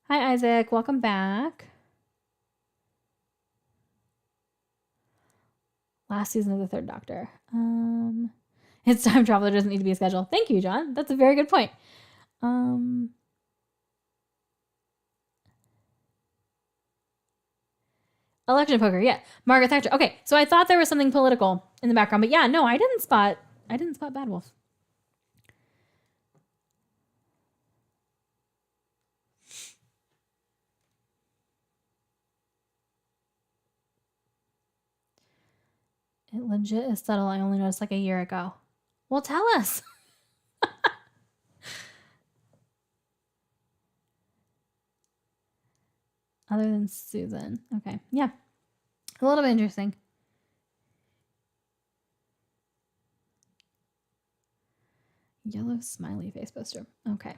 Hi Isaac, welcome back. Last season of the Third Doctor. It's time travel. There doesn't need to be a schedule. Thank you, John. That's a very good point. Election poker, yeah. Margaret Thatcher. Okay, so I thought there was something political in the background, but yeah, no, I didn't spot Bad Wolf. It legit is subtle. I only noticed like a year ago. Well, tell us. Other than Susan. Okay. Yeah. A little bit interesting. Yellow smiley face poster. Okay.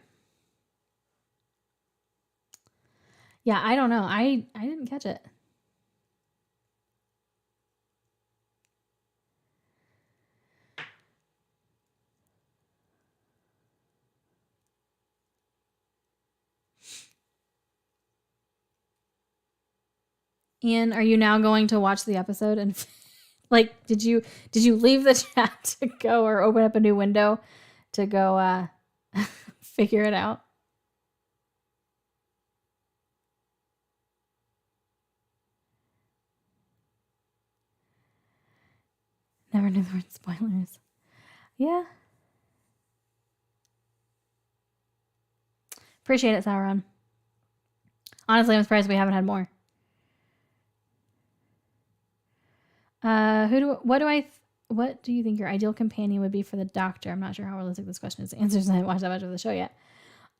Yeah, I don't know. I didn't catch it. Ian, are you now going to watch the episode and like did you leave the chat to go, or open up a new window to go figure it out? Never knew the word spoilers. Yeah. Appreciate it, Sauron. Honestly, I'm surprised we haven't had more. What do you think your ideal companion would be for the Doctor? I'm not sure how realistic this question is. The answer is I haven't watched that much of the show yet.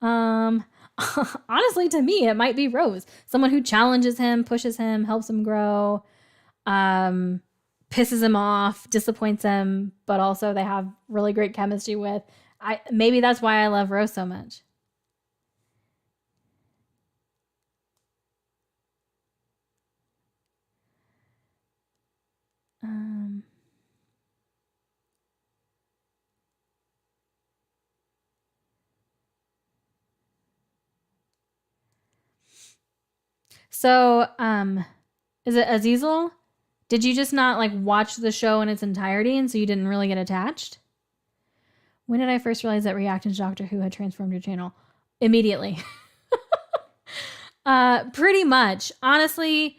Honestly, to me, it might be Rose. Someone who challenges him, pushes him, helps him grow, pisses him off, disappoints him, but also they have really great chemistry with. Maybe that's why I love Rose so much. So, is it Azizel? Did you just not like watch the show in its entirety, and so you didn't really get attached? When did I first realize that reacting to Doctor Who had transformed your channel? Immediately. Pretty much. Honestly,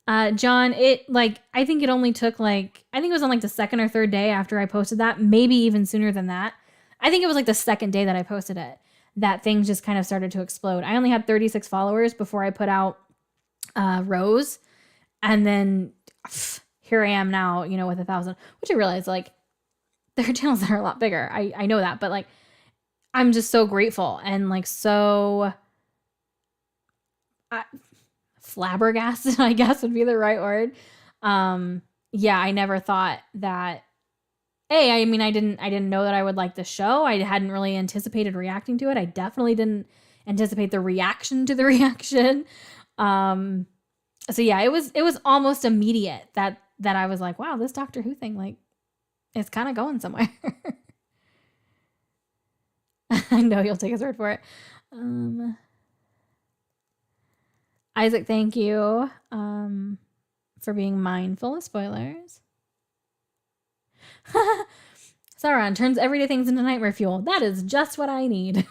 John, I think it only took I think it was on like the second or third day after I posted that, maybe even sooner than that. I think it was like the second day that I posted it that things just kind of started to explode. I only had 36 followers before I put out Rose, and then here I am now, with 1,000, which I realize like there are channels that are a lot bigger. I know that, but like I'm just so grateful and like so flabbergasted, I guess would be the right word. Yeah, I never thought that. I didn't know that I would like the show. I hadn't really anticipated reacting to it. I definitely didn't anticipate the reaction to the reaction. So yeah, it was almost immediate that I was like, wow, this Doctor Who thing, like, it's kind of going somewhere. I know you'll take his word for it. Isaac, thank you for being mindful of spoilers. Sauron turns everyday things into nightmare fuel. That is just what I need.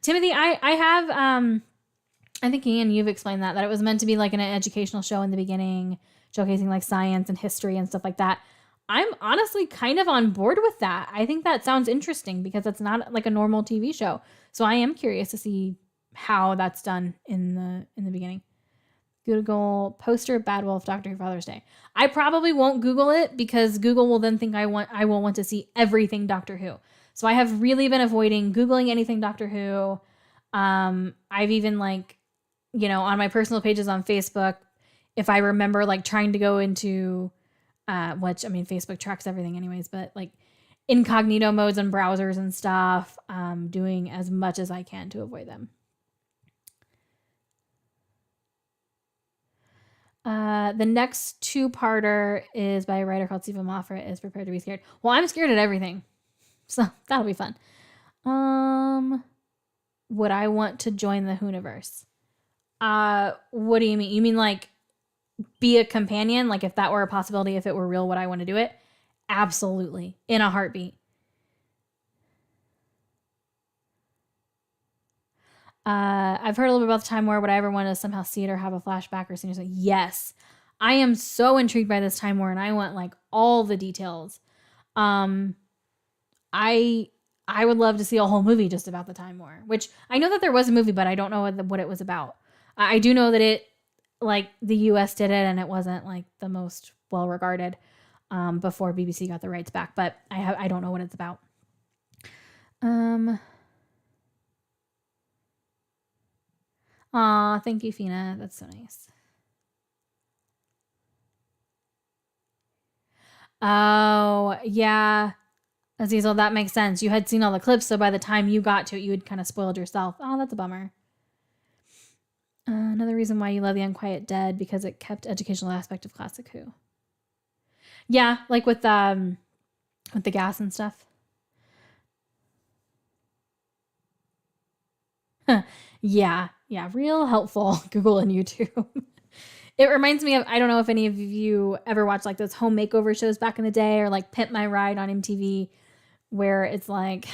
Timothy, I have, I think Ian, you've explained that it was meant to be like an educational show in the beginning, showcasing like science and history and stuff like that. I'm honestly kind of on board with that. I think that sounds interesting because it's not like a normal TV show. So I am curious to see how that's done in the beginning. Google poster Bad Wolf Doctor Who Father's Day. I probably won't Google it because Google will then think I will want to see everything Doctor Who. So I have really been avoiding Googling anything Doctor Who. I've even like, you know, on my personal pages on Facebook, if I remember like trying to go into, which I mean, Facebook tracks everything anyways, but like incognito modes and browsers and stuff, doing as much as I can to avoid them. The next two-parter is by a writer called Stephen Moffat, is Prepared to Be Scared. Well, I'm scared at everything. So that'll be fun. Would I want to join the Whoniverse? What do you mean? You mean like be a companion? Like if that were a possibility, if it were real, would I want to do it? Absolutely. In a heartbeat. I've heard a little bit about the Time War. Would I ever want to somehow see it or have a flashback or something? Yes. I am so intrigued by this Time War and I want like all the details. I would love to see a whole movie just about the Time War, which I know that there was a movie, but I don't know what it was about. I do know that it, like, the US did it and it wasn't like the most well regarded before BBC got the rights back, but I don't know what it's about. Aw, thank you, Fina. That's so nice. Oh, yeah. Azizel, that makes sense. You had seen all the clips, so by the time you got to it, you had kind of spoiled yourself. Oh, that's a bummer. Another reason why you love The Unquiet Dead, because it kept educational aspect of Classic Who. Yeah, like with the gas and stuff. Yeah, real helpful. Google and YouTube. It reminds me of, I don't know if any of you ever watched like those home makeover shows back in the day, or like Pimp My Ride on MTV, where it's like,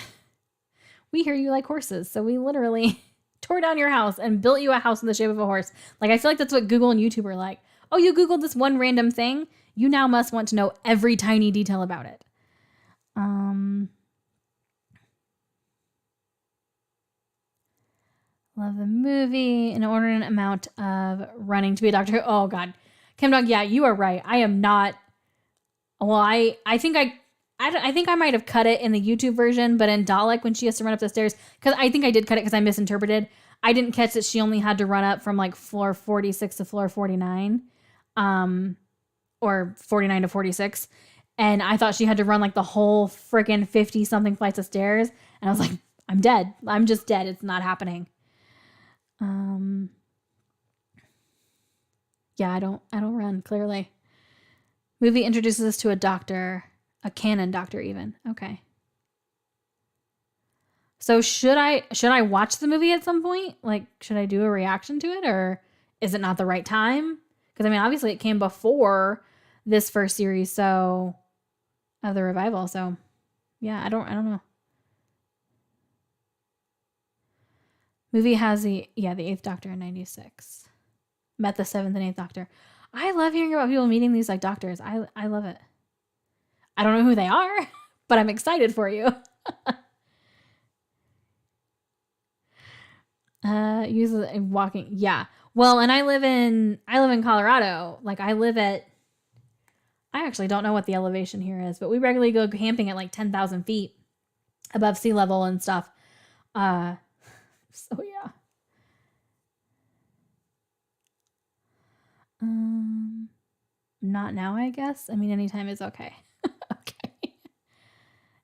we hear you like horses, so we literally tore down your house and built you a house in the shape of a horse. Like, I feel like that's what Google and YouTube are like. Oh, you Googled this one random thing? You now must want to know every tiny detail about it. Love the movie. An inordinate amount of running to be a doctor. Oh, God. Kim Dog, yeah, you are right. I am not. Well, I think I might have cut it in the YouTube version, but in Dalek, when she has to run up the stairs, because I think I did cut it because I misinterpreted. I didn't catch that she only had to run up from like floor 46 to floor 49, or 49 to 46. And I thought she had to run like the whole freaking 50 something flights of stairs. And I was like, I'm dead. I'm just dead. It's not happening. Yeah, I don't run, clearly. Movie introduces us to a doctor, a canon doctor even. Okay. So should I watch the movie at some point? Like, should I do a reaction to it, or is it not the right time? Because I mean, obviously it came before this first series, so of the revival. So yeah, I don't know. Movie has the Eighth Doctor in 96. Met the Seventh and Eighth Doctor. I love hearing about people meeting these like doctors. I love it. I don't know who they are, but I'm excited for you. Use walking. Yeah. Well, and I live in Colorado. Like, I actually don't know what the elevation here is, but we regularly go camping at like 10,000 feet above sea level and stuff. So yeah. Not now, I guess. I mean, anytime is okay. Okay.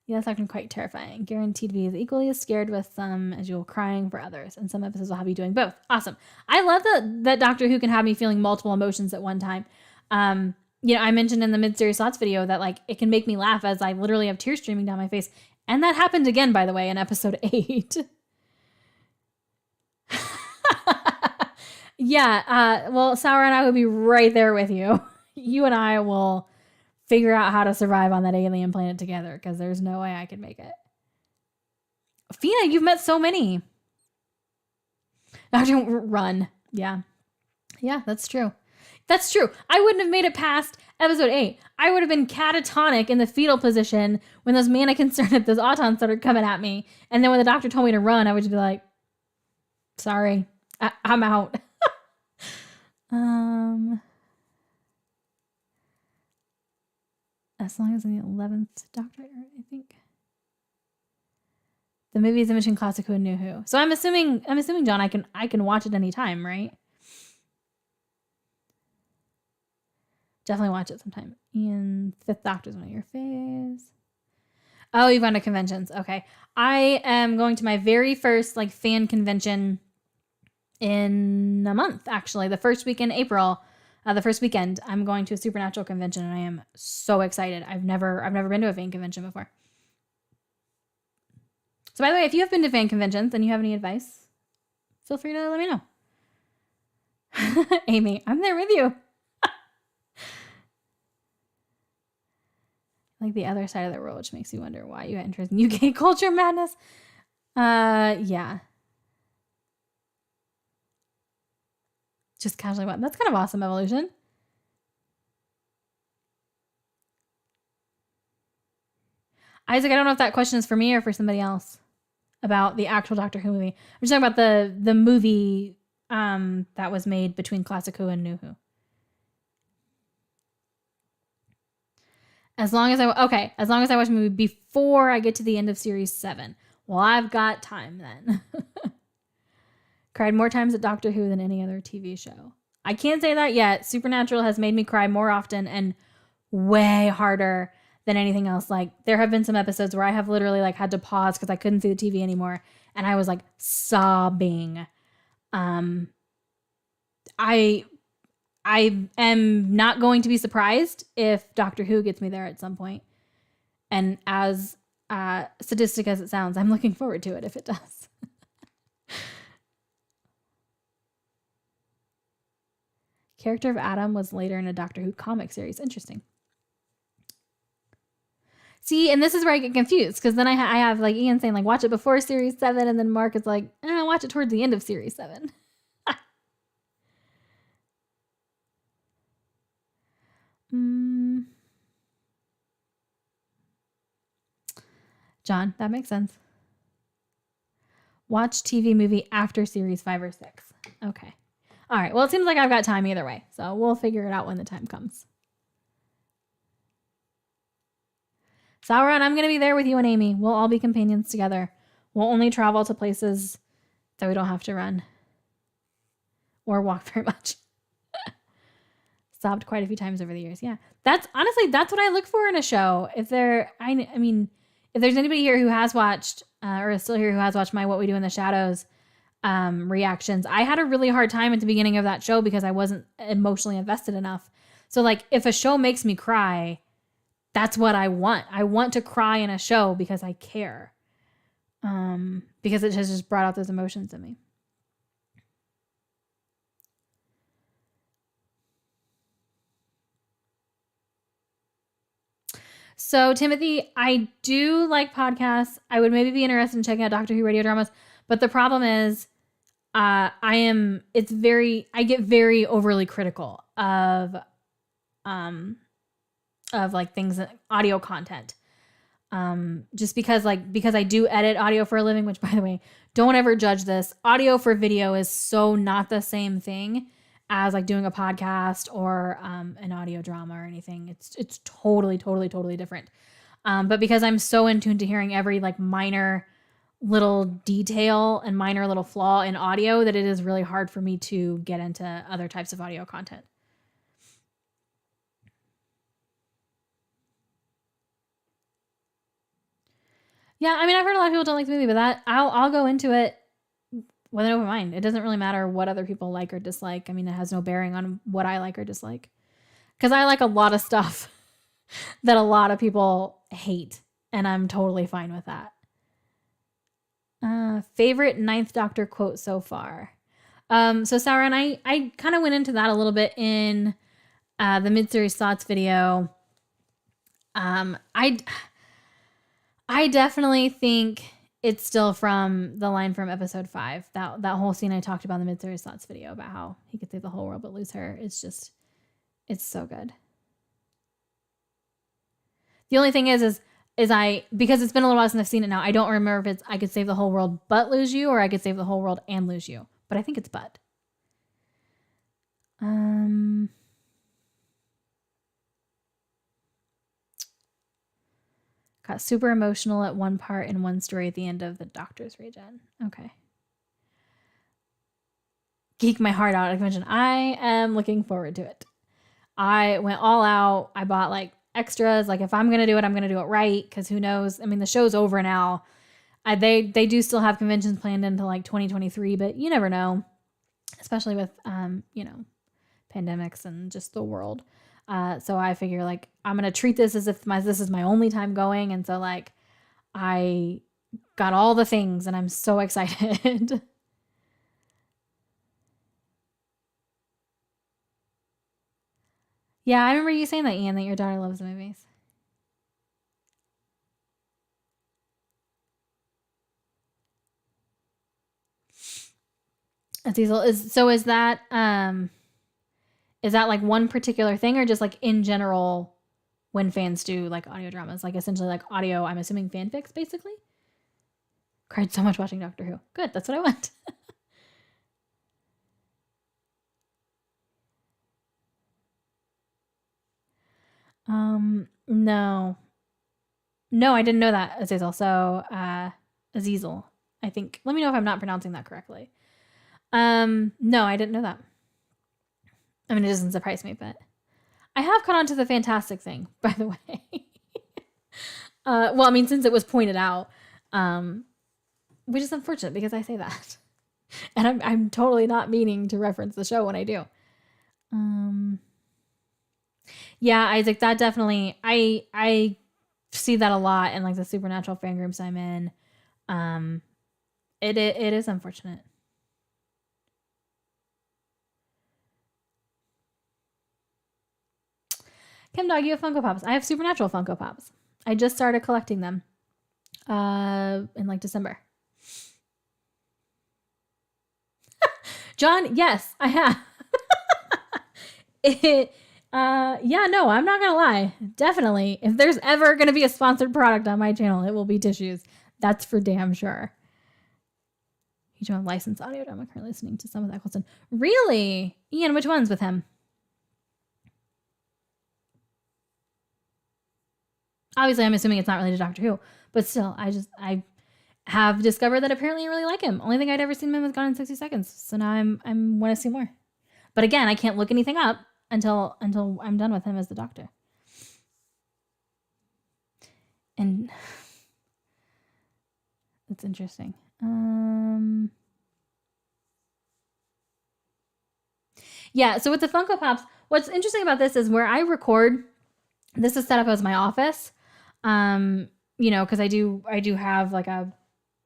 Yeah, that's often quite terrifying. Guaranteed to be as equally as scared with some as you're crying for others. And some episodes will have you doing both. Awesome. I love that Doctor Who can have me feeling multiple emotions at one time. I mentioned in the mid-series thoughts video that like it can make me laugh as I literally have tears streaming down my face. And that happened again, by the way, in episode 8. Yeah. Well, Sauron, I will be right there with you. You and I will figure out how to survive on that alien planet together because there's no way I could make it. Fina, you've met so many. I don't run. Yeah. Yeah, that's true. That's true. I wouldn't have made it past episode 8. I would have been catatonic in the fetal position when those mannequins started, those autons started coming at me. And then when the doctor told me to run, I would just be like, sorry, I'm out. As long as in the 11th Doctor, I think. The movie is in between Classic Who and New Who. So I'm assuming, John, I can watch it anytime, right? Definitely watch it sometime. And Fifth Doctor is one of your faves. Oh, you've gone to conventions. Okay. I am going to my very first like fan convention in a month, actually. The first week in April. The first weekend, I'm going to a Supernatural convention, and I am so excited. I've never been to a fan convention before. So by the way, if you have been to fan conventions and you have any advice, feel free to let me know. Amy, I'm there with you. Like the other side of the world, which makes you wonder why you had interest in UK culture madness. Yeah. Just casually, that's kind of awesome, Evolution. Isaac, I don't know if that question is for me or for somebody else about the actual Doctor Who movie. I'm just talking about the movie that was made between Classic Who and New Who. As long as I watch the movie before I get to the end of series 7. Well, I've got time then. Cried more times at Doctor Who than any other TV show. I can't say that yet. Supernatural has made me cry more often and way harder than anything else. Like there have been some episodes where I have literally like had to pause because I couldn't see the TV anymore, and I was like sobbing. I am not going to be surprised if Doctor Who gets me there at some point. And as sadistic as it sounds, I'm looking forward to it if it does. Character of Adam was later in a Doctor Who comic series. Interesting. See, and this is where I get confused because then I have like Ian saying like watch it before series 7, and then Mark is like watch it towards the end of series 7. John, that makes sense. Watch TV movie after series 5 or 6. Okay. All right. Well, it seems like I've got time either way, so we'll figure it out when the time comes. Sauron, I'm going to be there with you and Amy. We'll all be companions together. We'll only travel to places that we don't have to run or walk very much. Sobbed quite a few times over the years. Yeah. That's what I look for in a show. If there's anybody here who has watched or is still here who has watched my What We Do in the Shadows reactions, I had a really hard time at the beginning of that show because I wasn't emotionally invested enough. So like if a show makes me cry, that's what I want. I want to cry in a show because I care. Because it has just brought out those emotions in me. So, Timothy, I do like podcasts. I would maybe be interested in checking out Doctor Who radio dramas, but the problem is I get very overly critical of like things, audio content. Just because I do edit audio for a living, which by the way, don't ever judge this. Audio for video is so not the same thing as like doing a podcast or an audio drama or anything. It's totally different. But because I'm so in tune to hearing every like minor little detail and minor little flaw in audio that it is really hard for me to get into other types of audio content. Yeah, I mean, I've heard a lot of people don't like the movie, but that I'll go into it with an open mind. It doesn't really matter what other people like or dislike. I mean, it has no bearing on what I like or dislike. Because I like a lot of stuff that a lot of people hate, and I'm totally fine with that. Favorite Ninth Doctor quote so far? So Sauron, I kind of went into that a little bit in the mid-series thoughts video. I definitely think it's still from the line from episode 5. That whole scene I talked about in the mid-series thoughts video about how he could save the whole world but lose her. It's so good. The only thing is because it's been a little while since I've seen it now, I don't remember if it's I could save the whole world but lose you, or I could save the whole world and lose you. But I think it's but. Got super emotional at one part in one story at the end of the Doctor's Regen. Okay. Geek my heart out at convention. I am looking forward to it. I went all out. I bought like extras. Like if I'm going to do it, I'm going to do it right. Because who knows? I mean, the show's over now. They do still have conventions planned into like 2023, but you never know. Especially with, pandemics and just the world. So I figure like I'm going to treat this as if this is my only time going. And so like I got all the things and I'm so excited. Yeah, I remember you saying that, Ian, that your daughter loves the movies. Azizel, is that like one particular thing, or just like in general when fans do like audio dramas, like essentially like audio, I'm assuming fanfics basically? Cried so much watching Doctor Who. Good, that's what I want. No. No, I didn't know that, Azizel. So, Azizel, I think. Let me know if I'm not pronouncing that correctly. No, I didn't know that. I mean, it doesn't surprise me, but I have caught on to the fantastic thing, by the way. Well, I mean, since it was pointed out, which is unfortunate because I say that. And I'm totally not meaning to reference the show when I do. Yeah, Isaac, that definitely, I see that a lot in like the Supernatural fan groups I'm in. It is unfortunate. Kim Dog, you have Funko Pops. I have Supernatural Funko Pops. I just started collecting them in like December. John, yes, I have. Yeah, no, I'm not gonna lie. Definitely, if there's ever gonna be a sponsored product on my channel, it will be tissues. That's for damn sure. He's on licensed audio drama. Currently listening to some of Eccleston. Really, Ian? Which ones with him? Obviously, I'm assuming it's not related to Doctor Who, but still, I have discovered that apparently I really like him. Only thing I'd ever seen him was Gone in 60 Seconds. So now I'm want to see more. But again, I can't look anything up until I'm done with him as the Doctor. And that's interesting. Yeah, so with the Funko Pops, what's interesting about this is where I record, this is set up as my office. Because I do have like a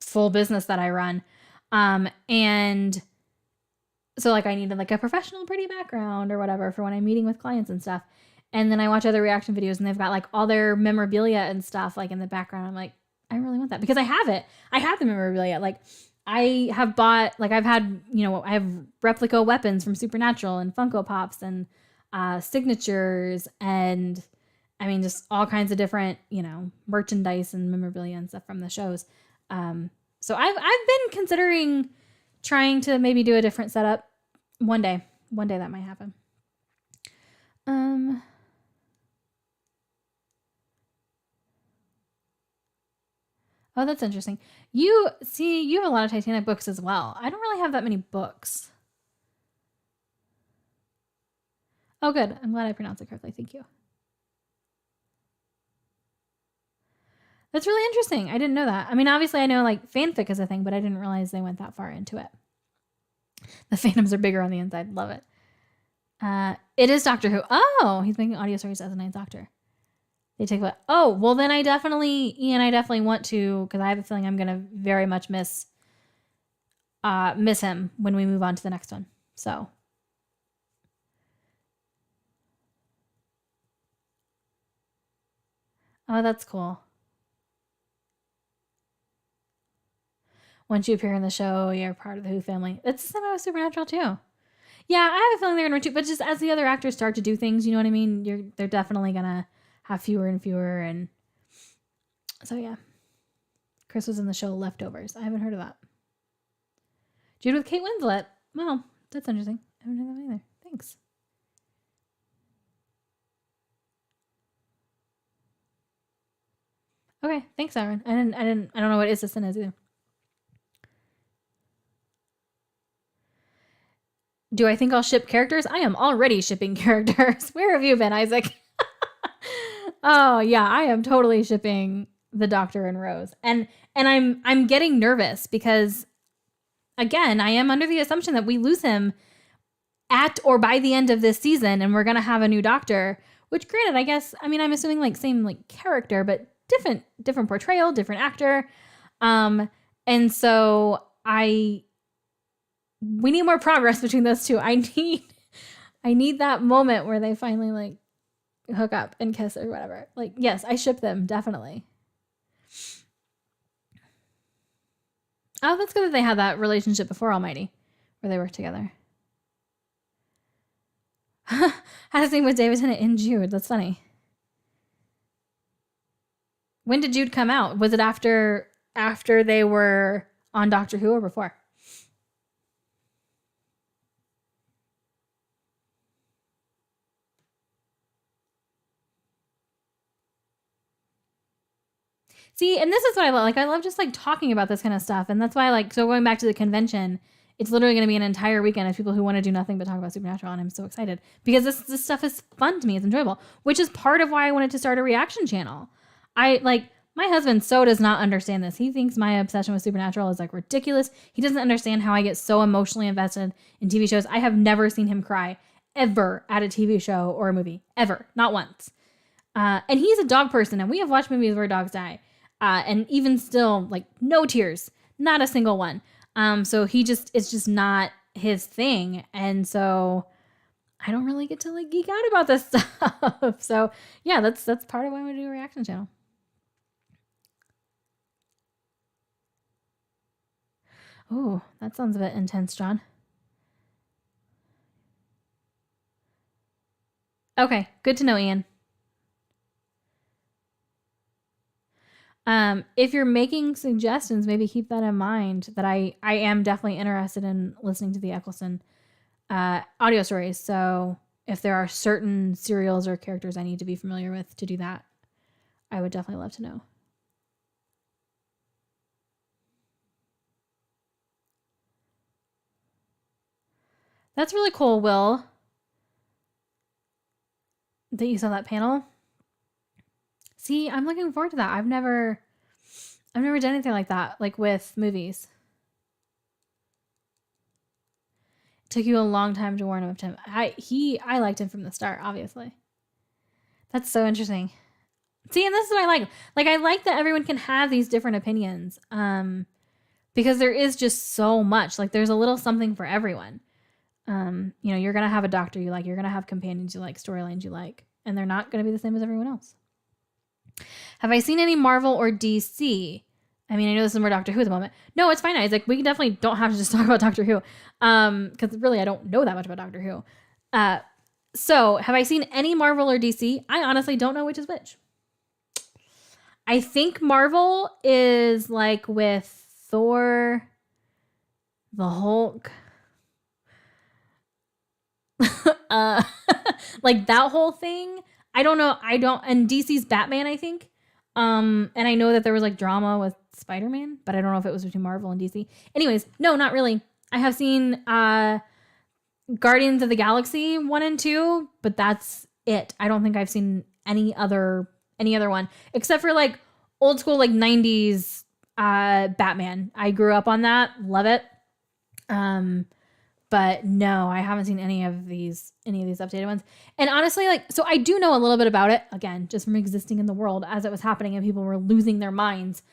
full business that I run. And so like I needed like a professional pretty background or whatever for when I'm meeting with clients and stuff. And then I watch other reaction videos and they've got like all their memorabilia and stuff like in the background. I'm like, I really want that because I have it. I have the memorabilia. Like I have bought, like I've had, I have replica weapons from Supernatural and Funko Pops and signatures and I mean, just all kinds of different, merchandise and memorabilia and stuff from the shows. So I've been considering trying to maybe do a different setup one day. One day that might happen. Oh, that's interesting. You have a lot of Titanic books as well. I don't really have that many books. Oh, good. I'm glad I pronounced it correctly. Thank you. That's really interesting. I didn't know that. I mean, obviously I know like fanfic is a thing, but I didn't realize they went that far into it. The fandoms are bigger on the inside. Love it. It is Doctor Who. Oh, he's making audio stories as a Ninth Doctor. They take what? Oh, well then I definitely want to, because I have a feeling I'm going to very much miss miss him when we move on to the next one. So. Oh, that's cool. Once you appear in the show, you're part of the Who family. It's the same with Supernatural too. Yeah, I have a feeling they're gonna retreat, but just as the other actors start to do things, you know what I mean? They're definitely gonna have fewer and fewer, and so yeah. Chris was in the show Leftovers. I haven't heard of that. Jude with Kate Winslet. Well, that's interesting. I haven't heard that either. Thanks. Okay, thanks, Aaron. I don't know what Isison is either. Do I think I'll ship characters? I am already shipping characters. Where have you been, Isaac? Oh yeah, I am totally shipping the Doctor and Rose. And I'm getting nervous because again, I am under the assumption that we lose him at or by the end of this season and we're gonna have a new Doctor. Which granted, I guess, I mean I'm assuming like same like character, but different portrayal, different actor. And so we need more progress between those two. I need that moment where they finally like hook up and kiss or whatever. Like, yes, I ship them, definitely. Oh, that's good that they had that relationship before Almighty, where they worked together. Had a scene with David Tennant in Jude. That's funny. When did Jude come out? Was it after they were on Doctor Who or before? See, and this is what I love. Like, I love just like talking about this kind of stuff. And that's why so going back to the convention, it's literally going to be an entire weekend of people who want to do nothing but talk about Supernatural. And I'm so excited because this stuff is fun to me. It's enjoyable, which is part of why I wanted to start a reaction channel. My husband so does not understand this. He thinks my obsession with Supernatural is like ridiculous. He doesn't understand how I get so emotionally invested in TV shows. I have never seen him cry ever at a TV show or a movie, ever, not once. And he's a dog person, and we have watched movies where dogs die. And even still, like, no tears, not a single one. So it's just not his thing. And so I don't really get to like geek out about this stuff. So yeah, that's part of why we do a reaction channel. Oh, that sounds a bit intense, John. Okay, good to know, Ian. If you're making suggestions, maybe keep that in mind that I am definitely interested in listening to the Eccleston audio stories. So if there are certain serials or characters I need to be familiar with to do that, I would definitely love to know. That's really cool, Will, that you saw that panel. See, I'm looking forward to that. I've never done anything like that, like with movies. It took you a long time to warn him of him. I liked him from the start, obviously. That's so interesting. See, and this is what I like. Like, I like that everyone can have these different opinions. Because there is just so much. Like, there's a little something for everyone. You're gonna have a doctor you like, you're gonna have companions you like, storylines you like, and they're not gonna be the same as everyone else. Have I seen any Marvel or DC? I mean, I know this is more Doctor Who at the moment. No, it's fine. Isaac. We definitely don't have to just talk about Doctor Who. Because really, I don't know that much about Doctor Who. So, have I seen any Marvel or DC? I honestly don't know which is which. I think Marvel is like with Thor, the Hulk. Like that whole thing. I don't know. And DC's Batman, I think. And I know that there was like drama with Spider-Man, but I don't know if it was between Marvel and DC. Anyways, no, not really. I have seen Guardians of the Galaxy 1 and 2, but that's it. I don't think I've seen any other one except for like old school like 90s Batman. I grew up on that. Love it. But no, I haven't seen any of these updated ones. And honestly, so I do know a little bit about it, again, just from existing in the world as it was happening and people were losing their minds.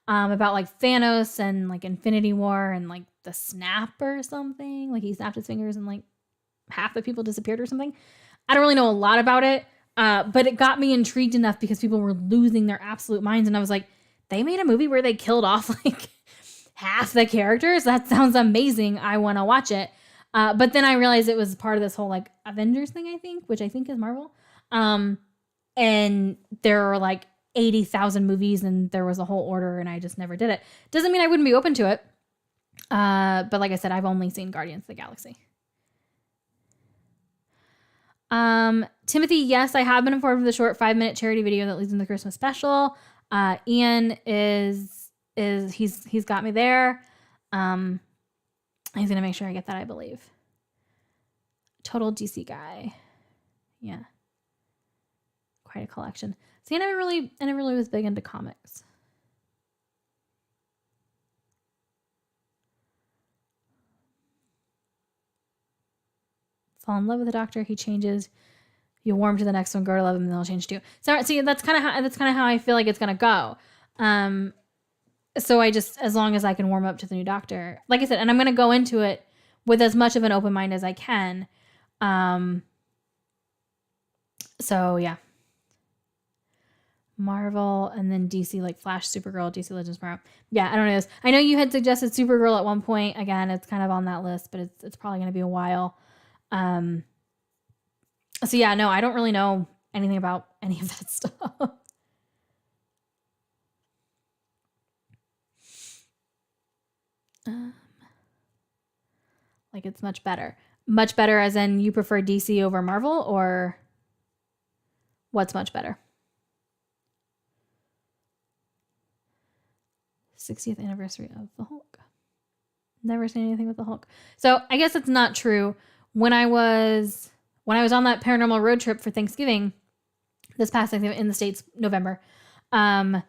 about like Thanos and like Infinity War and like the snap or something. Like he snapped his fingers and like half the people disappeared or something. I don't really know a lot about it, but it got me intrigued enough because people were losing their absolute minds. And I was like, they made a movie where they killed off like half the characters? That sounds amazing. I want to watch it. But then I realized it was part of this whole like Avengers thing, I think, which I think is Marvel. And there are like 80,000 movies and there was a whole order and I just never did it. Doesn't mean I wouldn't be open to it. But like I said, I've only seen Guardians of the Galaxy. Timothy, yes, I have been informed of the short 5-minute charity video that leads in the Christmas special. Ian he's got me there. He's gonna make sure I get that, I believe. Total DC guy. Yeah. Quite a collection. See, I never really was big into comics. Fall in love with the Doctor, he changes. You warm to the next one, grow to love him, and they'll change too. So see, that's kind of how I feel like it's gonna go. So I just, as long as I can warm up to the new Doctor, like I said, and I'm gonna go into it with as much of an open mind as I can. So yeah. Marvel and then DC, like Flash, Supergirl, DC Legends Tomorrow. Yeah, I don't know this. I know you had suggested Supergirl at one point. Again, it's kind of on that list, but it's probably going to be a while. So yeah, no, I don't really know anything about any of that stuff. Like it's much better. Much better as in you prefer DC over Marvel, or what's much better? 60th anniversary of the Hulk. Never seen anything with the Hulk. So I guess it's not true. When I was on that paranormal road trip for Thanksgiving, this past Thanksgiving in the States, November, I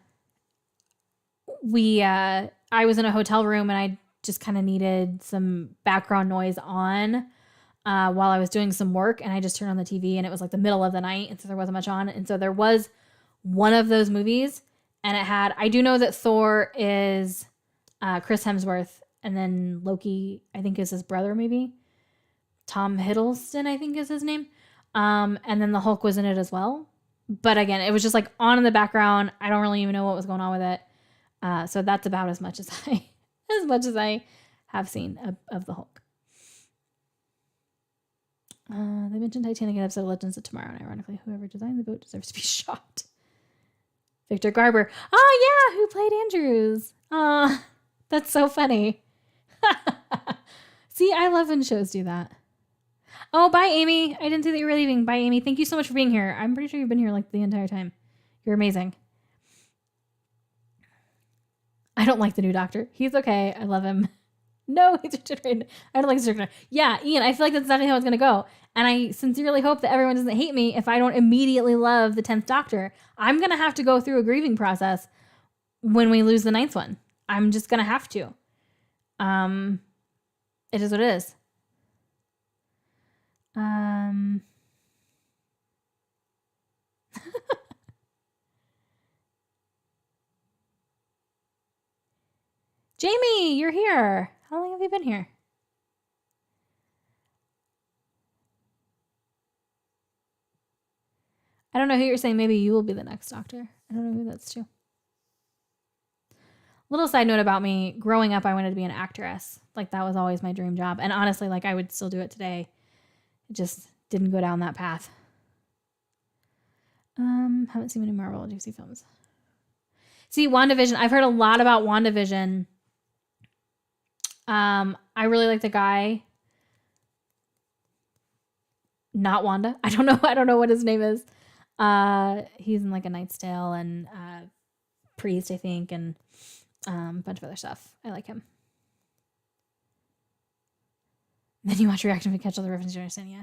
was in a hotel room and I just kind of needed some background noise on while I was doing some work, and I just turned on the TV and it was like the middle of the night, and so there wasn't much on, and so there was one of those movies. And it had, I do know that Thor is Chris Hemsworth, and then Loki, I think, is his brother, maybe. Tom Hiddleston, I think is his name. And then the Hulk was in it as well. But again, it was just like on in the background. I don't really even know what was going on with it. So that's about as much as I have seen of the Hulk. They mentioned Titanic in episode of Legends of Tomorrow, and ironically, whoever designed the boat deserves to be shot. Victor Garber. Oh, yeah, who played Andrews. That's so funny. See, I love when shows do that. Oh, bye, Amy. I didn't see that you were leaving. Bye, Amy. Thank you so much for being here. I'm pretty sure you've been here like the entire time. You're amazing. I don't like the new Doctor. He's okay. I love him. No, he's regenerated. I don't like his. Yeah, Ian, I feel like that's exactly how it's going to go. And I sincerely hope that everyone doesn't hate me if I don't immediately love the 10th Doctor. I'm going to have to go through a grieving process when we lose the 9th one. I'm just going to have to. It is what it is. Jamie, you're here. How long have you been here? I don't know who you're saying. Maybe you will be the next Doctor. I don't know who that's to. Little side note about me. Growing up, I wanted to be an actress. Like, that was always my dream job. And honestly, like, I would still do it today. It just didn't go down that path. Haven't seen many Marvel or DC films. See, WandaVision. I've heard a lot about WandaVision. I really like the guy. Not Wanda. I don't know what his name is. He's in like A Knight's Tale and Priest, I think, and a bunch of other stuff. I like him. Then you watch reaction if you catch all the references you understand, yeah.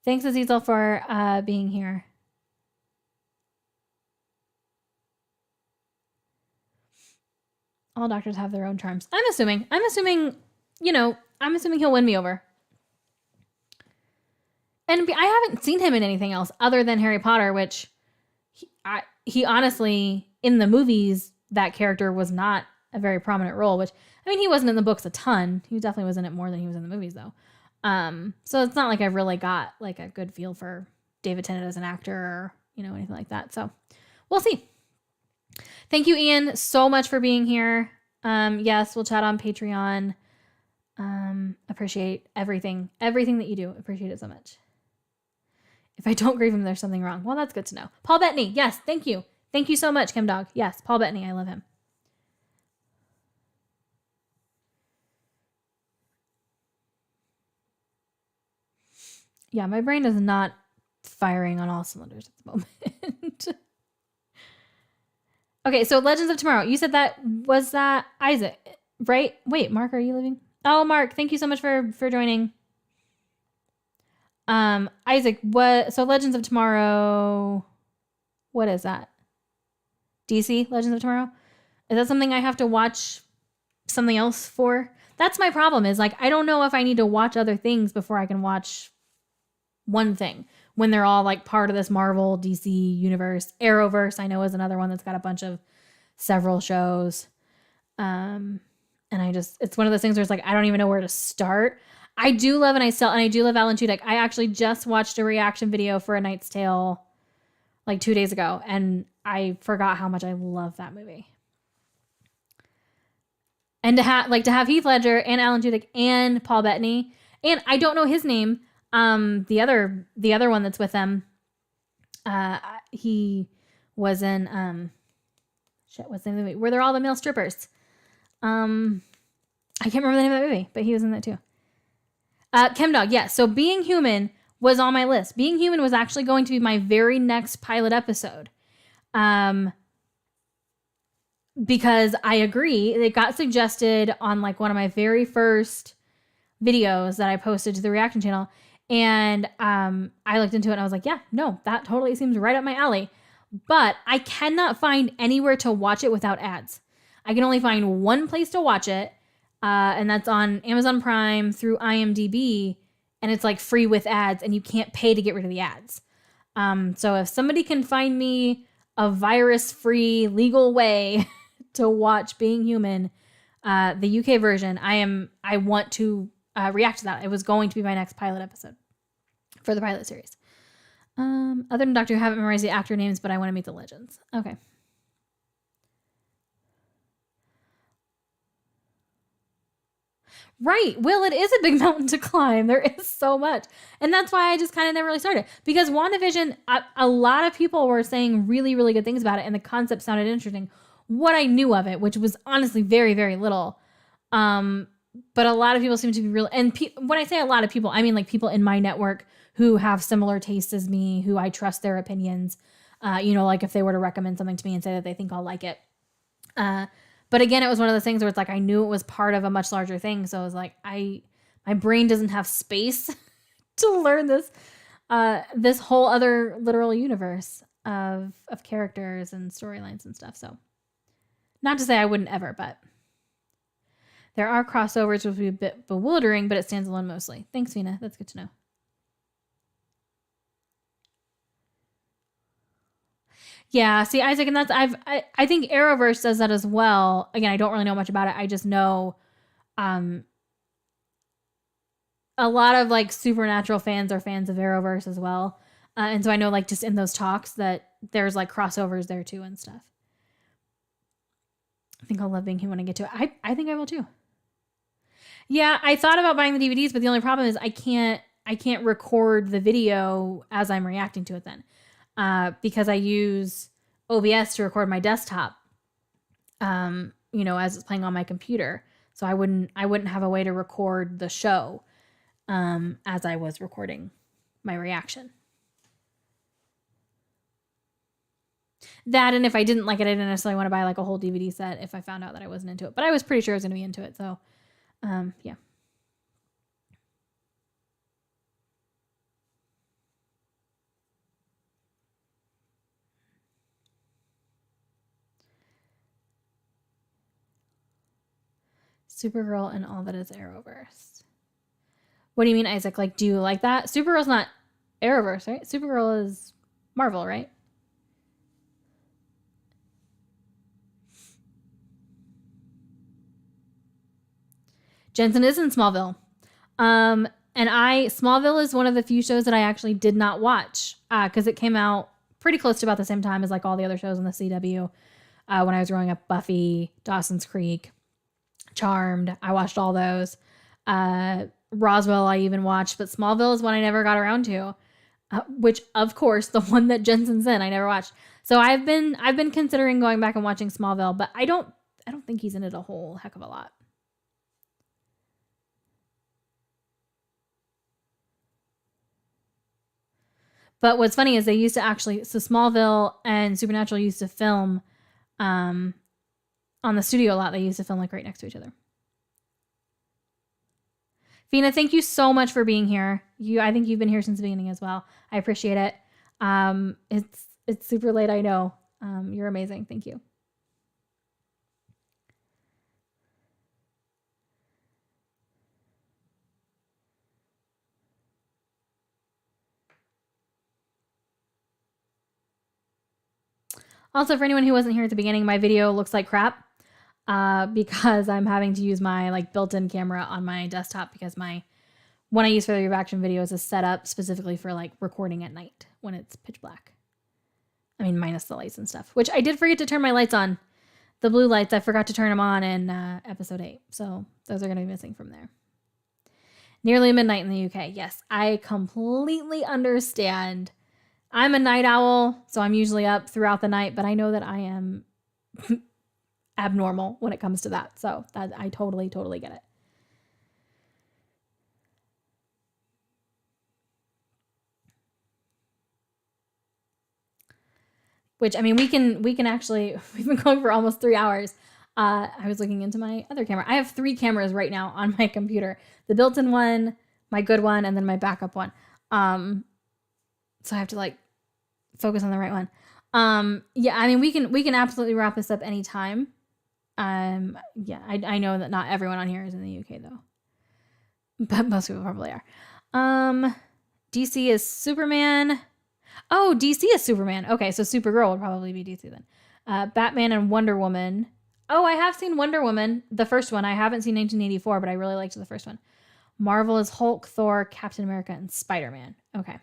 Thanks, Azizel, for being here. All doctors have their own charms. I'm assuming, I'm assuming he'll win me over. And I haven't seen him in anything else other than Harry Potter, which he honestly, in the movies, that character was not a very prominent role, which, I mean, he wasn't in the books a ton. He definitely was in it more than he was in the movies, though. So it's not like I've really got like a good feel for David Tennant as an actor or, anything like that. So we'll see. Thank you, Ian, so much for being here. Yes, we'll chat on Patreon. Appreciate everything that you do. Appreciate it so much. If I don't grieve him, there's something wrong. Well, that's good to know. Paul Bettany. Yes. Thank you. Thank you so much, Kim Dog. Yes. Paul Bettany. I love him. Yeah. My brain is not firing on all cylinders at the moment. Okay. So Legends of Tomorrow. You said was that Isaac, right? Wait, Mark, are you leaving? Oh, Mark, thank you so much for joining. Isaac, so Legends of Tomorrow, what is that? DC Legends of Tomorrow? Is that something I have to watch something else for? That's my problem, is like, I don't know if I need to watch other things before I can watch one thing when they're all like part of this Marvel DC universe. Arrowverse, I know, is another one that's got a bunch of several shows. And it's one of those things where it's like, I don't even know where to start. I do love Alan Tudyk. I actually just watched a reaction video for A Knight's Tale like 2 days ago, and I forgot how much I love that movie. And to have Heath Ledger and Alan Tudyk and Paul Bettany, and I don't know his name, the other one that's with them, he was in what's the name of the movie where they're all the male strippers? I can't remember the name of that movie, but he was in that too. Chemdog, yes. So Being Human was on my list. Being Human was actually going to be my very next pilot episode. Because I agree, it got suggested on like one of my very first videos that I posted to the reaction channel. And I looked into it and I was like, yeah, no, that totally seems right up my alley. But I cannot find anywhere to watch it without ads. I can only find one place to watch it. And that's on Amazon Prime through IMDb. And it's like free with ads and you can't pay to get rid of the ads. So if somebody can find me a virus-free legal way to watch Being Human, the UK version, I want to react to that. It was going to be my next pilot episode for the pilot series. Other than Doctor Who, I haven't memorized the actor names, but I want to meet the legends. Okay. Right. Will, it is a big mountain to climb. There is so much. And that's why I just kind of never really started. Because WandaVision, a lot of people were saying really, really good things about it. And the concept sounded interesting. What I knew of it, which was honestly very, very little. But a lot of people seem to be real. And when I say a lot of people, I mean like people in my network who have similar tastes as me, who I trust their opinions. Like if they were to recommend something to me and say that they think I'll like it. But again, it was one of those things where it's like I knew it was part of a much larger thing. So I was like, my brain doesn't have space to learn this whole other literal universe of characters and storylines and stuff. So not to say I wouldn't ever, but there are crossovers, which would be a bit bewildering, but it stands alone mostly. Thanks, Vina. That's good to know. Yeah, see, Isaac, and I think Arrowverse does that as well. Again, I don't really know much about it. I just know a lot of like Supernatural fans are fans of Arrowverse as well. And so I know like just in those talks that there's like crossovers there too and stuff. I think I'll love Being Human when I get to it. I think I will too. Yeah, I thought about buying the DVDs, but the only problem is I can't record the video as I'm reacting to it then. Because I use OBS to record my desktop, as it's playing on my computer. So I wouldn't have a way to record the show as I was recording my reaction. That, and if I didn't like it, I didn't necessarily want to buy like a whole DVD set if I found out that I wasn't into it. But I was pretty sure I was going to be into it. So, yeah. Supergirl and all that is Arrowverse. What do you mean, Isaac? Like, do you like that? Supergirl's not Arrowverse, right? Supergirl is Marvel, right? Jensen is in Smallville. And Smallville is one of the few shows that I actually did not watch because it came out pretty close to about the same time as like all the other shows on the CW when I was growing up. Buffy, Dawson's Creek, Charmed. I watched all those. Roswell I even watched, but Smallville is one I never got around to, which of course the one that Jensen's in I never watched. So I've been considering going back and watching Smallville, but I don't think he's in it a whole heck of a lot. But what's funny is they used to actually, so Smallville and Supernatural used to film on the studio a lot. They used to film like right next to each other. Fina, thank you so much for being here. I think you've been here since the beginning as well. I appreciate it. It's super late, I know. You're amazing. Thank you. Also, for anyone who wasn't here at the beginning, my video looks like crap because I'm having to use my like built-in camera on my desktop because my one I use for the reaction videos is set up specifically for like recording at night when it's pitch black. I mean, minus the lights and stuff, which I did forget to turn my lights on. The blue lights, I forgot to turn them on in episode 8. So those are going to be missing from there. Nearly midnight in the UK. Yes, I completely understand. I'm a night owl, so I'm usually up throughout the night, but I know that I am abnormal when it comes to that. So that I totally get it. Which, I mean, we can actually, we've been going for almost 3 hours. I was looking into my other camera. I have 3 cameras right now on my computer. The built-in one, my good one, and then my backup one. So I have to like focus on the right one. Yeah, I mean, we can absolutely wrap this up anytime. Yeah, I know that not everyone on here is in the UK though, but most people probably are. DC is Superman. Oh, DC is Superman. Okay, so Supergirl would probably be DC then. Batman and Wonder Woman. Oh, I have seen Wonder Woman, the first one. I haven't seen 1984, but I really liked the first one. Marvel is Hulk, Thor, Captain America, and Spider-Man. Okay.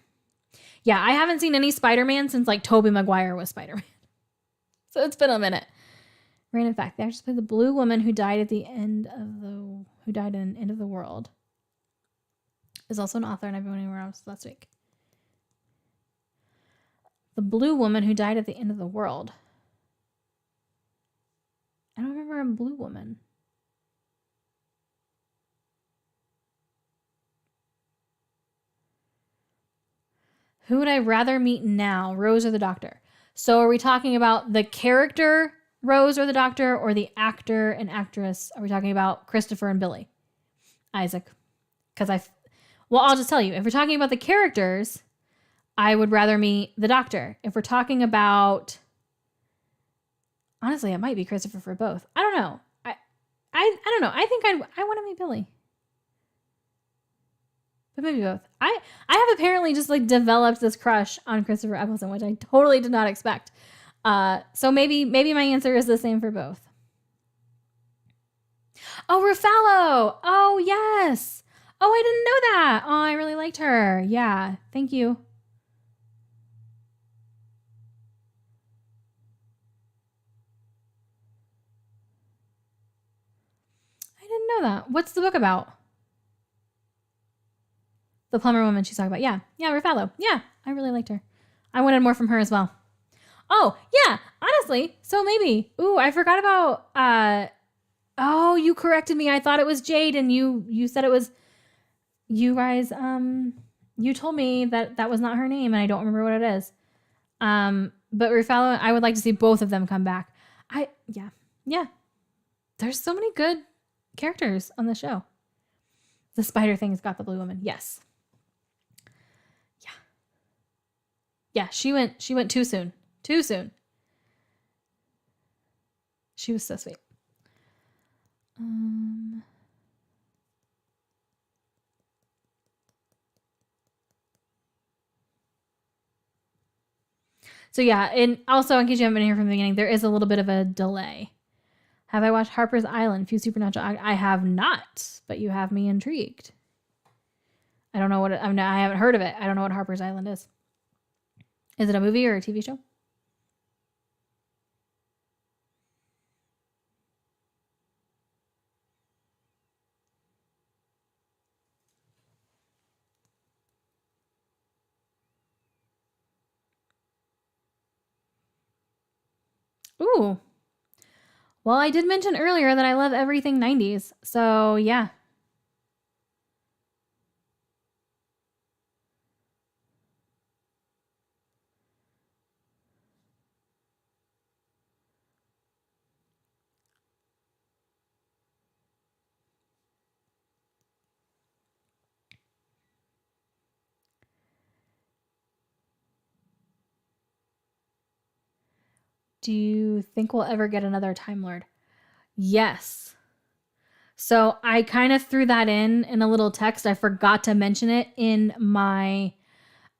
Yeah, I haven't seen any Spider-Man since like Tobey Maguire was Spider-Man. So it's been a minute. Random fact: they actually played the blue woman who died in End of the World. Is also an author, and I've been anywhere else last week. The blue woman who died at the end of the world. I don't remember a blue woman. Who would I rather meet now, Rose or the Doctor? So are we talking about the character Rose or the Doctor, or the actor and actress? Are we talking about Christopher and Billy? Isaac. Because well, I'll just tell you. If we're talking about the characters, I would rather meet the Doctor. If we're talking about, honestly, it might be Christopher for both. I don't know. I don't know. I think I want to meet Billy. But maybe both. I have apparently just like developed this crush on Christopher Eccleston, which I totally did not expect. So maybe my answer is the same for both. Oh, Ruffalo. Oh, yes. Oh, I didn't know that. Oh, I really liked her. Yeah. Thank you. I didn't know that. What's the book about? The plumber woman she's talking about. Yeah. Yeah, Ruffalo. Yeah, I really liked her. I wanted more from her as well. Oh, yeah, honestly. So maybe. Ooh, I forgot about oh, you corrected me. I thought it was Jade, and you said it was you guys you told me that was not her name, and I don't remember what it is. But Ruffalo, I would like to see both of them come back. Yeah. There's so many good characters on the show. The spider thing has got the blue woman. Yes. Yeah, she went too soon. She was so sweet. So yeah, and also in case you haven't been here from the beginning, there is a little bit of a delay. Have I watched Harper's Island? Few Supernatural. I have not, but you have me intrigued. I don't know what I haven't heard of it. I don't know what Harper's Island is. Is it a movie or a TV show? Ooh. Well, I did mention earlier that I love everything 90s. So, yeah. Do you think we'll ever get another Time Lord? Yes. So I kind of threw that in a little text. I forgot to mention it in my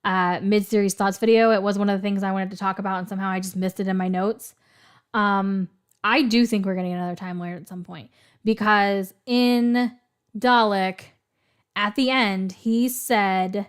mid-series thoughts video. It was one of the things I wanted to talk about, and somehow I just missed it in my notes. I do think we're getting another Time Lord at some point, because in Dalek, at the end, he said,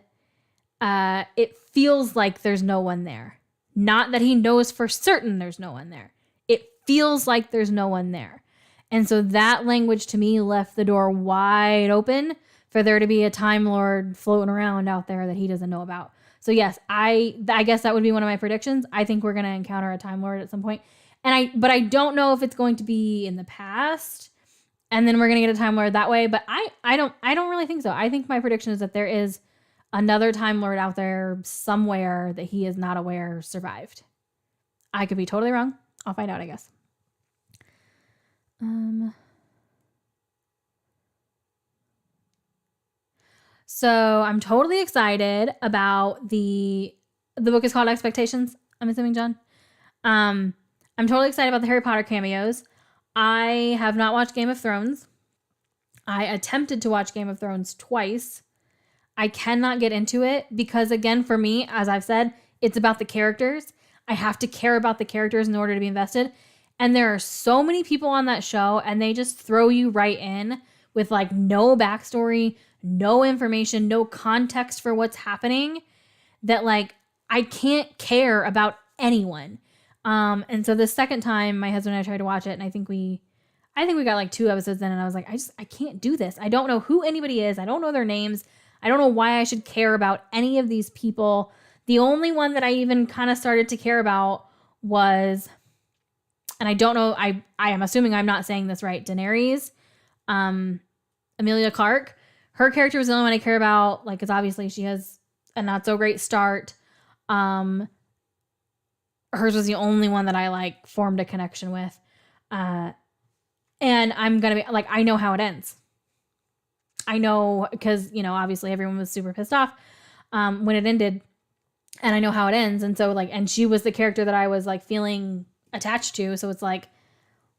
it feels like there's no one there. Not that he knows for certain there's no one there. It feels like there's no one there. And so that language to me left the door wide open for there to be a Time Lord floating around out there that he doesn't know about. So yes, I guess that would be one of my predictions. I think we're going to encounter a Time Lord at some point. But I don't know if it's going to be in the past and then we're going to get a Time Lord that way. But I don't really think so. I think my prediction is that there is another Time Lord out there somewhere that he is not aware survived. I could be totally wrong. I'll find out, I guess. So I'm totally excited about the book is called Expectations, I'm assuming, John. I'm totally excited about the Harry Potter cameos. I have not watched Game of Thrones. I attempted to watch Game of Thrones twice. I cannot get into it because, again, for me, as I've said, it's about the characters. I have to care about the characters in order to be invested. And there are so many people on that show, and they just throw you right in with like no backstory, no information, no context for what's happening, that like I can't care about anyone. And so the second time my husband and I tried to watch it, and I think we got like 2 episodes in, and I was like, I can't do this. I don't know who anybody is. I don't know their names. I don't know why I should care about any of these people. The only one that I even kind of started to care about was, and I don't know, I am assuming I'm not saying this right, Daenerys, Emilia Clarke. Her character was the only one I care about, like, because obviously she has a not so great start. Hers was the only one that I like formed a connection with. And I'm going to be like, I know how it ends. I know, because, you know, obviously everyone was super pissed off when it ended, and I know how it ends. And so like, and she was the character that I was like feeling attached to. So it's like,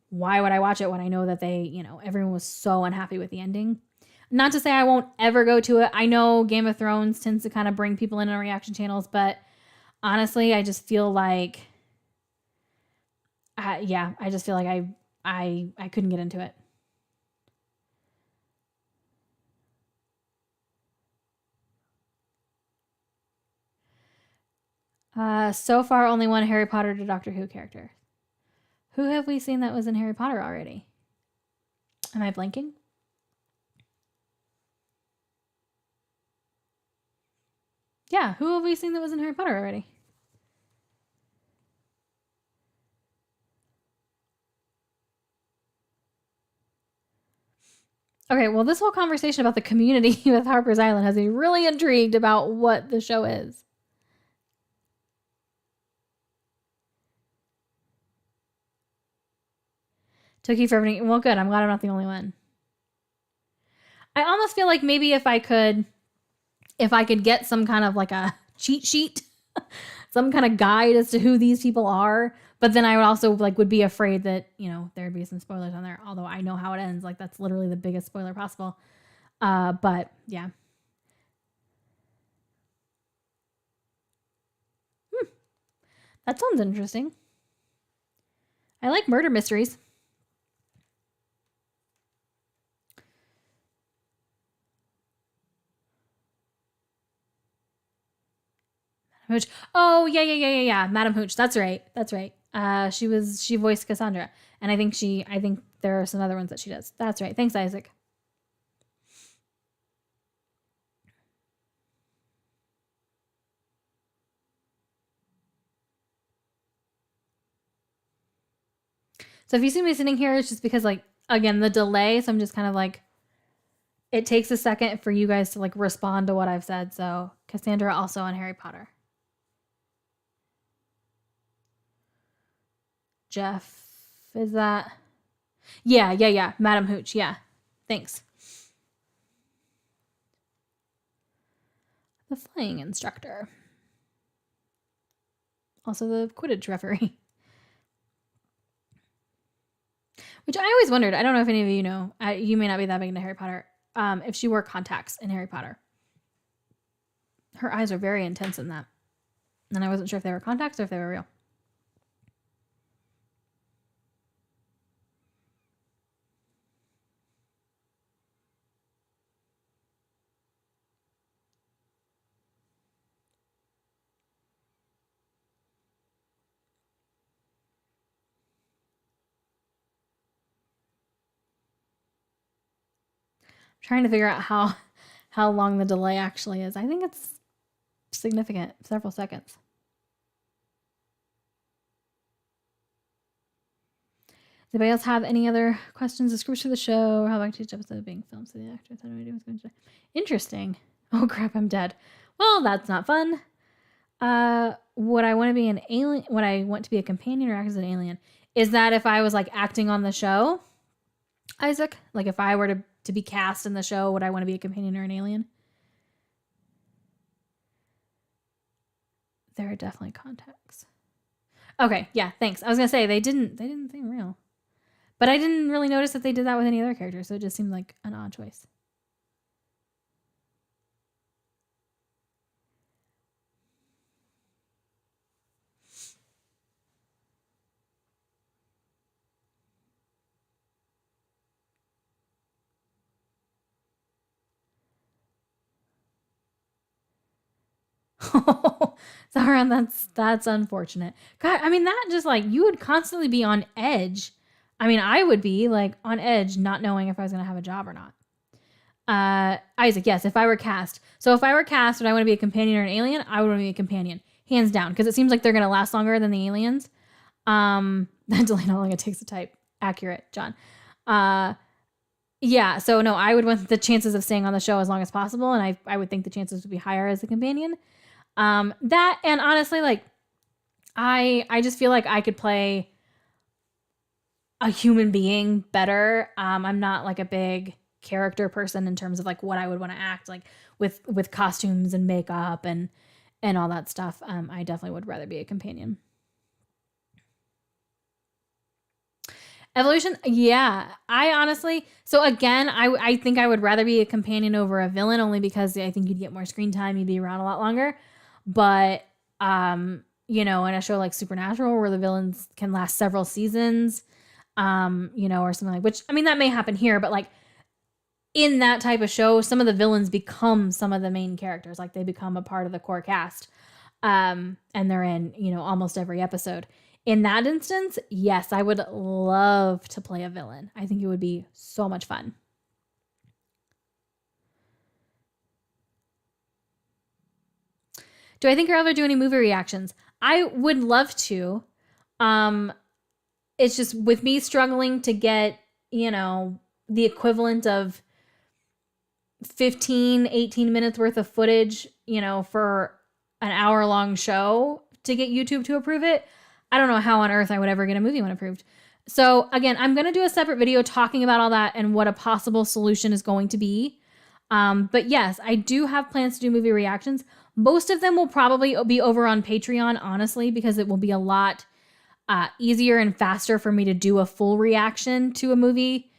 why would I watch it when I know that they, you know, everyone was so unhappy with the ending? Not to say I won't ever go to it. I know Game of Thrones tends to kind of bring people in on reaction channels, but honestly, I just feel like, I just feel like I couldn't get into it. So far, only one Harry Potter to Doctor Who character. Who have we seen that was in Harry Potter already? Am I blanking? Yeah, who have we seen that was in Harry Potter already? Okay, well, this whole conversation about the community with Harper's Island has me really intrigued about what the show is. Took you forever. Well, good. I'm glad I'm not the only one. I almost feel like maybe if I could get some kind of like a cheat sheet some kind of guide as to who these people are. But then I would also like would be afraid that, you know, there'd be some spoilers on there. Although I know how it ends. Like that's literally the biggest spoiler possible. But yeah. That sounds interesting. I like murder mysteries. Hooch. Oh, yeah. Madam Hooch. That's right. She voiced Cassandra. And I think there are some other ones that she does. That's right. Thanks, Isaac. So if you see me sitting here, it's just because, like, again, the delay. So I'm just kind of like, it takes a second for you guys to like respond to what I've said. So Cassandra also on Harry Potter. Jeff, is that? Yeah. Madam Hooch. Yeah. Thanks. The flying instructor. Also the Quidditch referee. Which I always wondered. I don't know if any of you know. You may not be that big into Harry Potter. If she wore contacts in Harry Potter. Her eyes are very intense in that. And I wasn't sure if they were contacts or if they were real. Trying to figure out how long the delay actually is. I think it's significant, several seconds. Does anybody else have any other questions? The scripts for the show, or how back to each episode being filmed, so the actors had no idea what's going to. Interesting. Oh crap, I'm dead. Well, that's not fun. Would I want to be an alien? Would I want to be a companion or act as an alien? Is that if I was like acting on the show, Isaac? Like if I were to be cast in the show, would I want to be a companion or an alien? There are definitely contacts. Okay, yeah, thanks. I was gonna say they didn't seem real, but I didn't really notice that they did that with any other character, so it just seemed like an odd choice. Sauron, that's unfortunate. God, I mean that just like you would constantly be on edge. I mean, I would be like on edge, not knowing if I was gonna have a job or not. Isaac, yes, if I were cast. So if I were cast, would I want to be a companion or an alien? I would want to be a companion, hands down, because it seems like they're gonna last longer than the aliens. That delay how long it takes to type. Accurate, John. Yeah, so no, I would want the chances of staying on the show as long as possible, and I would think the chances would be higher as a companion. That, and honestly, like, I just feel like I could play a human being better. I'm not like a big character person in terms of like what I would want to act like with costumes and makeup and all that stuff. I definitely would rather be a companion. Evolution, yeah. I honestly, so again, I think I would rather be a companion over a villain only because I think you'd get more screen time, you'd be around a lot longer. But you know, in a show like Supernatural where the villains can last several seasons, you know, or something like, which I mean that may happen here, but like in that type of show, some of the villains become some of the main characters, like they become a part of the core cast. And they're in, you know, almost every episode. In that instance, yes, I would love to play a villain. I think it would be so much fun. Do I think I'll ever do any movie reactions? I would love to. It's just with me struggling to get, you know, the equivalent of 15, 18 minutes worth of footage, you know, for an hour-long show to get YouTube to approve it. I don't know how on earth I would ever get a movie one approved. So again, I'm going to do a separate video talking about all that and what a possible solution is going to be. But yes, I do have plans to do movie reactions. Most of them will probably be over on Patreon, honestly, because it will be a lot easier and faster for me to do a full reaction to a movie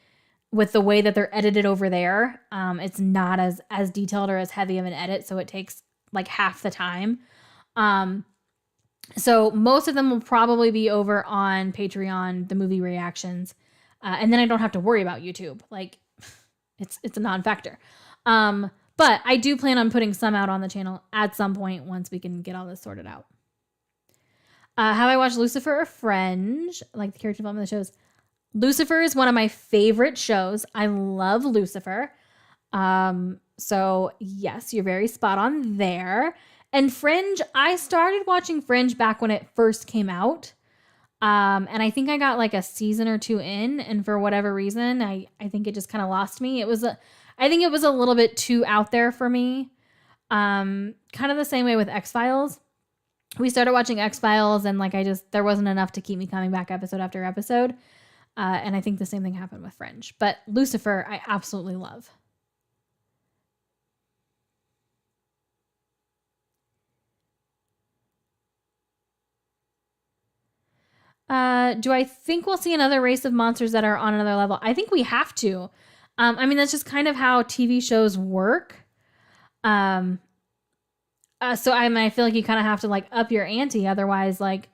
with the way that they're edited over there. It's not as detailed or as heavy of an edit, so it takes like half the time. So most of them will probably be over on Patreon, the movie reactions. And then I don't have to worry about YouTube. Like, it's a non-factor. But I do plan on putting some out on the channel at some point once we can get all this sorted out. Have I watched Lucifer or Fringe? Like the character development of the shows. Lucifer is one of my favorite shows. I love Lucifer. So yes, you're very spot on there. And Fringe, I started watching Fringe back when it first came out. And I think I got like a season or two in, and for whatever reason, I think it just kind of lost me. I think it was a little bit too out there for me. Kind of the same way with X-Files. We started watching X-Files and like there wasn't enough to keep me coming back episode after episode. And I think the same thing happened with Fringe. But Lucifer, I absolutely love. Do I think we'll see another race of monsters that are on another level? I think we have to. I mean, that's just kind of how TV shows work. So I feel like you kind of have to like up your ante. Otherwise, like,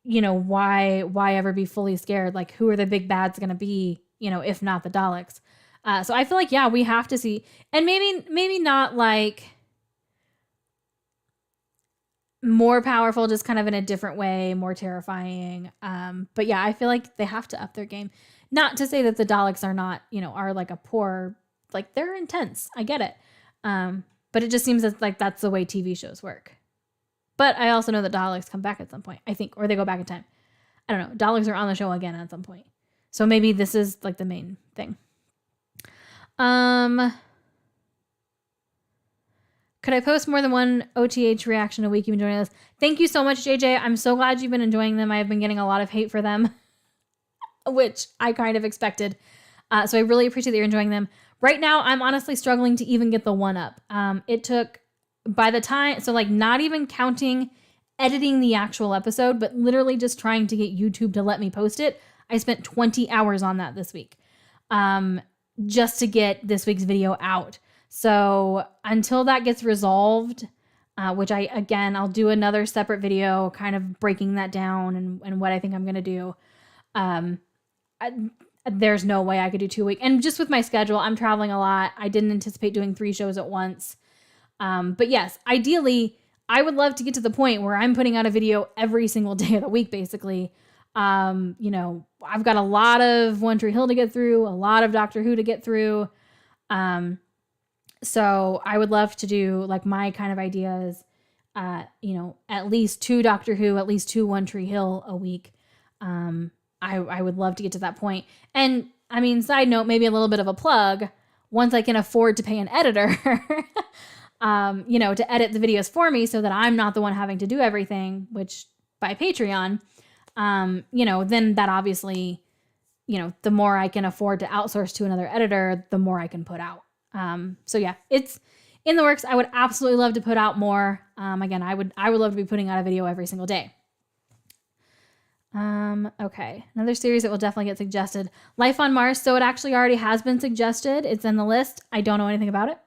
you know, why ever be fully scared? Like, who are the big bads going to be, you know, if not the Daleks? So I feel like, yeah, we have to see, and maybe not like more powerful, just kind of in a different way, more terrifying. But yeah, I feel like they have to up their game. Not to say that the Daleks are not, you know, are like a poor, like they're intense. I get it. But it just seems like that's the way TV shows work. But I also know that Daleks come back at some point, I think, or they go back in time. I don't know. Daleks are on the show again at some point. So maybe this is like the main thing. Could I post more than one OTH reaction a week? You've been enjoying this. Thank you so much, JJ. I'm so glad you've been enjoying them. I have been getting a lot of hate for them, which I kind of expected. So I really appreciate that you're enjoying them. Right now, I'm honestly struggling to even get the one up. It took, by the time, so like not even counting editing the actual episode, but literally just trying to get YouTube to let me post it. I spent 20 hours on that this week, just to get this week's video out. So until that gets resolved, which I'll do another separate video kind of breaking that down and what I think I'm going to do. There's no way I could do 2 weeks. And just with my schedule, I'm traveling a lot. I didn't anticipate doing 3 shows at once. But yes, ideally, I would love to get to the point where I'm putting out a video every single day of the week, basically. You know, I've got a lot of One Tree Hill to get through, a lot of Doctor Who to get through. So I would love to do like my kind of ideas, you know, at least 2 Doctor Who, at least 2 One Tree Hill a week. I would love to get to that point. And I mean, side note, maybe a little bit of a plug, once I can afford to pay an editor, you know, to edit the videos for me so that I'm not the one having to do everything, which by Patreon, you know, then that obviously, you know, the more I can afford to outsource to another editor, the more I can put out. So yeah, it's in the works. I would absolutely love to put out more. Again, I would love to be putting out a video every single day. Okay. Another series that will definitely get suggested. Life on Mars. So it actually already has been suggested. It's in the list. I don't know anything about it.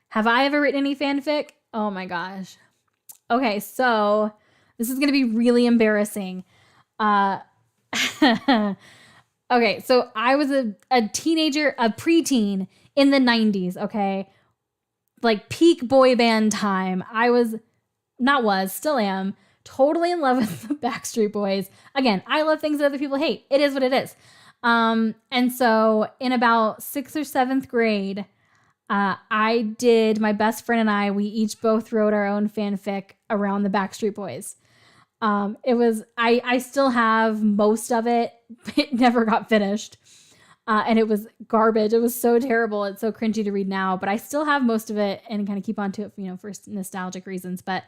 Have I ever written any fanfic? Oh my gosh. Okay. So this is going to be really embarrassing. Okay, so I was a teenager, a preteen in the 90s, okay? Like peak boy band time. Still am, totally in love with the Backstreet Boys. Again, I love things that other people hate. It is what it is. And so in about 6th or 7th grade, my best friend and we each both wrote our own fanfic around the Backstreet Boys. I still have most of it. It never got finished. And it was garbage. It was so terrible. It's so cringy to read now, but I still have most of it and kind of keep on to it, you know, for nostalgic reasons. But,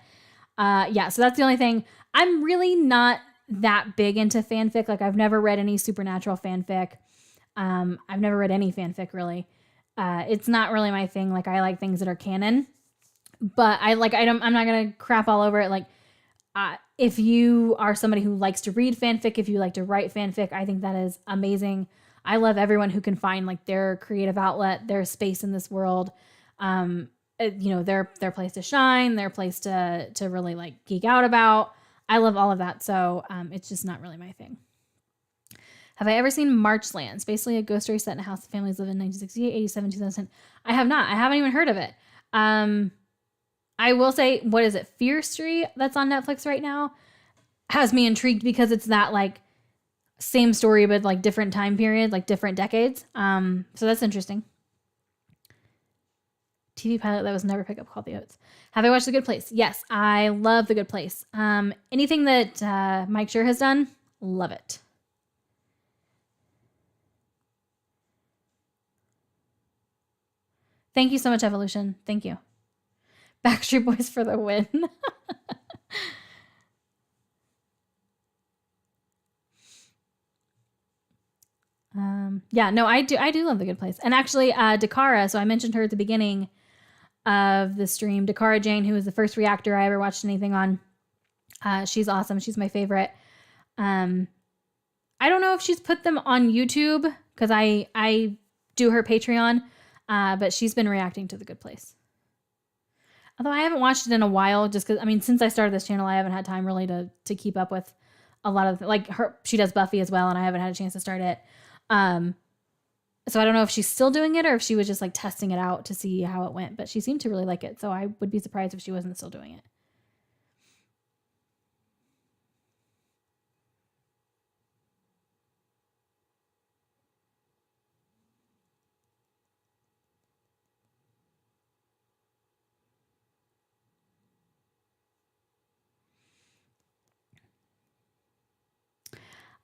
yeah, so that's the only thing. I'm really not that big into fanfic. Like I've never read any supernatural fanfic. I've never read any fanfic really. It's not really my thing. Like, I like things that are canon, but I'm not going to crap all over it. Like, if you are somebody who likes to read fanfic, if you like to write fanfic, I think that is amazing. I love everyone who can find like their creative outlet, their space in this world. Their place to shine, their place to really like geek out about. I love all of that. So it's just not really my thing. Have I ever seen Marchlands? Basically a ghost story set in a house the families live in 1968, 87, 2010. I have not. I haven't even heard of it. I will say, what is it? Fear Street that's on Netflix right now has me intrigued because it's that like same story, but like different time period, like different decades. So that's interesting. TV pilot that was never picked up called The Oats. Have I watched The Good Place? Yes, I love The Good Place. Anything that Mike Schur has done, love it. Thank you so much, Evolution. Thank you. Backstreet Boys for the win. I do love The Good Place. And actually, Dakara, so I mentioned her at the beginning of the stream. Dakara Jane, who was the first reactor I ever watched anything on. She's awesome. She's my favorite. I don't know if she's put them on YouTube because I do her Patreon, but she's been reacting to The Good Place. Although I haven't watched it in a while, just because, since I started this channel, I haven't had time really to keep up with a lot of, like, she does Buffy as well, and I haven't had a chance to start it. So I don't know if she's still doing it or if she was just, like, testing it out to see how it went, but she seemed to really like it, so I would be surprised if she wasn't still doing it.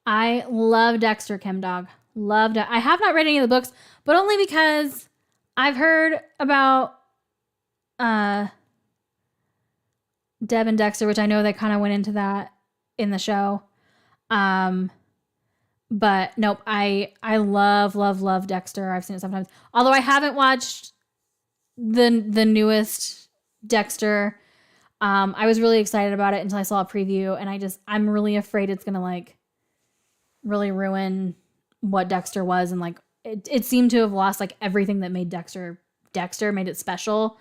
I love Dexter, ChemDog. Loved it. I have not read any of the books, but only because I've heard about Deb and Dexter, which I know they kind of went into that in the show. But nope, I love Dexter. I've seen it sometimes. Although I haven't watched the newest Dexter. I was really excited about it until I saw a preview, and I'm really afraid it's gonna like really ruin what Dexter was, and like it seemed to have lost like everything that made Dexter, made it special,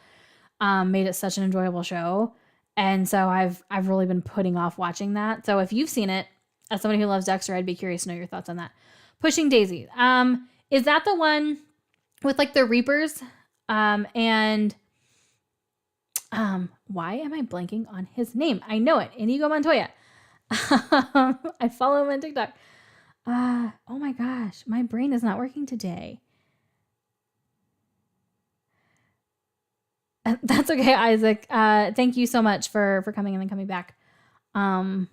made it such an enjoyable show. And so I've really been putting off watching that. So if you've seen it, as somebody who loves Dexter, I'd be curious to know your thoughts on that. Pushing Daisy. Is that the one with like the Reapers? Why am I blanking on his name? I know it. Inigo Montoya. I follow him on TikTok. Oh my gosh, my brain is not working today. That's okay, Isaac. Thank you so much for coming in and coming back. I'm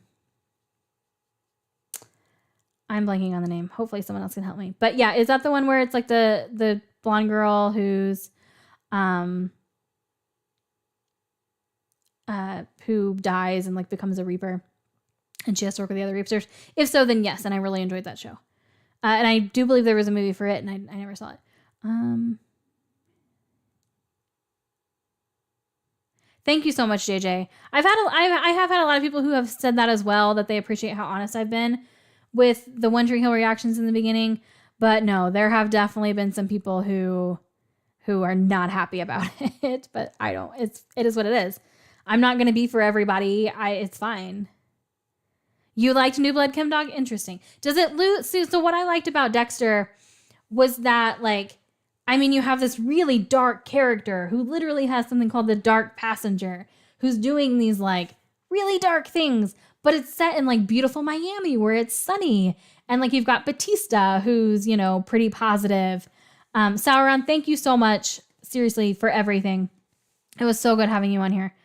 blanking on the name. Hopefully someone else can help me. But yeah, is that the one where it's like the blonde girl who's who dies and like becomes a Reaper? And she has to work with the other Reapers. If so, then yes. And I really enjoyed that show. And I do believe there was a movie for it, and I never saw it. Thank you so much, JJ. I have had a lot of people who have said that as well, that they appreciate how honest I've been with the One Tree Hill reactions in the beginning. But no, there have definitely been some people who are not happy about it. But I don't. It is what it is. I'm not going to be for everybody. It's fine. You liked New Blood, ChemDog? Interesting. Does it lose? So what I liked about Dexter was that, like, you have this really dark character who literally has something called the Dark Passenger, who's doing these, like, really dark things, but it's set in, like, beautiful Miami where it's sunny. And, like, you've got Batista, who's, pretty positive. Sauron, thank you so much, seriously, for everything. It was so good having you on here.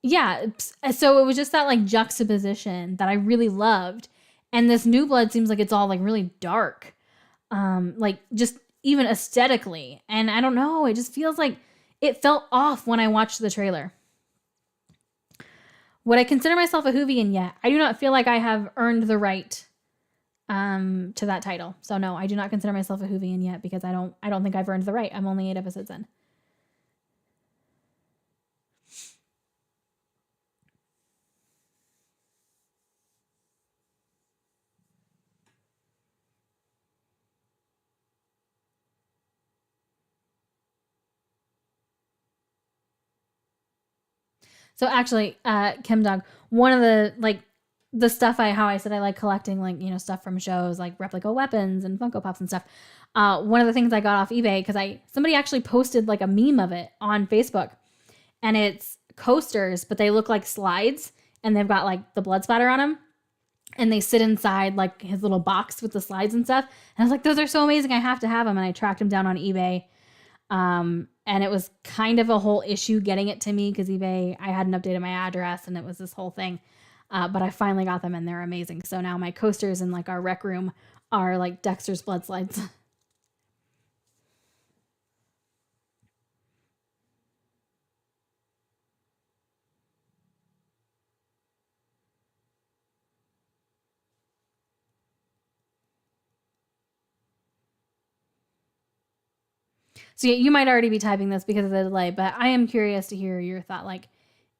Yeah, so it was just that like juxtaposition that I really loved. And this New Blood seems like it's all like really dark. Like just even aesthetically. And I don't know, it just feels like it felt off when I watched the trailer. Would I consider myself a Whovian yet? I do not feel like I have earned the right to that title. So no, I do not consider myself a Whovian yet because I don't think I've earned the right. I'm only 8 episodes in. So actually, Kim Dog, one of the the stuff how I said I like collecting stuff from shows like replica weapons and Funko Pops and stuff. One of the things I got off eBay because somebody actually posted like a meme of it on Facebook, and it's coasters, but they look like slides, and they've got like the blood splatter on them, and they sit inside like his little box with the slides and stuff. And I was like, those are so amazing! I have to have them, and I tracked them down on eBay. And it was kind of a whole issue getting it to me because eBay, I hadn't updated my address and it was this whole thing. But I finally got them and they're amazing. So now my coasters in like our rec room are like Dexter's blood slides. So yeah, you might already be typing this because of the delay, but I am curious to hear your thought. Like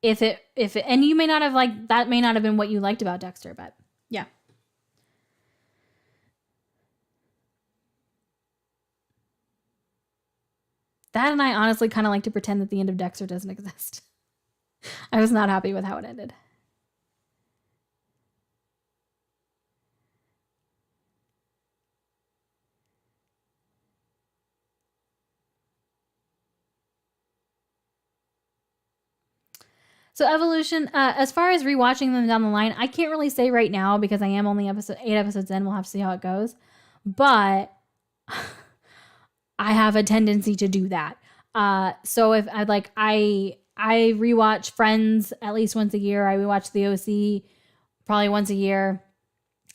if it, and you may not have that may not have been what you liked about Dexter, but yeah. That and I honestly kind of like to pretend that the end of Dexter doesn't exist. I was not happy with how it ended. So Evolution, as far as rewatching them down the line, I can't really say right now because I am only 8 episodes in. We'll have to see how it goes. But I have a tendency to do that. So if I rewatch Friends at least once a year. I rewatch The OC probably once a year.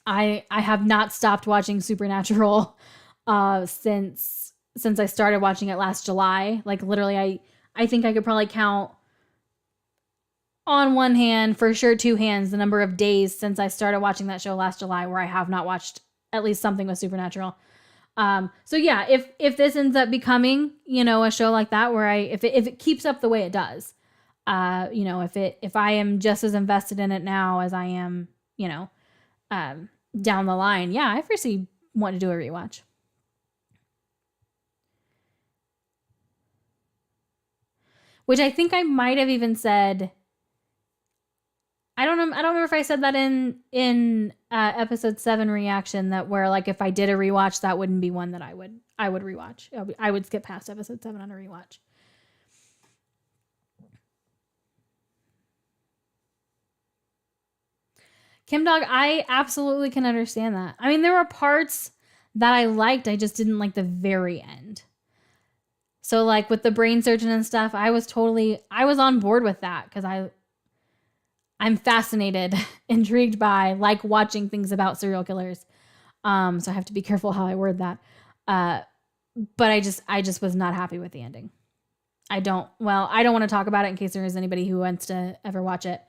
I have not stopped watching Supernatural since I started watching it last July. Like literally, I think I could probably count on one hand, for sure, 2 hands, the number of days since I started watching that show last July where I have not watched at least something with Supernatural. So yeah, if this ends up becoming, a show like that where if it keeps up the way it does, if I am just as invested in it now as I am, down the line, yeah, I foresee wanting to do a rewatch. Which I think I might have even said, I don't remember if I said that in episode 7 reaction that where like if I did a rewatch, that wouldn't be one that I would rewatch. I would skip past episode 7 on a rewatch. Kim Dog, I absolutely can understand that. I mean, there were parts that I liked, I just didn't like the very end. So like with the brain surgeon and stuff, I was on board with that because I'm fascinated, intrigued by like watching things about serial killers. So I have to be careful how I word that. But I just was not happy with the ending. I don't want to talk about it in case there is anybody who wants to ever watch it.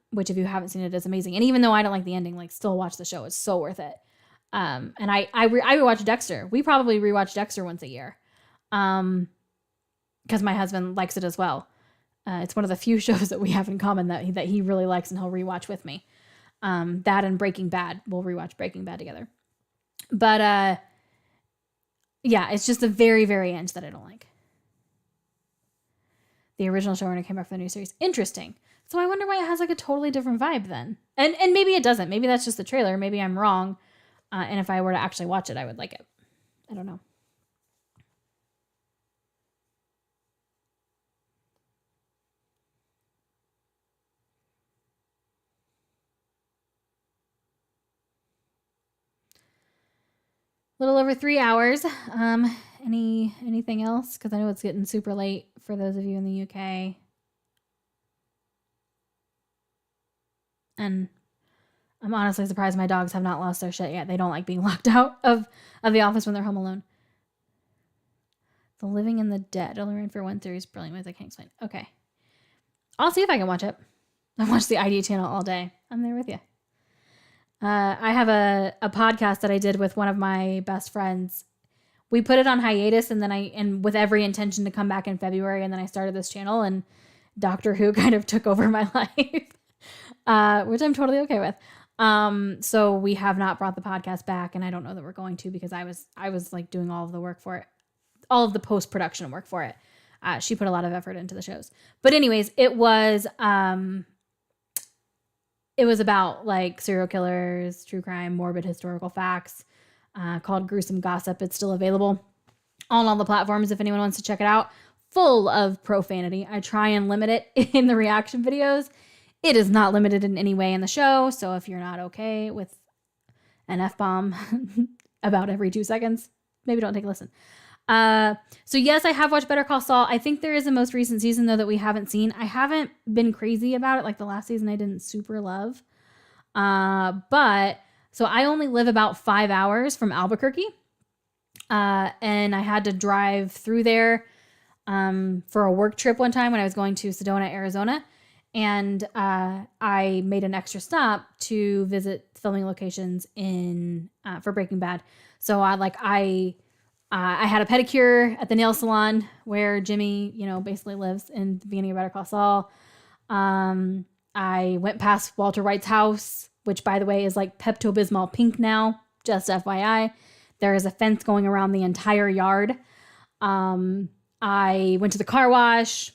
Which if you haven't seen it, is amazing. And even though I don't like the ending, like still watch the show. It's so worth it. And I rewatch Dexter. We probably rewatch Dexter once a year. Because my husband likes it as well. It's one of the few shows that we have in common that he really likes and he'll rewatch with me. That and Breaking Bad. We'll rewatch Breaking Bad together. But yeah, it's just the very, very end that I don't like. The original showrunner came back for the new series. Interesting. So I wonder why it has like a totally different vibe then. And maybe it doesn't. Maybe that's just the trailer. Maybe I'm wrong. And if I were to actually watch it, I would like it. I don't know. Little over 3 hours. Anything else? Because I know it's getting super late for those of you in the UK. And I'm honestly surprised my dogs have not lost their shit yet. They don't like being locked out of the office when they're home alone. The Living and the Dead. Only ran for one series. Brilliant ways I can't explain. Okay. I'll see if I can watch it. I watch the ID channel all day. I'm there with you. I have a podcast that I did with one of my best friends. We put it on hiatus, and then and with every intention to come back in February, and then I started this channel, and Doctor Who kind of took over my life, which I'm totally okay with. So we have not brought the podcast back, and I don't know that we're going to, because I was like doing all of the work for it, all of the post-production work for it. She put a lot of effort into the shows. But anyways, it was about like serial killers, true crime, morbid historical facts, called Gruesome Gossip. It's still available on all the platforms if anyone wants to check it out. Full of profanity. I try and limit it in the reaction videos. It is not limited in any way in the show. So if you're not okay with an F-bomb about every 2 seconds, maybe don't take a listen. So yes, I have watched Better Call Saul. I think there is a most recent season though that we haven't seen. I haven't been crazy about it. Like the last season I didn't super love. But so I only live about 5 hours from Albuquerque. And I had to drive through there, for a work trip one time when I was going to Sedona, Arizona. And, I made an extra stop to visit filming locations for Breaking Bad. So I had a pedicure at the nail salon where Jimmy, basically lives in the beginning of Better Call Saul. I went past Walter White's house, which by the way is like Pepto-Bismol pink now, just FYI. There is a fence going around the entire yard. I went to the car wash,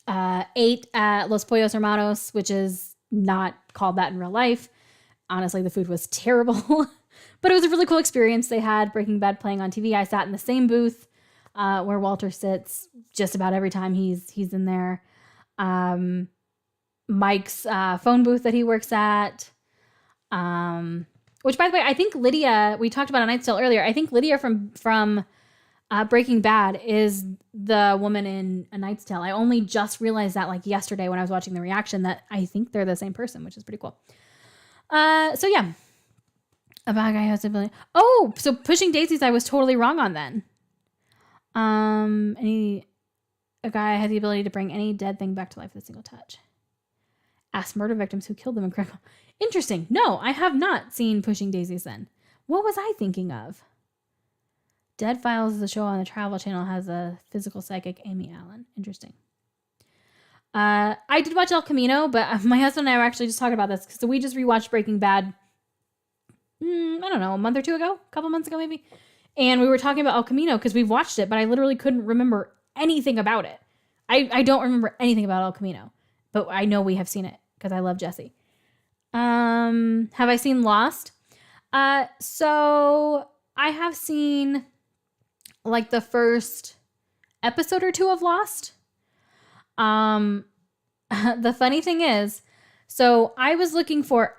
ate at Los Pollos Hermanos, which is not called that in real life. Honestly, the food was terrible. But it was a really cool experience. They had Breaking Bad playing on TV. I sat in the same booth where Walter sits just about every time he's in there. Mike's phone booth that he works at. Which, by the way, I think Lydia, we talked about A Knight's Tale earlier. I think Lydia from Breaking Bad is the woman in A Knight's Tale. I only just realized that like yesterday when I was watching the reaction that I think they're the same person, which is pretty cool. So yeah. A bad guy has the ability. Oh, so Pushing Daisies, I was totally wrong on then. A guy had the ability to bring any dead thing back to life with a single touch. Ask murder victims who killed them in critical. Interesting. No, I have not seen Pushing Daisies then. What was I thinking of? Dead Files is a show on the Travel Channel, has a physical psychic, Amy Allen. Interesting. I did watch El Camino, but my husband and I were actually just talking about this. So we just rewatched Breaking Bad, I don't know, a month or two ago, a couple months ago maybe. And we were talking about El Camino because we watched it, but I literally couldn't remember anything about it. I don't remember anything about El Camino, but I know we have seen it because I love Jesse. Have I seen Lost? So I have seen like the first episode or two of Lost. The funny thing is, so I was looking for,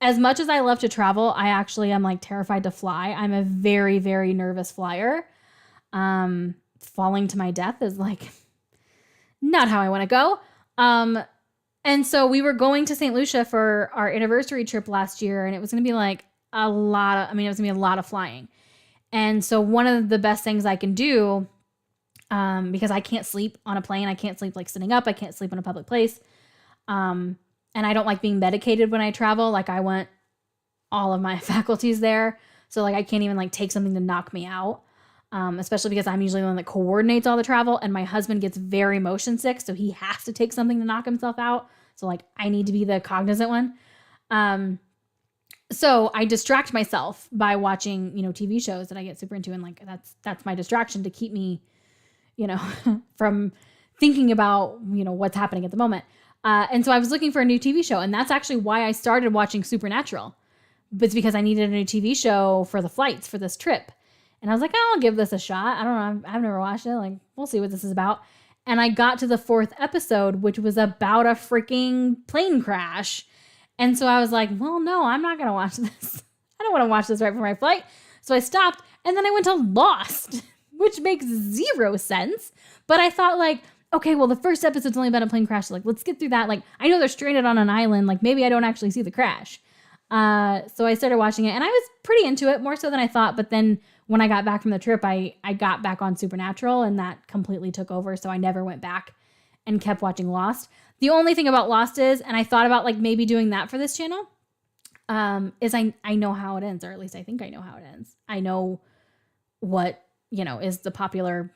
as much as I love to travel, I actually am like terrified to fly. I'm a very, very nervous flyer. Falling to my death is like not how I want to go. And so we were going to St. Lucia for our anniversary trip last year, and it was going to be like it was going to be a lot of flying. And so one of the best things I can do, because I can't sleep on a plane, I can't sleep like sitting up, I can't sleep in a public place. And I don't like being medicated when I travel. Like I want all of my faculties there. So like I can't even like take something to knock me out. Especially because I'm usually the one that coordinates all the travel, and my husband gets very motion sick. So he has to take something to knock himself out. So like I need to be the cognizant one. So I distract myself by watching, TV shows that I get super into. And like, that's my distraction to keep me, from thinking about, what's happening at the moment. And so I was looking for a new TV show, and that's actually why I started watching Supernatural. But it's because I needed a new TV show for the flights for this trip. And I was like, I'll give this a shot. I don't know. I've never watched it. Like, we'll see what this is about. And I got to the 4th episode, which was about a freaking plane crash. And so I was like, well, no, I'm not going to watch this. I don't want to watch this right before my flight. So I stopped, and then I went to Lost, which makes zero sense. But I thought like, okay, well, the first episode's only about a plane crash. So like, let's get through that. Like, I know they're stranded on an island. Like, maybe I don't actually see the crash. So I started watching it, and I was pretty into it, more so than I thought. But then when I got back from the trip, I got back on Supernatural, and that completely took over. So I never went back and kept watching Lost. The only thing about Lost is, and I thought about like maybe doing that for this channel. is I know how it ends, or at least I think I know how it ends. I know what, is the popular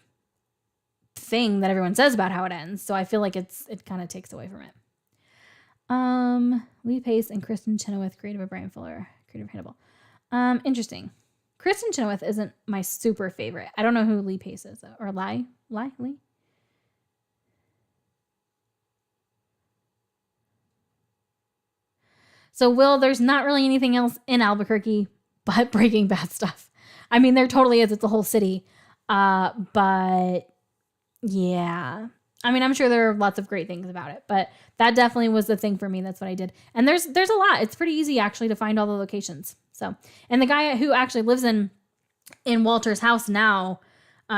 thing that everyone says about how it ends. So I feel like it kind of takes away from it. Lee Pace and Kristen Chenoweth, creative of Brian Fuller, creative of Hannibal. Interesting. Kristen Chenoweth isn't my super favorite. I don't know who Lee Pace is, though. Or Lee? So, Will, there's not really anything else in Albuquerque but Breaking Bad stuff. I mean, there totally is. It's a whole city. But yeah. I mean, I'm sure there are lots of great things about it, but that definitely was the thing for me. That's what I did. And there's a lot. It's pretty easy actually to find all the locations. So, and the guy who actually lives in Walter's house now,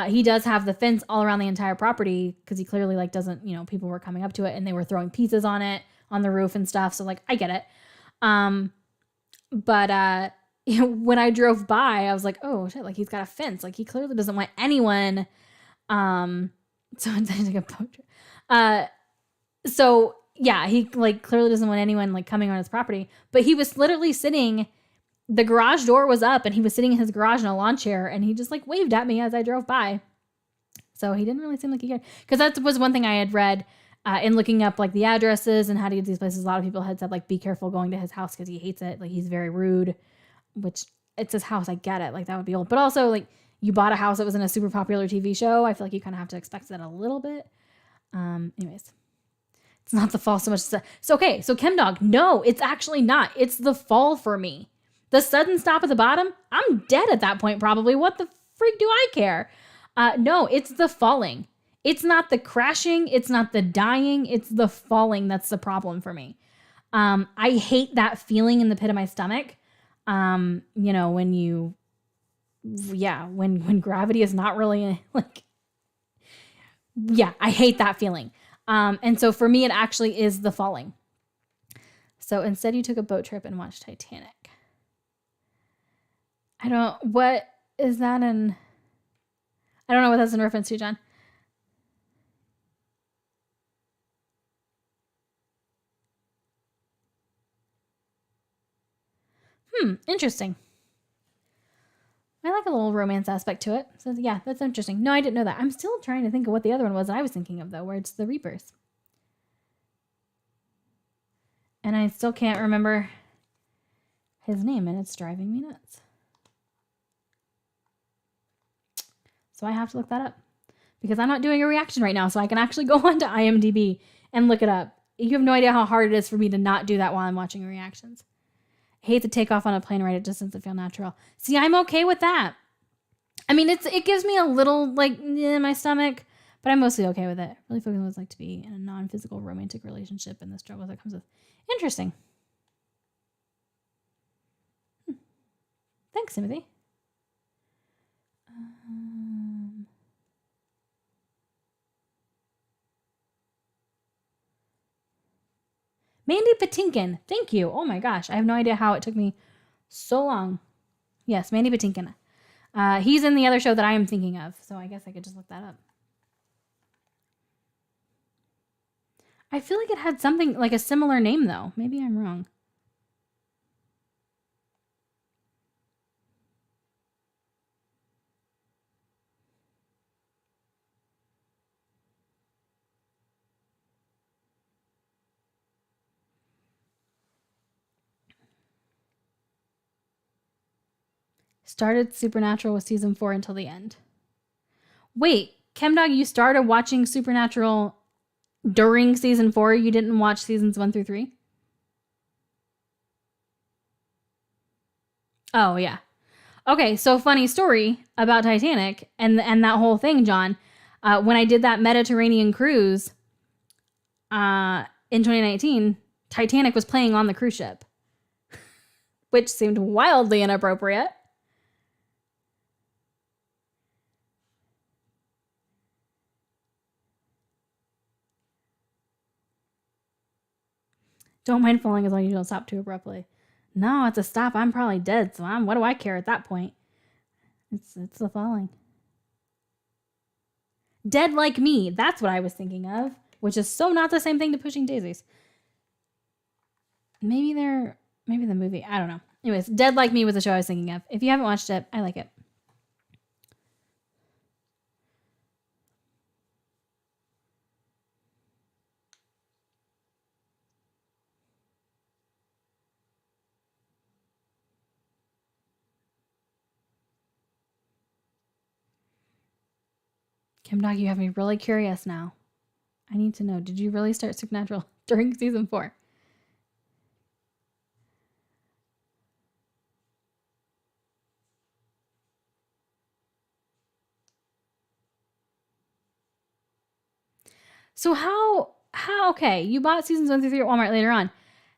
he does have the fence all around the entire property because he clearly doesn't, people were coming up to it and they were throwing pizzas on it, on the roof and stuff. So I get it. But when I drove by, I was like, oh shit, he's got a fence. He clearly doesn't want anyone, so I took a boat trip. So yeah, he clearly doesn't want anyone coming on his property, but he was literally sitting, the garage door was up and he was sitting in his garage in a lawn chair and he just waved at me as I drove by. So he didn't really seem like he cared. Cause that was one thing I had read, in looking up the addresses and how to get to these places. A lot of people had said be careful going to his house cause he hates it. He's very rude, which it's his house. I get it. That would be old, but also you bought a house that was in a super popular TV show. I feel you kind of have to expect that a little bit. Anyways, it's not the fall so much. So okay. So ChemDog, no, it's actually not. It's the fall for me. The sudden stop at the bottom, I'm dead at that point probably. What the freak do I care? No, it's the falling. It's not the crashing. It's not the dying. It's the falling that's the problem for me. I hate that feeling in the pit of my stomach. When when gravity is not really I hate that feeling. And so for me, it actually is the falling. So instead you took a boat trip and watched Titanic. What is that in? I don't know what that's in reference to, John. Interesting. I like a little romance aspect to it. So yeah, that's interesting. No, I didn't know that. I'm still trying to think of what the other one was that I was thinking of though, where it's the Reapers. And I still can't remember his name and it's driving me nuts. So I have to look that up because I'm not doing a reaction right now. So I can actually go onto IMDb and look it up. You have no idea how hard it is for me to not do that while I'm watching reactions. I hate to take off on a plane ride. It just doesn't feel natural. See, I'm okay with that. I mean, it gives me a little in my stomach, but I'm mostly okay with it. Really focusing on what it's like to be in a non-physical romantic relationship and the struggles that comes with. Interesting. Thanks, Timothy. Mandy Patinkin. Thank you. Oh my gosh. I have no idea how it took me so long. Yes, Mandy Patinkin. He's in the other show that I am thinking of. So I guess I could just look that up. I feel like it had something a similar name though. Maybe I'm wrong. Started Supernatural with season 4 until the end. Wait, ChemDog, you started watching Supernatural during season 4? You didn't watch seasons 1 through 3? Oh, yeah. Okay, so funny story about Titanic and that whole thing, John. When I did that Mediterranean cruise in 2019, Titanic was playing on the cruise ship, which seemed wildly inappropriate. Don't mind falling as long as you don't stop too abruptly. No, it's a stop. I'm probably dead, so what do I care at that point? It's the falling. Dead like me. That's what I was thinking of, which is so not the same thing to Pushing Daisies. Maybe Maybe the movie. I don't know. Anyways, Dead Like Me was the show I was thinking of. If you haven't watched it, I like it. Kim Dog, you have me really curious now. I need to know. Did you really start Supernatural during season 4? So how okay, you bought seasons 1 through 3 at Walmart later on.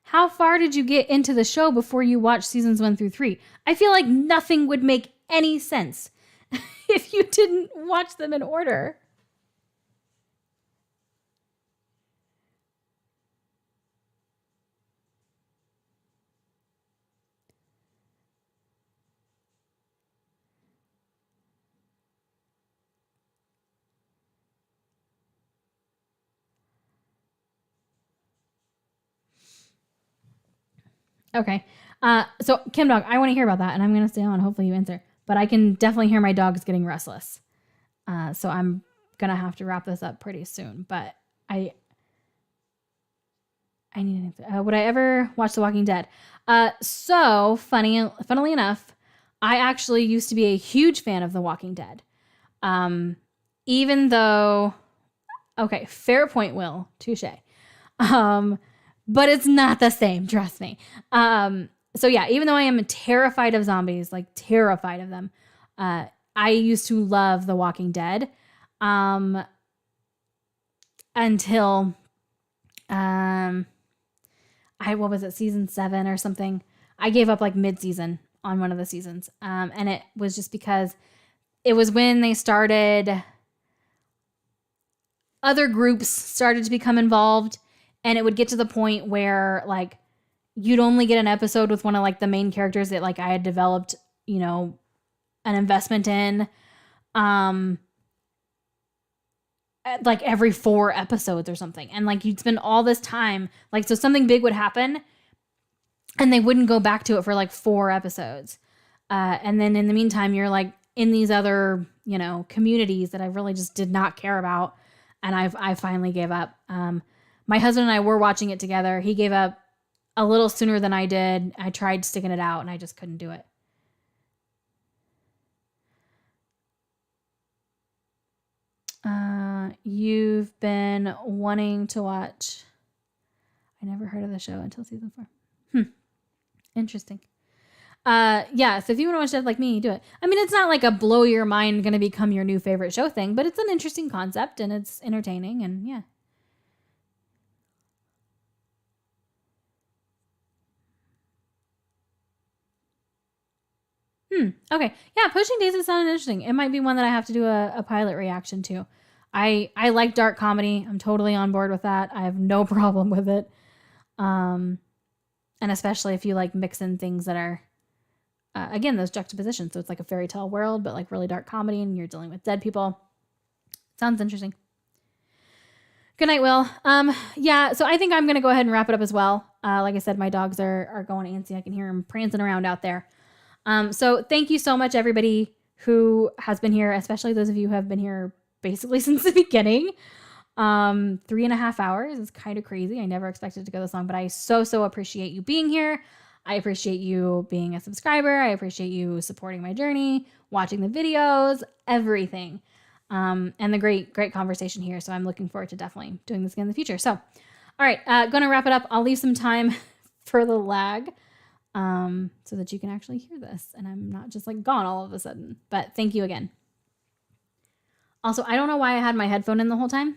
How far did you get into the show before you watched seasons 1 through 3? I feel like nothing would make any sense if you didn't watch them in order. Okay. So Kim Dog, I want to hear about that, and I'm going to stay on. Hopefully you answer. But I can definitely hear my dogs getting restless. So I'm going to have to wrap this up pretty soon. But I need an answer. Would I ever watch The Walking Dead? So funnily enough, I actually used to be a huge fan of The Walking Dead. Even though, okay, fair point, Will, touche. But it's not the same, trust me. So yeah, even though I am terrified of zombies, like terrified of them, I used to love The Walking Dead. Until what was it, season 7 or something? I gave up like mid-season on one of the seasons. And it was just because it was when they started, other groups started to become involved, and it would get to the point where like you'd only get an episode with one of like the main characters that like I had developed, you know, an investment in, like every 4 episodes or something. And like you'd spend all this time, like, so something big would happen and they wouldn't go back to it for like 4 episodes. And then in the meantime, you're like in these other, you know, communities that I really just did not care about. And I finally gave up. My husband and I were watching it together. He gave up a little sooner than I did. I tried sticking it out and I just couldn't do it. You've been wanting to watch. I never heard of the show until season 4. Interesting. Yeah, so if you want to watch Dead Like Me, do it. I mean, it's not like a blow your mind gonna become your new favorite show thing, but it's an interesting concept and it's entertaining, and yeah. Okay. Yeah, Pushing Daisies sounded interesting. It might be one that I have to do a pilot reaction to. I like dark comedy. I'm totally on board with that. I have no problem with it. And especially if you like mix in things that are, again, those juxtapositions. So it's like a fairy tale world, but like really dark comedy, and you're dealing with dead people. Sounds interesting. Good night, Will. Yeah, so I think I'm going to go ahead and wrap it up as well. Like I said, my dogs are going antsy. I can hear them prancing around out there. So thank you so much, everybody who has been here, especially those of you who have been here basically since the beginning. 3.5 hours is kind of crazy. I never expected it to go this long, but I so appreciate you being here. I appreciate you being a subscriber. I appreciate you supporting my journey, watching the videos, everything. And the great conversation here. So I'm looking forward to definitely doing this again in the future. So, all right, gonna wrap it up. I'll leave some time for the lag, so that you can actually hear this and I'm not just like gone all of a sudden. But thank you again. Also, I don't know why I had my headphone in the whole time.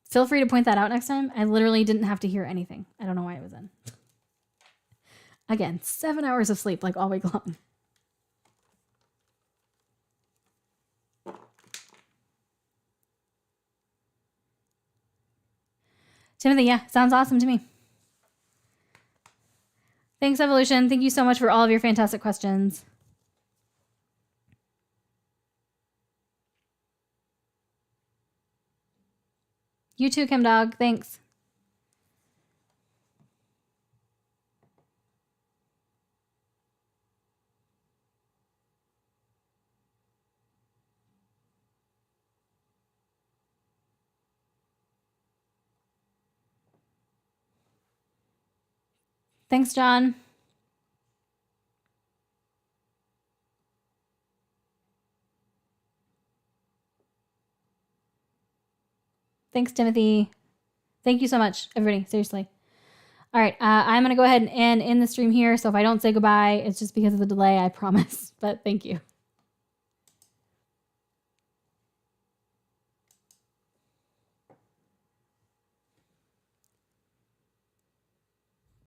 Feel free to point that out next time. I literally didn't have to hear anything. I don't know why it was in. Again, 7 hours of sleep like all week long. Timothy, yeah, sounds awesome to me. Thanks, Evolution. Thank you so much for all of your fantastic questions. You too, Kim Dog. Thanks. Thanks, John. Thanks, Timothy. Thank you so much, everybody. Seriously. All right. I'm going to go ahead and end the stream here. So if I don't say goodbye, it's just because of the delay, I promise. But thank you.